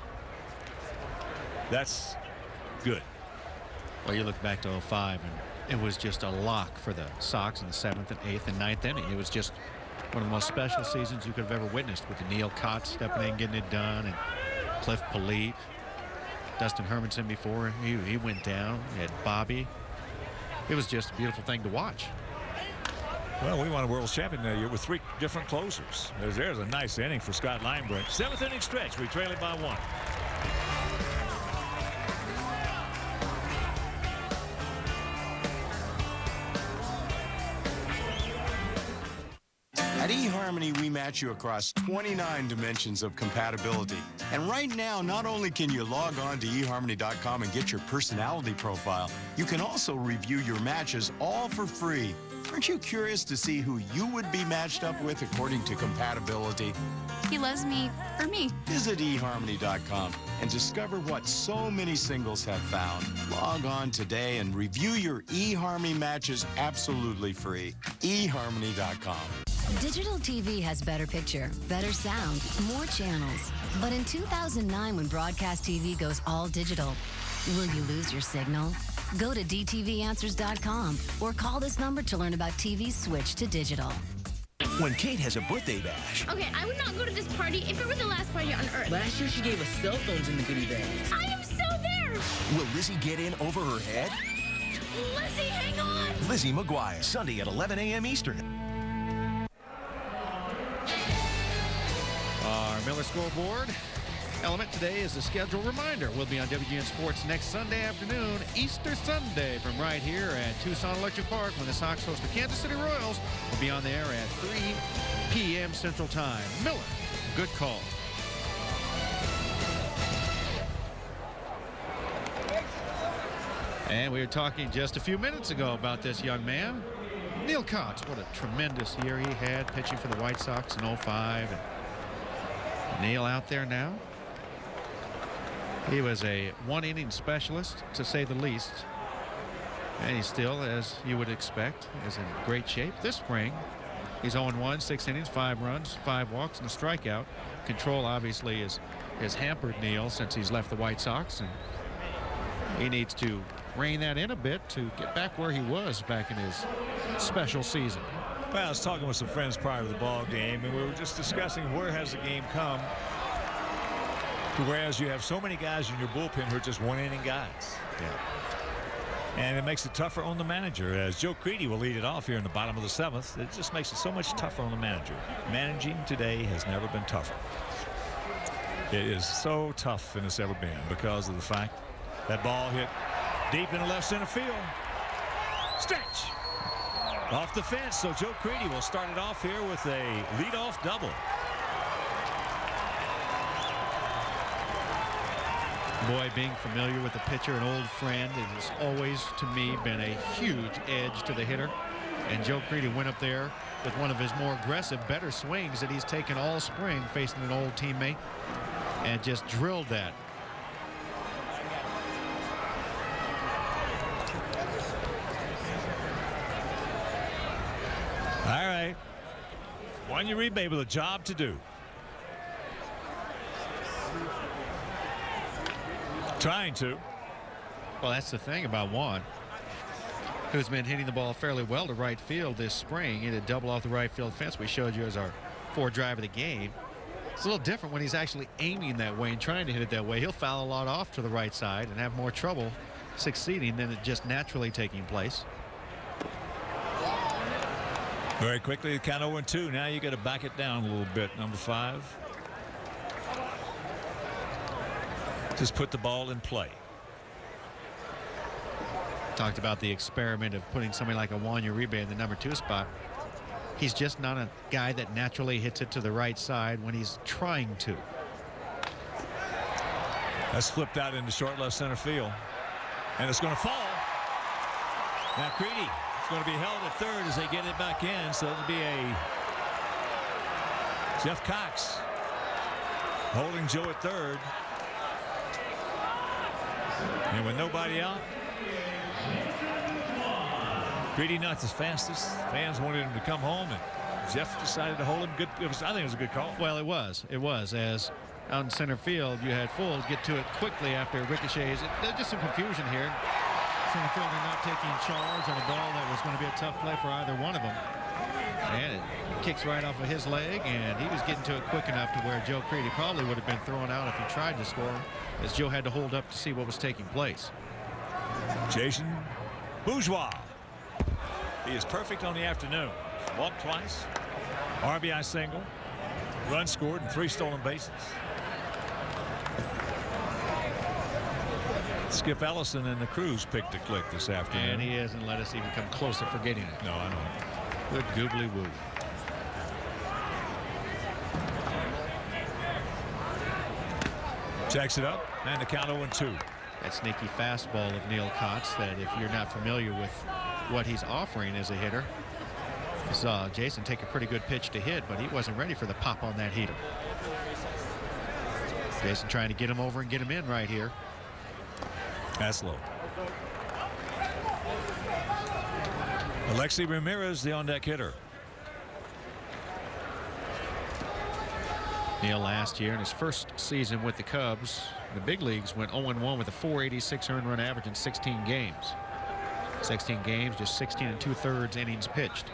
That's good. Well, you look back to 05, and it was just a lock for the Sox in the 7th and 8th and 9th inning. It was just one of the most special seasons you could have ever witnessed, with the Neil Cott stepping in, getting it done, and Cliff Polite, Dustin Hermanson before he went down. You had Bobby. It was just a beautiful thing to watch. Well, we won a world champion that year with 3 different closers. There's a nice inning for Scott Linebrink. 7th inning stretch. We trail it by 1. At eHarmony, we match you across 29 dimensions of compatibility. And right now, not only can you log on to eHarmony.com and get your personality profile, you can also review your matches all for free. Aren't you curious to see who you would be matched up with according to compatibility? He loves me for me. Visit eHarmony.com and discover what so many singles have found. Log on today and review your eHarmony matches absolutely free. eHarmony.com. Digital TV has better picture, better sound, more channels. But in 2009, when broadcast TV goes all digital, will you lose your signal? Go to dtvanswers.com or call this number to learn about TV's switch to digital. When Kate has a birthday bash. Okay, I would not go to this party if it were the last party on Earth. Last year, she gave us cell phones in the goodie bag. I am so there! Will Lizzie get in over her head? Lizzie, hang on! Lizzie McGuire, Sunday at 11 a.m. Eastern. Our Miller Scoreboard element today is a schedule reminder. We'll be on WGN Sports next Sunday afternoon, Easter Sunday, from right here at Tucson Electric Park when the Sox host the Kansas City Royals. We'll be on the air at 3 p.m. Central Time. Miller, good call. And we were talking just a few minutes ago about this young man, Neil Kotz. What a tremendous year he had pitching for the White Sox in 05. And Neil out there now. He was a one-inning specialist, to say the least. And he still, as you would expect, is in great shape. This spring, he's 0-1, 6 innings, 5 runs, 5 walks, and a strikeout. Control, obviously, is hampered Neil since he's left the White Sox. And he needs to rein that in a bit to get back where he was back in his special season. Well, I was talking with some friends prior to the ball game, and we were just discussing where has the game come to whereas you have so many guys in your bullpen who are just one-inning guys. Yeah. And it makes it tougher on the manager, as Joe Creedy will lead it off here in the bottom of the 7th. It just makes it so much tougher on the manager. Managing today has never been tougher. It is so tough than it's ever been because of the fact that ball hit deep in the left center field. Stretch off the fence, so Joe Creedy will start it off here with a leadoff double. Boy, being familiar with the pitcher, an old friend, it has always, to me, been a huge edge to the hitter. And Joe Creedy went up there with one of his more aggressive, better swings that he's taken all spring, facing an old teammate, and just drilled that. All right. Juan Uribe with a job to do. Trying to. Well, that's the thing about Juan, who's been hitting the ball fairly well to right field this spring. He had a double off the right field fence we showed you as our 4th drive of the game. It's a little different when he's actually aiming that way and trying to hit it that way. He'll foul a lot off to the right side and have more trouble succeeding than it just naturally taking place. Very quickly, the count 0-2. Now you got to back it down a little bit, number 5. Just put the ball in play. Talked about the experiment of putting somebody like a Juan Uribe in the number 2 spot. He's just not a guy that naturally hits it to the right side when he's trying to. That's flipped out into short left center field. And it's going to fall. Now Creedy is going to be held at third as they get it back in. So it'll be a Jeff Cox holding Joe at third. And with nobody out, Creedy not the fastest. Fans wanted him to come home, and Jeff decided to hold him. Good. I think it was a good call. Well, it was. It was. As out in center field, you had Fulls get to it quickly after ricochets. There's just some confusion here. Center fielder not taking charge on a ball that was going to be a tough play for either one of them. And it kicks right off of his leg, and he was getting to it quick enough to where Joe Creedy probably would have been thrown out if he tried to score, as Joe had to hold up to see what was taking place. Jason Bourgeois. He is perfect on the afternoon. Walked twice, RBI single, run scored, and 3 stolen bases. Skip Ellison and the crews picked a click this afternoon. And he hasn't let us even come close to forgetting it. No, I know. Good goobly woo. Checks it up, and the count 0-2. That sneaky fastball of Neil Kotz that, if you're not familiar with what he's offering as a hitter, you saw Jason take a pretty good pitch to hit, but he wasn't ready for the pop on that heater. Jason trying to get him over and get him in right here. That's low. Alexi Ramirez, the on-deck hitter. Neil last year in his first season with the Cubs the big leagues went 0-1 with a 486 earned run average in 16 games. 16 games, just 16 2/3 innings pitched.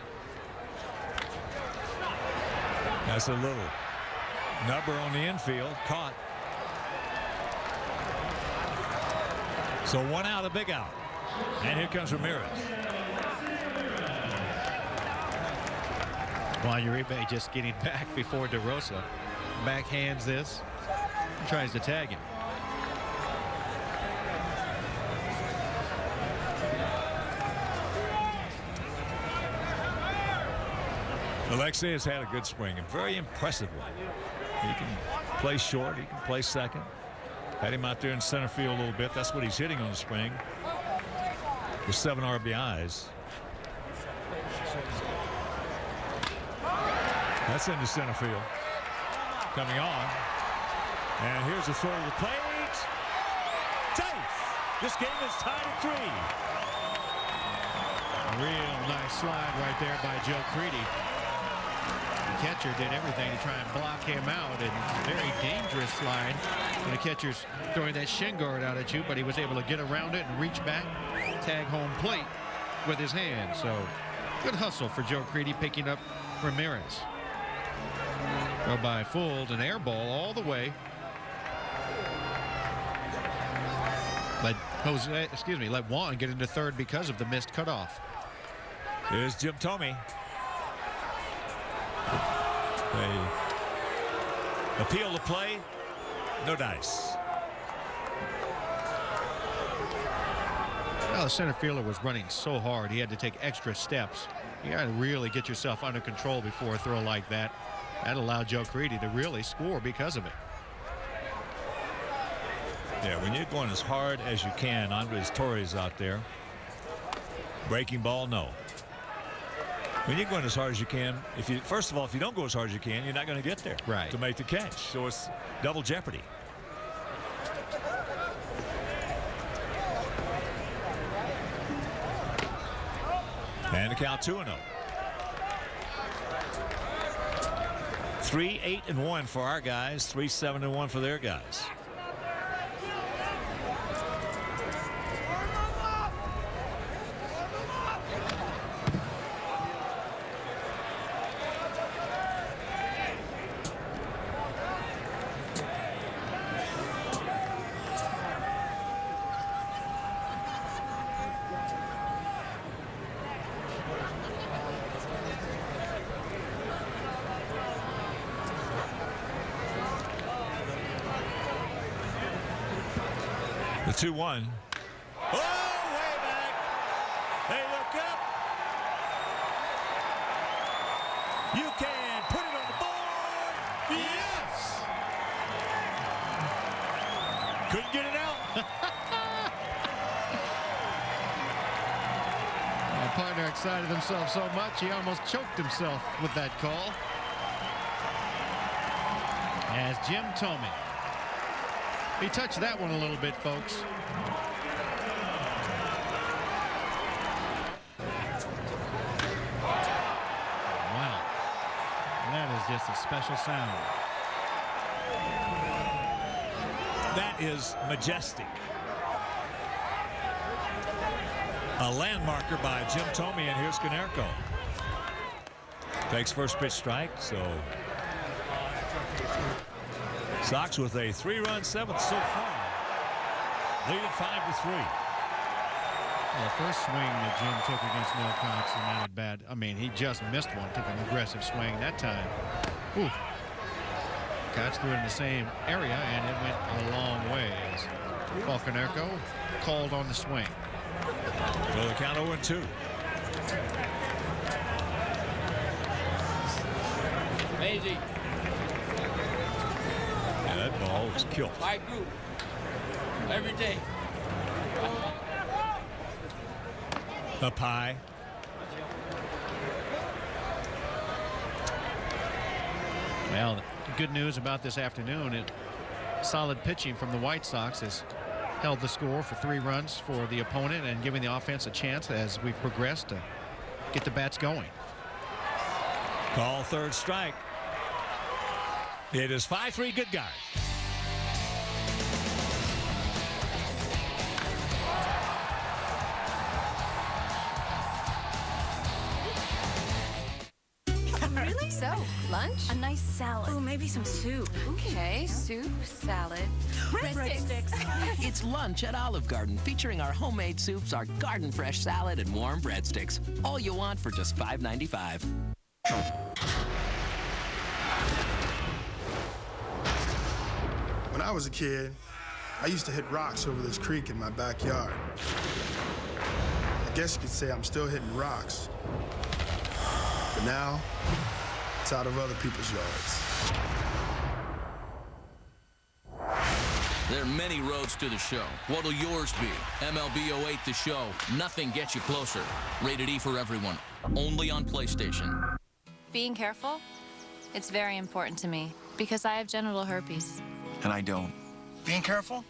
That's a little number on the infield, caught. So 1 out, a big out. And here comes Ramirez. While Uribe just getting back before DeRosa backhands this, tries to tag him. Alexei has had a good spring, and very impressive one. He can play short, he can play second. Had him out there in center field a little bit. That's what he's hitting on the spring, with 7 RBIs. That's into center field. Coming on. And here's a throw to the plate. Safe! This game is tied at 3. Real nice slide right there by Joe Creedy. The catcher did everything to try and block him out, and very dangerous slide when the catcher's throwing that shin guard out at you, but he was able to get around it and reach back, tag home plate with his hand. So good hustle for Joe Creedy picking up Ramirez. Go by Fuld, an air ball all the way. Let Juan get into third because of the missed cutoff. Here's Jim Thome. They appeal to play. No dice. Well, the center fielder was running so hard he had to take extra steps. You got to really get yourself under control before a throw like that. That allowed Joe Creedy to really score because of it. Yeah, when you're going as hard as you can, Andres Torres out there. Breaking ball, no. When you're going as hard as you can, first of all, if you don't go as hard as you can, you're not going to get there to make the catch. So it's double jeopardy. And the count 2-0. 3-8-1 for our guys, 3-7-1 for their guys. The 2-1. Oh, way back. They look up. You can put it on the board. Yes. Couldn't get it out. My partner excited himself so much he almost choked himself with that call. As Jim Thome. He touched that one a little bit, folks. Wow. That is just a special sound. That is majestic. A landmarker by Jim Thome, and here's Canerco. Takes first pitch strike, so Sox with a 3-run seventh so far. Leading 5-3. Well, the first swing that Jim took against Wilcox and that at bat, I mean, he just missed one, took an aggressive swing that time. Ooh. Cox threw it in the same area, and it went a long way as Paul Canerco called on the swing. Well, the count 0-2. Amazing. Yeah, that ball was killed. My group. Every day. Up high. Well, the good news about this afternoon, solid pitching from the White Sox has held the score for 3 runs for the opponent and giving the offense a chance as we've progressed to get the bats going. Call third strike. It is 5-3, good guys. lunch? A nice salad. Ooh, maybe some soup. Okay, soup, salad. Breadsticks. It's lunch at Olive Garden, featuring our homemade soups, our garden fresh salad, and warm breadsticks. All you want for just $5.95. When I was a kid, I used to hit rocks over this creek in my backyard. I guess you could say I'm still hitting rocks. But now, it's out of other people's yards. There are many roads to the show. What'll yours be? MLB 08 The Show. Nothing gets you closer. Rated E for everyone. Only on PlayStation. Being careful? It's very important to me because I have genital herpes. And I don't. Being careful?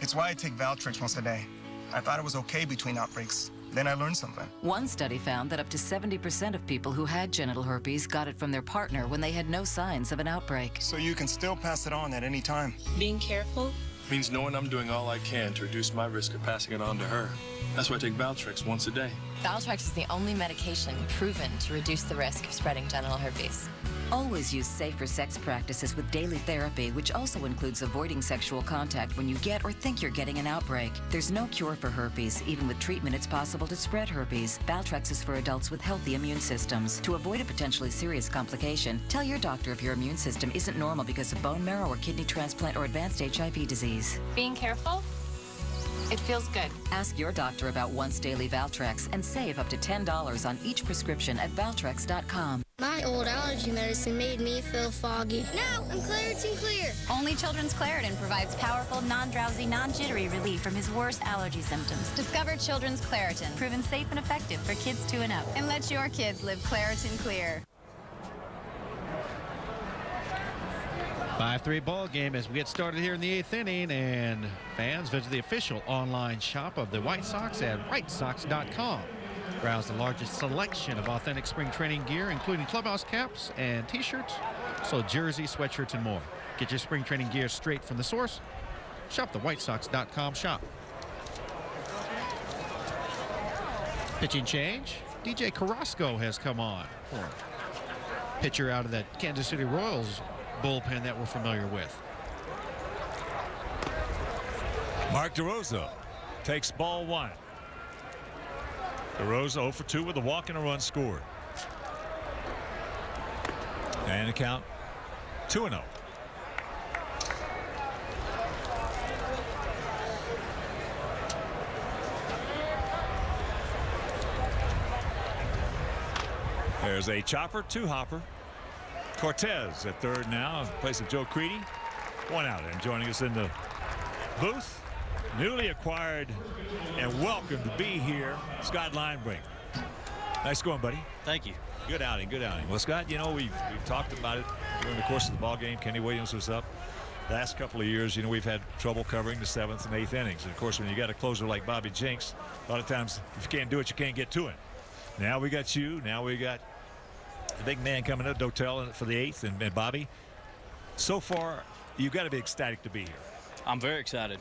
It's why I take Valtrex once a day. I thought it was okay between outbreaks. Then I learned something. One study found that up to 70% of people who had genital herpes got it from their partner when they had no signs of an outbreak. So you can still pass it on at any time. Being careful means knowing I'm doing all I can to reduce my risk of passing it on to her. That's why I take Valtrex once a day. Valtrex is the only medication proven to reduce the risk of spreading genital herpes. Always use safer sex practices with daily therapy, which also includes avoiding sexual contact when you get or think you're getting an outbreak. There's no cure for herpes. Even with treatment, it's possible to spread herpes. Valtrex is for adults with healthy immune systems. To avoid a potentially serious complication, tell your doctor if your immune system isn't normal because of bone marrow or kidney transplant or advanced HIV disease. Being careful? It feels good. Ask your doctor about once daily Valtrex and save up to $10 on each prescription at Valtrex.com. My old allergy medicine made me feel foggy. Now I'm Claritin Clear. Only Children's Claritin provides powerful, non-drowsy, non-jittery relief from his worst allergy symptoms. Discover Children's Claritin, proven safe and effective for kids 2 and up. And let your kids live Claritin Clear. 5-3 ball game as we get started here in the 8th inning, and fans visit the official online shop of the White Sox at WhiteSox.com. Browse the largest selection of authentic spring training gear, including clubhouse caps and t-shirts, so jerseys, sweatshirts, and more. Get your spring training gear straight from the source. Shop the WhiteSox.com shop. Pitching change. DJ Carrasco has come on. Pitcher out of that Kansas City Royals bullpen that we're familiar with. Mark DeRosa takes ball 1. DeRosa 0 for 2 with a walk and a run scored. And the count 2-0. There's a chopper, 2-hopper. Cortez at third now in place of Joe Creedy. 1 out. And joining us in the booth, newly acquired and welcome to be here, Scott Linebringer. Nice going, buddy. Thank you. Good outing, good outing. Well, Scott, you know, we've talked about it during the course of the ball game. Kenny Williams was up. Last couple of years, you know, we've had trouble covering the 7th and 8th innings. And, of course, when you got a closer like Bobby Jenks, a lot of times if you can't do it, you can't get to it. Now we got you. Now we got the big man coming up, Dotel, for the 8th, and Bobby. So far, you've got to be ecstatic to be here. I'm very excited.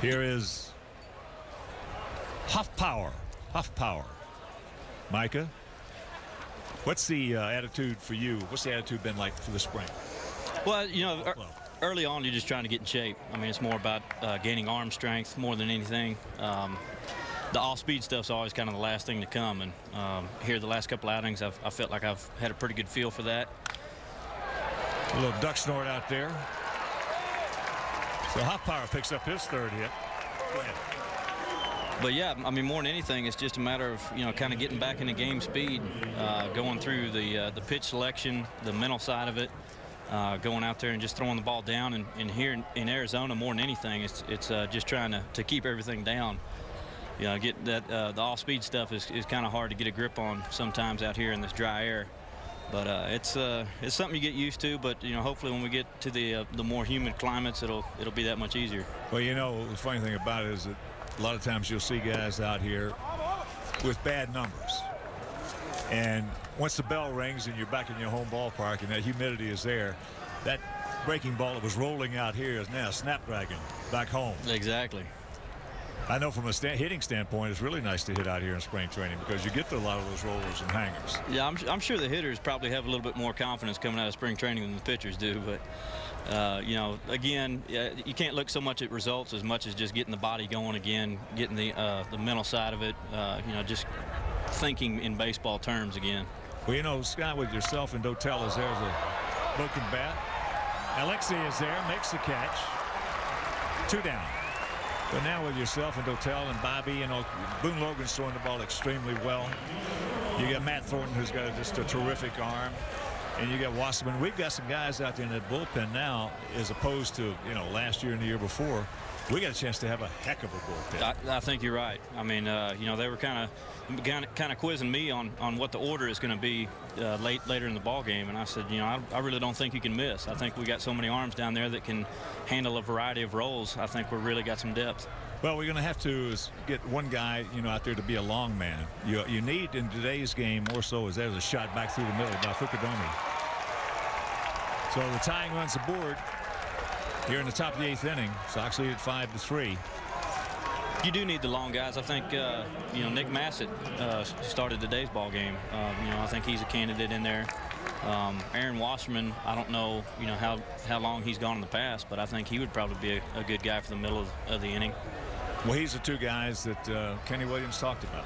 Here is Huff Power. Micah, what's the attitude for you? What's the attitude been like for the spring? Well, you know, early on, you're just trying to get in shape. I mean, it's more about gaining arm strength more than anything. The off-speed stuff's always kind of the last thing to come, and here the last couple outings, I felt like I've had a pretty good feel for that. A little duck snort out there. So Huff Power picks up his 3rd hit. Go ahead. But yeah, I mean, more than anything, it's just a matter of, you know, kind of getting back into game speed, going through the pitch selection, the mental side of it, going out there and just throwing the ball down. And here in Arizona, more than anything, it's just trying to keep everything down. You know, get that the off-speed stuff is kind of hard to get a grip on sometimes out here in this dry air. But it's something you get used to. But you know, hopefully when we get to the more humid climates, it'll be that much easier. Well, you know, the funny thing about it is that a lot of times you'll see guys out here with bad numbers, and once the bell rings and you're back in your home ballpark and that humidity is there, that breaking ball that was rolling out here is now Snapdragon back home. Exactly. I know from a hitting standpoint, it's really nice to hit out here in spring training because you get a lot of those rollers and hangers. Yeah, I'm sure the hitters probably have a little bit more confidence coming out of spring training than the pitchers do. But, you know, again, you can't look so much at results as much as just getting the body going again, getting the mental side of it, you know, just thinking in baseball terms again. Well, you know, Scott, with yourself and Dotel is there's a broken bat. Alexei is there, makes the catch. 2 down. But now with yourself and Dotel and Bobby, you know, Boone Logan's throwing the ball extremely well. You got Matt Thornton, who's got just a terrific arm. And you got Wasserman. We've got some guys out there in that bullpen now, as opposed to, you know, last year and the year before. We got a chance to have a heck of a bullpen. I think you're right. I mean, you know, they were kind of quizzing me on what the order is going to be later in the ball game, and I said, you know, I really don't think you can miss. I think we got so many arms down there that can handle a variety of roles. I think we've really got some depth. Well, we're going to have to get one guy, you know, out there to be a long man. You need in today's game more so is there's a shot back through the middle by Fukudomi. So the tying runs aboard here in the top of the 8th inning. Sox lead at 5-3. You do need the long guys. I think, you know, Nick Massett started today's ball game. You know, I think he's a candidate in there. Aaron Wasserman, I don't know, you know, how long he's gone in the past, but I think he would probably be a good guy for the middle of the inning. Well, he's the 2 guys that Kenny Williams talked about.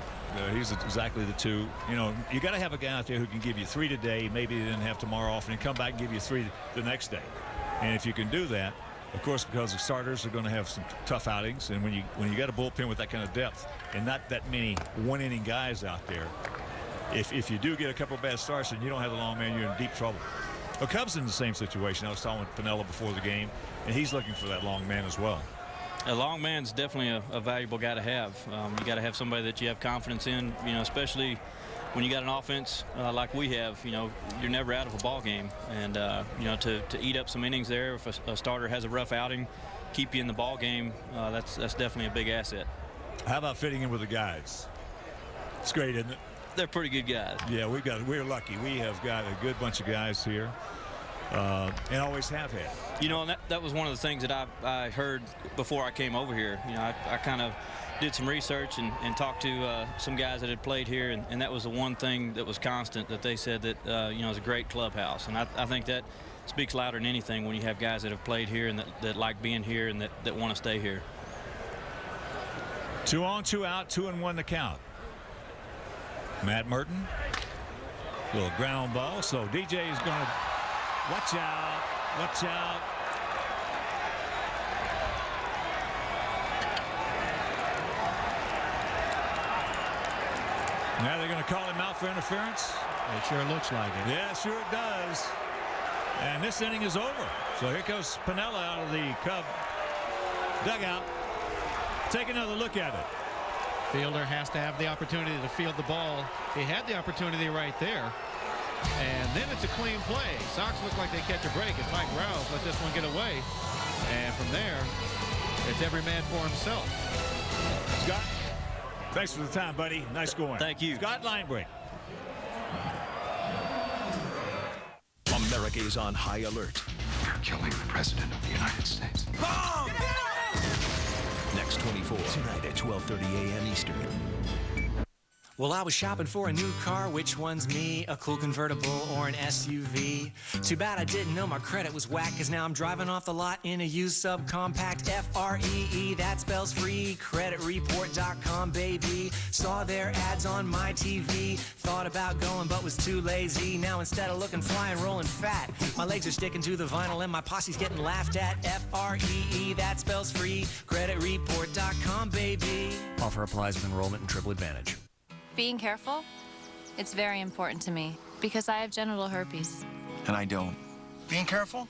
He's exactly the 2. You know, you got to have a guy out there who can give you 3 today, maybe then have tomorrow off, and come back and give you 3 the next day. And if you can do that, of course, because the starters are going to have some tough outings, and when you got a bullpen with that kind of depth and not that many one-inning guys out there, if you do get a couple of bad starts and you don't have the long man, you're in deep trouble. Well, Cubs in the same situation. I was talking with Pinella before the game, and he's looking for that long man as well. A long man's definitely a valuable guy to have. You got to have somebody that you have confidence in, you know, especially when you got an offense like we have. You know, you're never out of a ball game, and you know, to eat up some innings there if a starter has a rough outing, keep you in the ball game, that's definitely a big asset. How about fitting in with the guys? It's great, isn't it? They're pretty good guys. Yeah, we're lucky. We have got a good bunch of guys here. And always have had. You know, and that was one of the things that I heard before I came over here. You know, I kind of did some research and talked to some guys that had played here, and that was the one thing that was constant, that they said that, you know, it's a great clubhouse. And I think that speaks louder than anything when you have guys that have played here and that like being here and that want to stay here. 2 on, 2 out, 2-1 to count. Matt Merton, little ground ball, so DJ is going to watch out, watch out. Now they're going to call him out for interference. It sure looks like it. Yeah, sure it does. And this inning is over. So here goes Pinella out of the Cub dugout. Take another look at it. Fielder has to have the opportunity to field the ball. He had the opportunity right there. And then it's a clean play. Sox look like they catch a break as Mike Rouse let this one get away. And from there, it's every man for himself. Scott, thanks for the time, buddy. Nice going. Thank you. Scott Linebreak. America is on high alert. You're killing the President of the United States. Bomb! Next 24, tonight at 12:30 a.m. Eastern. Well, I was shopping for a new car. Which one's me? A cool convertible or an SUV? Too bad I didn't know my credit was whack, cause now I'm driving off the lot in a used subcompact. F-R-E-E, that spells free. Creditreport.com, baby. Saw their ads on my TV. Thought about going but was too lazy. Now instead of looking fly and rolling fat, my legs are sticking to the vinyl and my posse's getting laughed at. F-R-E-E, that spells free. Creditreport.com, baby. Offer applies with enrollment and triple advantage. Being careful, it's very important to me because I have genital herpes. And I don't. Being careful?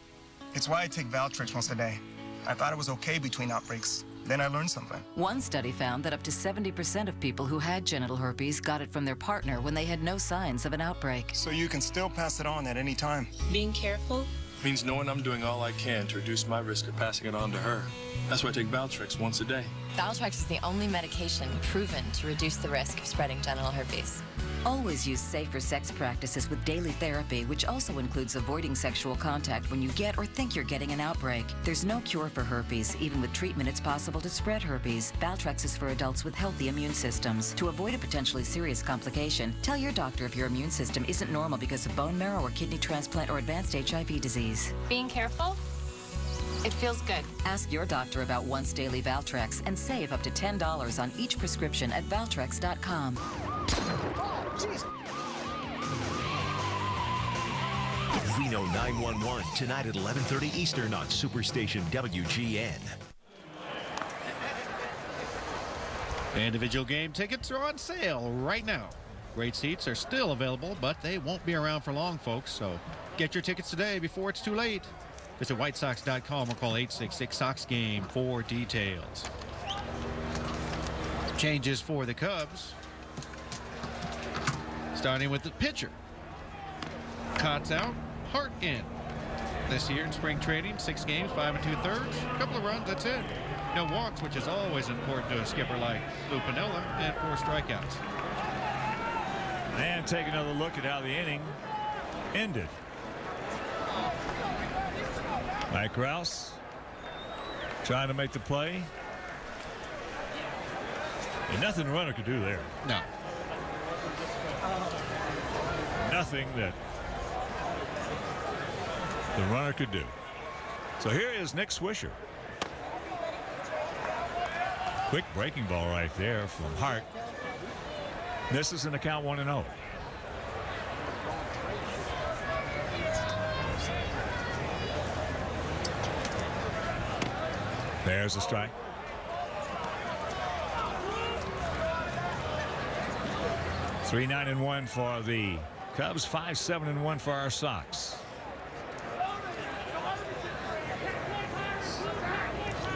It's why I take Valtrex once a day. I thought it was okay between outbreaks. Then I learned something. One study found that up to 70% of people who had genital herpes got it from their partner when they had no signs of an outbreak. So you can still pass it on at any time. Being careful Means knowing I'm doing all I can to reduce my risk of passing it on to her. That's why I take Valtrex once a day. Valtrex is the only medication proven to reduce the risk of spreading genital herpes. Always use safer sex practices with daily therapy, which also includes avoiding sexual contact when you get or think you're getting an outbreak. There's no cure for herpes. Even with treatment, it's possible to spread herpes. Valtrex is for adults with healthy immune systems. To avoid a potentially serious complication, tell your doctor if your immune system isn't normal because of bone marrow or kidney transplant or advanced HIV disease. Being careful? It feels good. Ask your doctor about once daily Valtrex and save up to $10 on each prescription at Valtrex.com. Reno 911 tonight at 11:30 Eastern on Superstation WGN. Individual game tickets are on sale right now. Great seats are still available, but they won't be around for long, folks. So get your tickets today before it's too late. Visit whitesox.com or call 866-SOX-GAME for details. Changes for the Cubs. Starting with the pitcher. Cott's out, Hart in. This year in spring training, 6 games, 5 2/3. A couple of runs, that's it. No walks, which is always important to a skipper like Lou Piniella, and 4 strikeouts. And take another look at how the inning ended. Mike Rouse trying to make the play. And nothing the runner could do there. No. Nothing that the runner could do. So here is Nick Swisher. Quick breaking ball right there from Hart. This is an account 1-0. There's a strike. Three 9-1 for the Cubs, 5-7-1 for our Sox.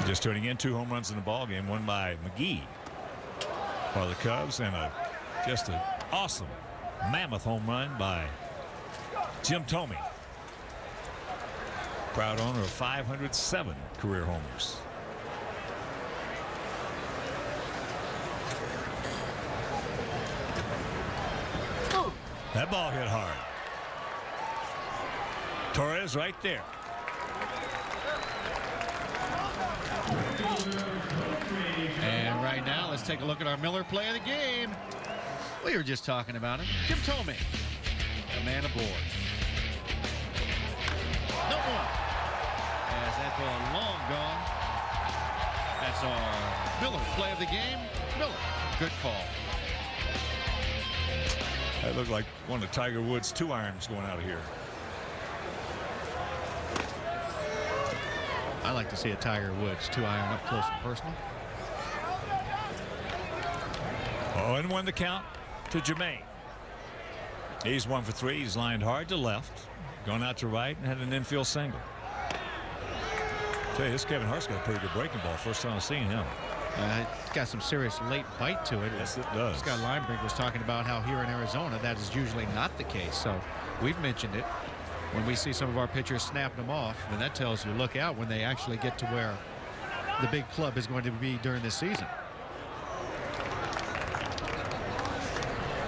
Just turning in 2 home runs in the ball game, one by McGee for the Cubs, and just an awesome mammoth home run by Jim Thome, proud owner of 507 career homers. That ball hit hard. Torres right there. And right now, let's take a look at our Miller play of the game. We were just talking about him. Jim Thome, the man aboard. No one. As that ball long gone. That's our Miller play of the game. Miller, good call. That looked like one of Tiger Woods' 2-irons going out of here. I like to see a Tiger Woods 2-iron up close and personal. 0-1 the count to Jermaine. He's 1 for 3. He's lined hard to left, gone out to right, and had an infield single. Tell you, this Kevin Hart's got a pretty good breaking ball. First time I've seen him. It's got some serious late bite to it. Yes, it does. Scott Linebrink was talking about how here in Arizona that is usually not the case. So we've mentioned it. When we see some of our pitchers snapping them off, then that tells you look out when they actually get to where the big club is going to be during this season.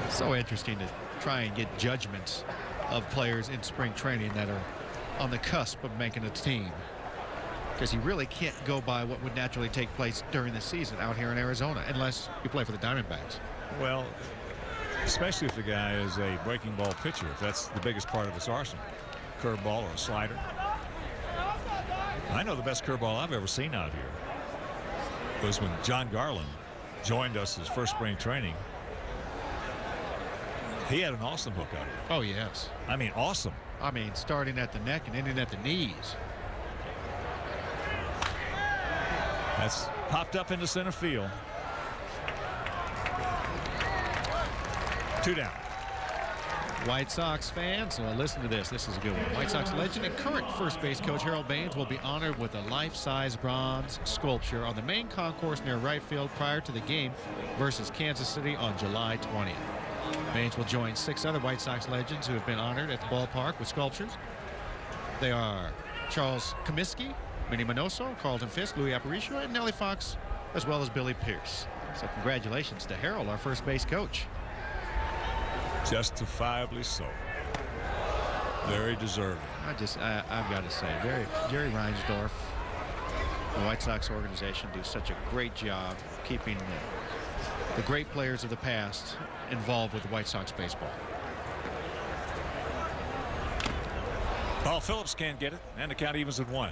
So interesting to try and get judgments of players in spring training that are on the cusp of making a team. Because you really can't go by what would naturally take place during the season out here in Arizona unless you play for the Diamondbacks. Well, especially if the guy is a breaking ball pitcher, if that's the biggest part of his arsenal. Curveball or a slider. I know the best curveball I've ever seen out here was when John Garland joined us his first spring training. He had an awesome hook out here. Oh, yes. I mean, awesome. I mean, starting at the neck and ending at the knees. That's popped up into center field. 2 down. White Sox fans, listen to this. This is a good one. White Sox legend and current first base coach Harold Baines will be honored with a life-size bronze sculpture on the main concourse near right field prior to the game versus Kansas City on July 20th. Baines will join 6 other White Sox legends who have been honored at the ballpark with sculptures. They are Charles Comiskey, Minnie Minoso, Carlton Fisk, Louis Aparicio, and Nellie Fox as well as Billy Pierce. So congratulations to Harold, our first base coach. Justifiably so. Very deserving. I've got to say, Jerry Reinsdorf, the White Sox organization, do such a great job keeping the great players of the past involved with White Sox baseball. Paul Phillips can't get it, and the count evens at 1.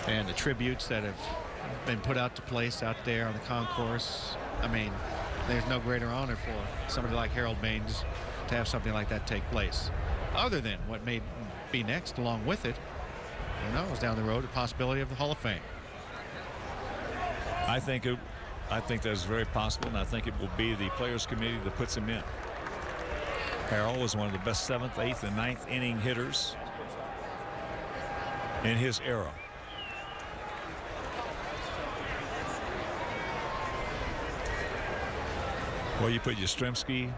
And the tributes that have been put out to place out there on the concourse. I mean, there's no greater honor for somebody like Harold Baines to have something like that take place. Other than what may be next along with it, who knows, down the road, the possibility of the Hall of Fame. I think that's very possible, and I think it will be the Players Committee that puts him in. Harold was one of the best 7th, 8th, and 9th inning hitters in his era. Well, you put Yastrzemski,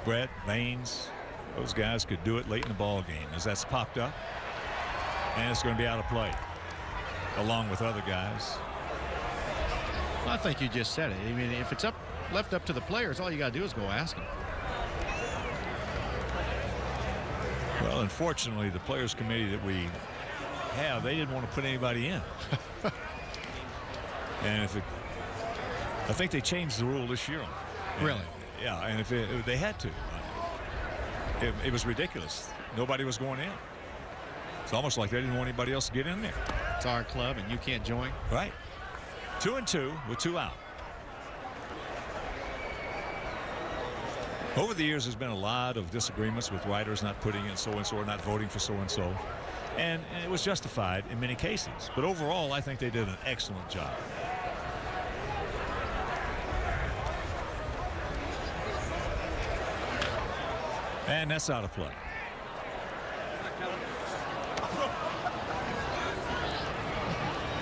Brett, Baines, those guys could do it late in the ball game as that's popped up, and it's going to be out of play along with other guys. Well, I think you just said it. I mean, if it's left up to the players, all you got to do is go ask them. Well, unfortunately, the Players Committee that we have, they didn't want to put anybody in. And I think they changed the rule this year. Really? Yeah, and if they had to. It was ridiculous. Nobody was going in. It's almost like they didn't want anybody else to get in there. It's our club, and you can't join. Right. 2-2 with 2 out. Over the years, there's been a lot of disagreements with writers not putting in so-and-so or not voting for so-and-so. And it was justified in many cases. But overall, I think they did an excellent job. And that's out of play.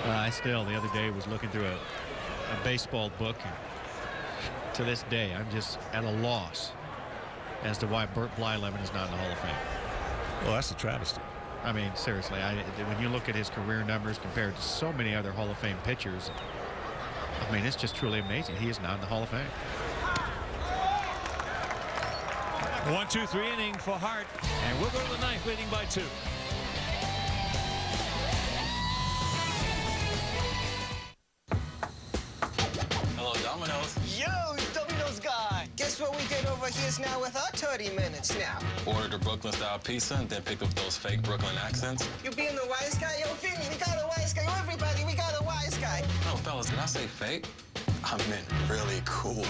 I still, the other day, was looking through a baseball book. And to this day, I'm just at a loss as to why Bert Blyleven is not in the Hall of Fame. Well, that's a travesty. I mean, seriously, when you look at his career numbers compared to so many other Hall of Fame pitchers, I mean, it's just truly amazing. He is not in the Hall of Fame. 1-2-3 inning for Hart, and we'll go to the 9th, leading by 2. Hello, Domino's. Yo, Domino's guy. Guess what we did over here's now with our 30 minutes now. Ordered a Brooklyn-style pizza and then picked up those fake Brooklyn accents. You being the wise guy? Yo, Vinny, we got a wise guy. Yo, everybody, we got a wise guy. No, fellas, did I say fake? I meant really cool.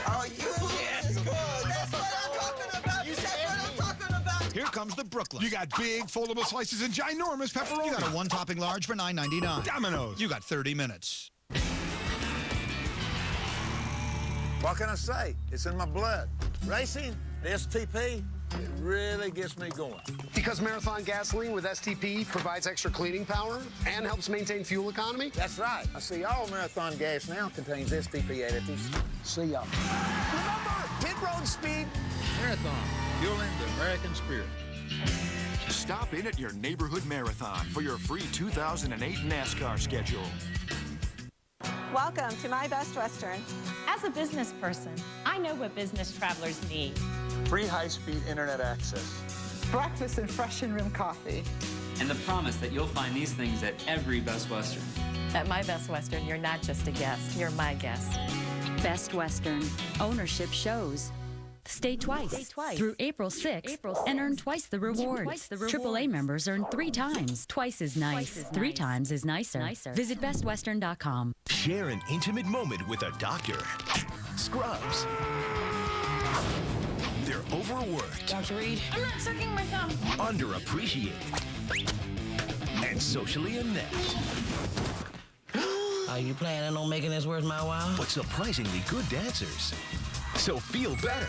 Oh, yes, good. That's what I'm talking about. That's what I'm talking about. Here comes the Brooklyn. You got big foldable slices and ginormous pepperoni. You got a one-topping large for $9.99. Domino's. You got 30 minutes. What can I say? It's in my blood. Racing, the STP, it really gets me going. Because Marathon gasoline with STP provides extra cleaning power and helps maintain fuel economy? That's right. I see all Marathon gas now contains STP additives. See y'all. Remember, pit road speed. Marathon, fueling the American spirit. Stop in at your neighborhood marathon for your free 2008 NASCAR schedule. Welcome to My Best Western. As a business person, I know what business travelers need. Free high-speed internet access. Breakfast and fresh in-room coffee. And the promise that you'll find these things at every Best Western. At My Best Western, you're not just a guest, you're my guest. Best Western. Ownership shows. Stay twice through April 6th and earn twice the rewards. AAA members earn 3 times. Twice is nice. 3 times is nicer. Visit bestwestern.com. Share an intimate moment with a doctor. Scrubs. They're overworked. Dr. Reed, I'm not sucking my thumb. Underappreciated. And socially inept. Are you planning on making this worth my while? But surprisingly good dancers. So feel better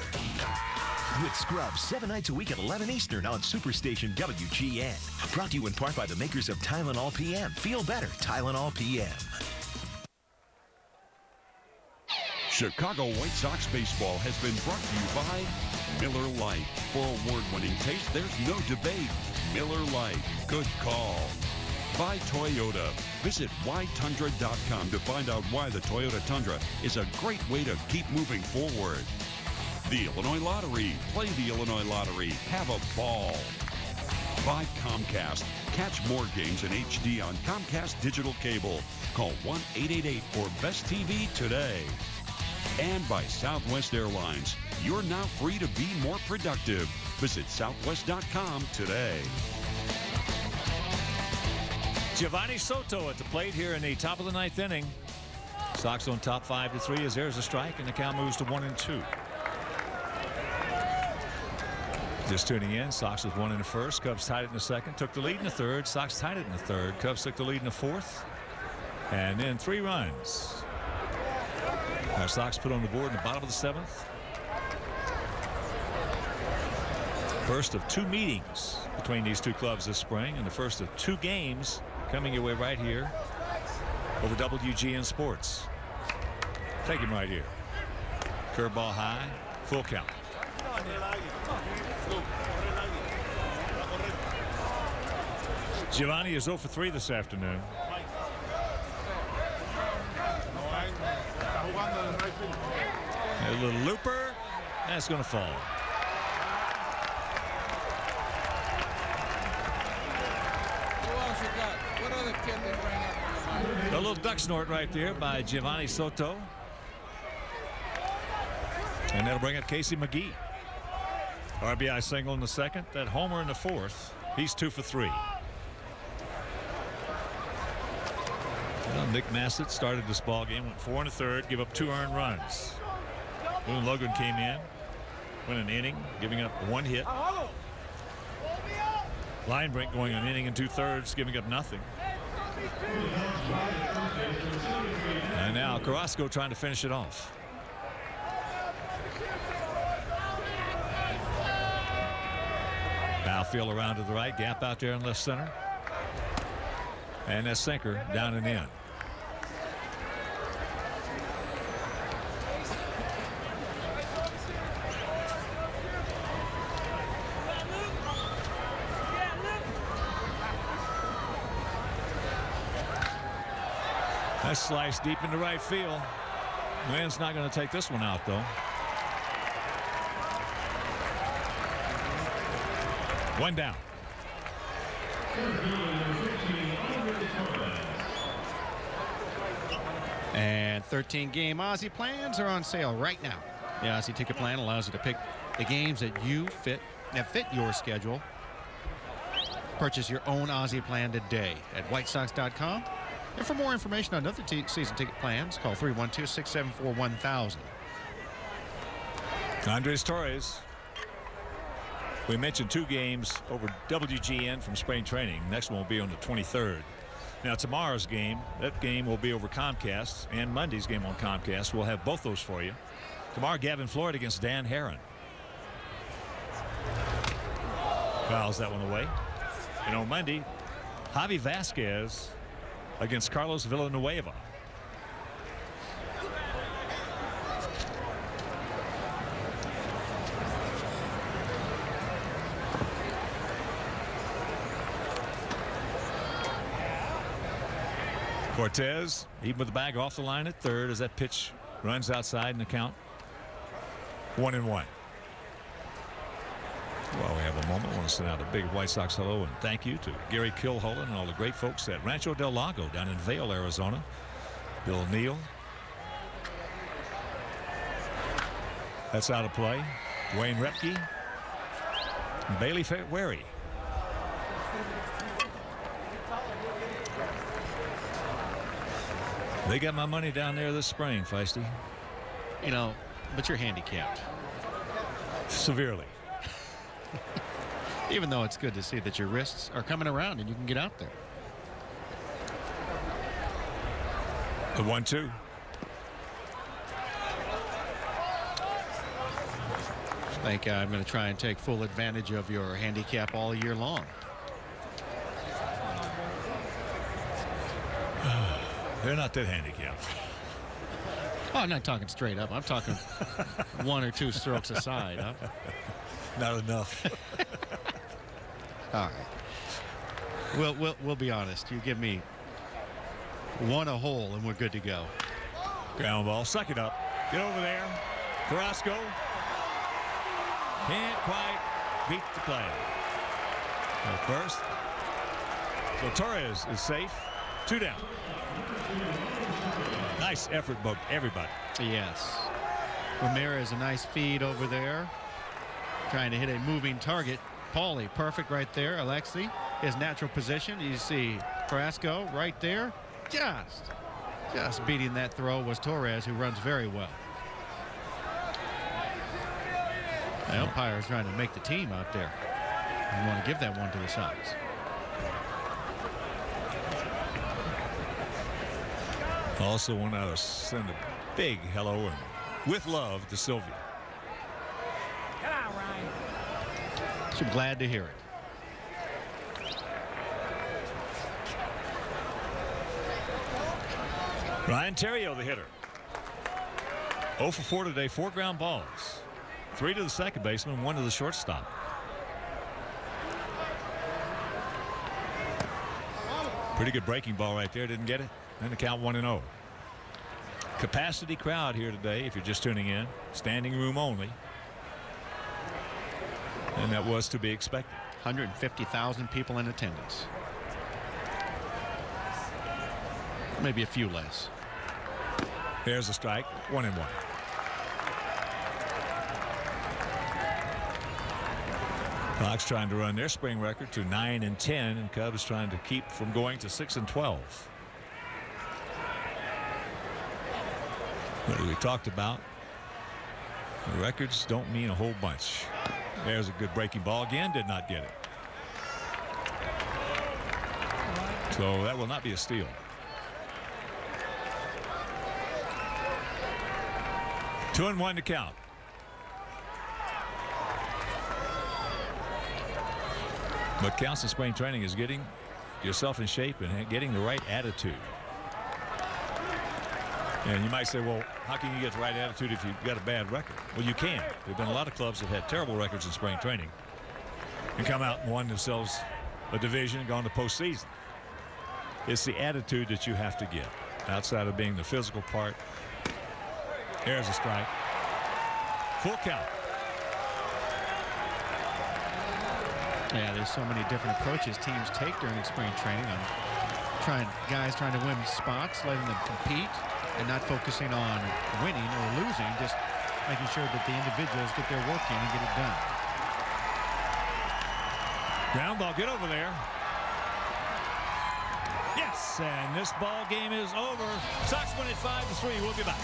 with Scrubs 7 nights a week at 11 Eastern on Superstation WGN. Brought to you in part by the makers of Tylenol PM. Feel better, Tylenol PM. Chicago White Sox baseball has been brought to you by Miller Lite. For award-winning taste, there's no debate. Miller Lite. Good call. by Toyota. Visit whytundra.com to find out why the Toyota Tundra is a great way to keep moving forward. The Illinois Lottery. Play the Illinois Lottery. Have a ball. By Comcast. Catch more games in HD on Comcast Digital Cable. Call 1-888-4BEST-TV today. And by Southwest Airlines. You're now free to be more productive. Visit southwest.com today. Giovanni Soto at the plate here in the top of the 9th inning. Sox on top 5-3 as there's a strike and the count moves to 1-2. Just tuning in, Sox with 1 in the first. Cubs tied it in the second. Took the lead in the third. Sox tied it in the third. Cubs took the lead in the fourth. And then 3 runs. Our Sox put on the board in the bottom of the 7th. First of 2 meetings between these 2 clubs this spring, and the first of 2 games coming your way right here over WGN Sports. Take him right here. Curveball high, full count. Giovanni is 0 for 3 this afternoon. A little looper. That's going to fall. A little duck snort right there by Giovanni Soto. And that'll bring up Casey McGee. RBI single in the second. That homer in the fourth. He's 2 for 3. Well, Nick Massett started this ball game, went 4 1/3, give up 2 earned runs. Boone Logan came in, went an inning, giving up 1 hit. Linebrink going an inning and 2/3, giving up nothing. And now Carrasco trying to finish it off. Outfield around to the right, gap out there in left center. And that sinker down and in. That slice deep into right field. Wynn's not going to take this one out, though. 1 down. And 13-game Ozzie plans are on sale right now. The Ozzie ticket plan allows you to pick the games that fit your schedule. Purchase your own Ozzie plan today at whitesox.com. And for more information on other season ticket plans, call 312-674-1000. Andres Torres. We mentioned 2 games over WGN from spring training. Next one will be on the 23rd. Now tomorrow's game, that game will be over Comcast, and Monday's game on Comcast. We'll have both those for you. Tomorrow, Gavin Floyd against Dan Herron. Fouls that one away. And on Monday, Javi Vasquez against Carlos Villanueva. Cortez, even with the bag off the line at third as that pitch runs outside in the count. 1-1. Well, we have a moment. I want to send out a big White Sox hello and thank you to Gary Kilholland and all the great folks at Rancho Del Lago down in Vail, Arizona. Bill Neal. That's out of play. Dwayne Repke. And Bailey Wary. They got my money down there this spring, Feisty. You know, but you're handicapped. Severely. Even though it's good to see that your wrists are coming around and you can get out there. The 1-2. I think I'm going to try and take full advantage of your handicap all year long. They're not that handicapped. Oh, I'm not talking straight up. I'm talking 1 or 2 strokes aside. Huh? Not enough. All We'll be honest. You give me one a hole and we're good to go. Ground ball. Suck it up. Get over there. Carrasco. Can't quite beat the play. At first. So Torres is safe. 2 down. Nice effort by everybody. Yes. Ramirez, a nice feed over there. Trying to hit a moving target. Paulie, perfect right there. Alexi, his natural position. You see Carrasco right there. Just beating that throw was Torres, who runs very well. The umpire is trying to make the team out there. You want to give that one to the Sox. Also want to send a big hello and with love to Sylvia. Come on, Ryan. So glad to hear it. Ryan Terrio, the hitter. 0 for 4 today, 4 ground balls. 3 to the second baseman, 1 to the shortstop. Pretty good breaking ball right there. Didn't get it. And the count 1-0. Capacity crowd here today, if you're just tuning in. Standing room only. And that was to be expected. 150,000 people in attendance. Maybe a few less. There's a strike. 1-1. Sox trying to run their spring record to 9-10, and Cubs trying to keep from going to 6-12. What we talked about, the records don't mean a whole bunch. There's a good breaking ball again. Did not get it. So that will not be a steal. Two and 1 to count. What counts in spring training is getting yourself in shape and getting the right attitude. And you might say, well, how can you get the right attitude if you've got a bad record? Well, you can. There have been a lot of clubs that have had terrible records in spring training and come out and won themselves a division and gone to postseason. It's the attitude that you have to get outside of being the physical part. There's a strike. Full count. Yeah, there's so many different approaches teams take during spring training. Guys trying to win spots, letting them compete, and not focusing on winning or losing, just making sure that the individuals get their work in and get it done. Ground ball, get over there. Yes, and this ball game is over. Sox win it 5-3. We'll be back.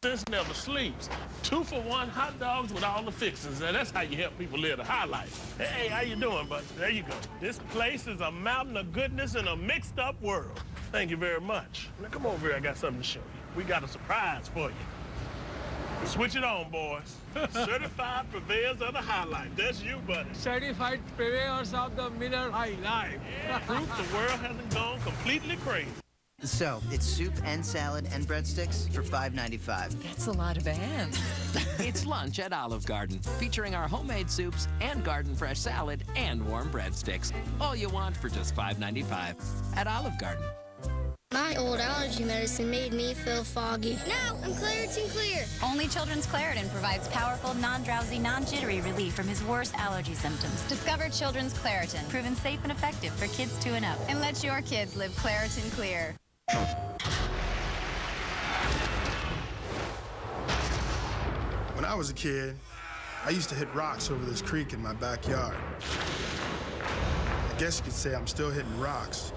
This never sleeps. 2 for 1 hot dogs with all the fixings. And that's how you help people live the high life. Hey, how you doing, buddy? There you go. This place is a mountain of goodness in a mixed up world. Thank you very much. Now come over here. I got something to show you. We got a surprise for you. Switch it on, boys. Certified purveyors of the high life. That's you, buddy. Certified purveyors of the Miller High Life. Yeah, proof the world hasn't gone completely crazy. So, it's soup and salad and breadsticks for $5.95. That's a lot of hands. It's lunch at Olive Garden, featuring our homemade soups and garden fresh salad and warm breadsticks. All you want for just $5.95 at Olive Garden. My old allergy medicine made me feel foggy. Now I'm Claritin Clear. Only Children's Claritin provides powerful, non-drowsy, non-jittery relief from his worst allergy symptoms. Discover Children's Claritin, proven safe and effective for kids 2 and up. And let your kids live Claritin Clear. When I was a kid, I used to hit rocks over this creek in my backyard. I guess you could say I'm still hitting rocks.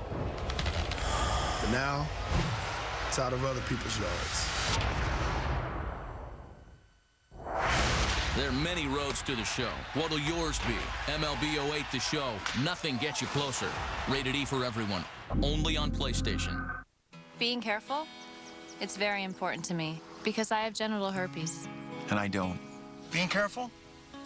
But now, it's out of other people's yards. There are many roads to the show. What'll yours be? MLB 08 The Show. Nothing gets you closer. Rated E for everyone. Only on PlayStation. Being careful, it's very important to me because I have genital herpes. And I don't. Being careful?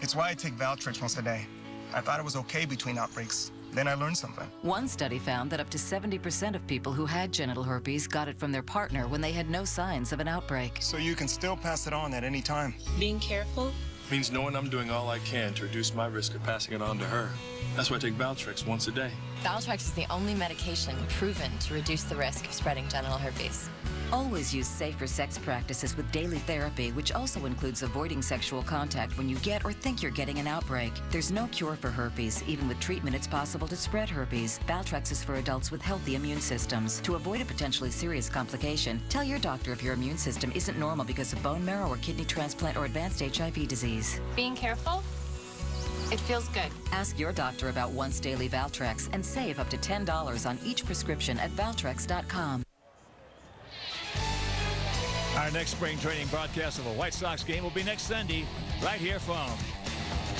It's why I take Valtrex once a day. I thought it was okay between outbreaks. Then I learned something. One study found that up to 70% of people who had genital herpes got it from their partner when they had no signs of an outbreak. So you can still pass it on at any time. Being careful means knowing I'm doing all I can to reduce my risk of passing it on to her. That's why I take Valtrex once a day. Valtrex is the only medication proven to reduce the risk of spreading genital herpes. Always use safer sex practices with daily therapy, which also includes avoiding sexual contact when you get or think you're getting an outbreak. There's no cure for herpes. Even with treatment, it's possible to spread herpes. Valtrex is for adults with healthy immune systems. To avoid a potentially serious complication, tell your doctor if your immune system isn't normal because of bone marrow or kidney transplant or advanced HIV disease. Being careful, it feels good. Ask your doctor about once daily Valtrex and save up to $10 on each prescription at Valtrex.com. Our next spring training broadcast of a White Sox game will be next Sunday, right here from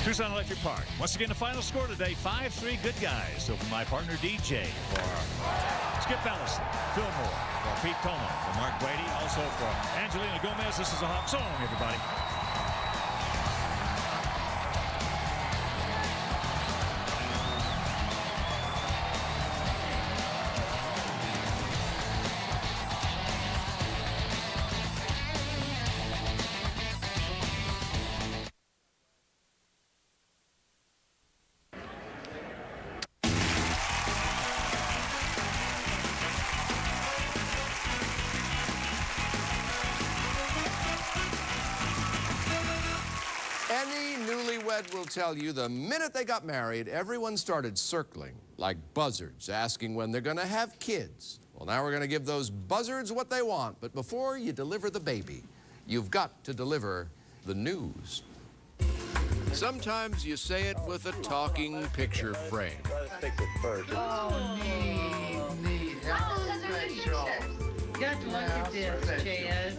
Tucson Electric Park. Once again, the final score today, 5-3 good guys. So for my partner DJ, for Skip Ellison, Phil Moore, for Pete Como, for Mark Brady, also for Angelina Gomez, this is a Hawk. So long, everybody. Any newlywed will tell you the minute they got married, everyone started circling like buzzards, asking when they're going to have kids. Well, now we're going to give those buzzards what they want. But before you deliver the baby, you've got to deliver the news. Sometimes you say it with a talking picture frame. Oh, neat. You got to look at this, Chad.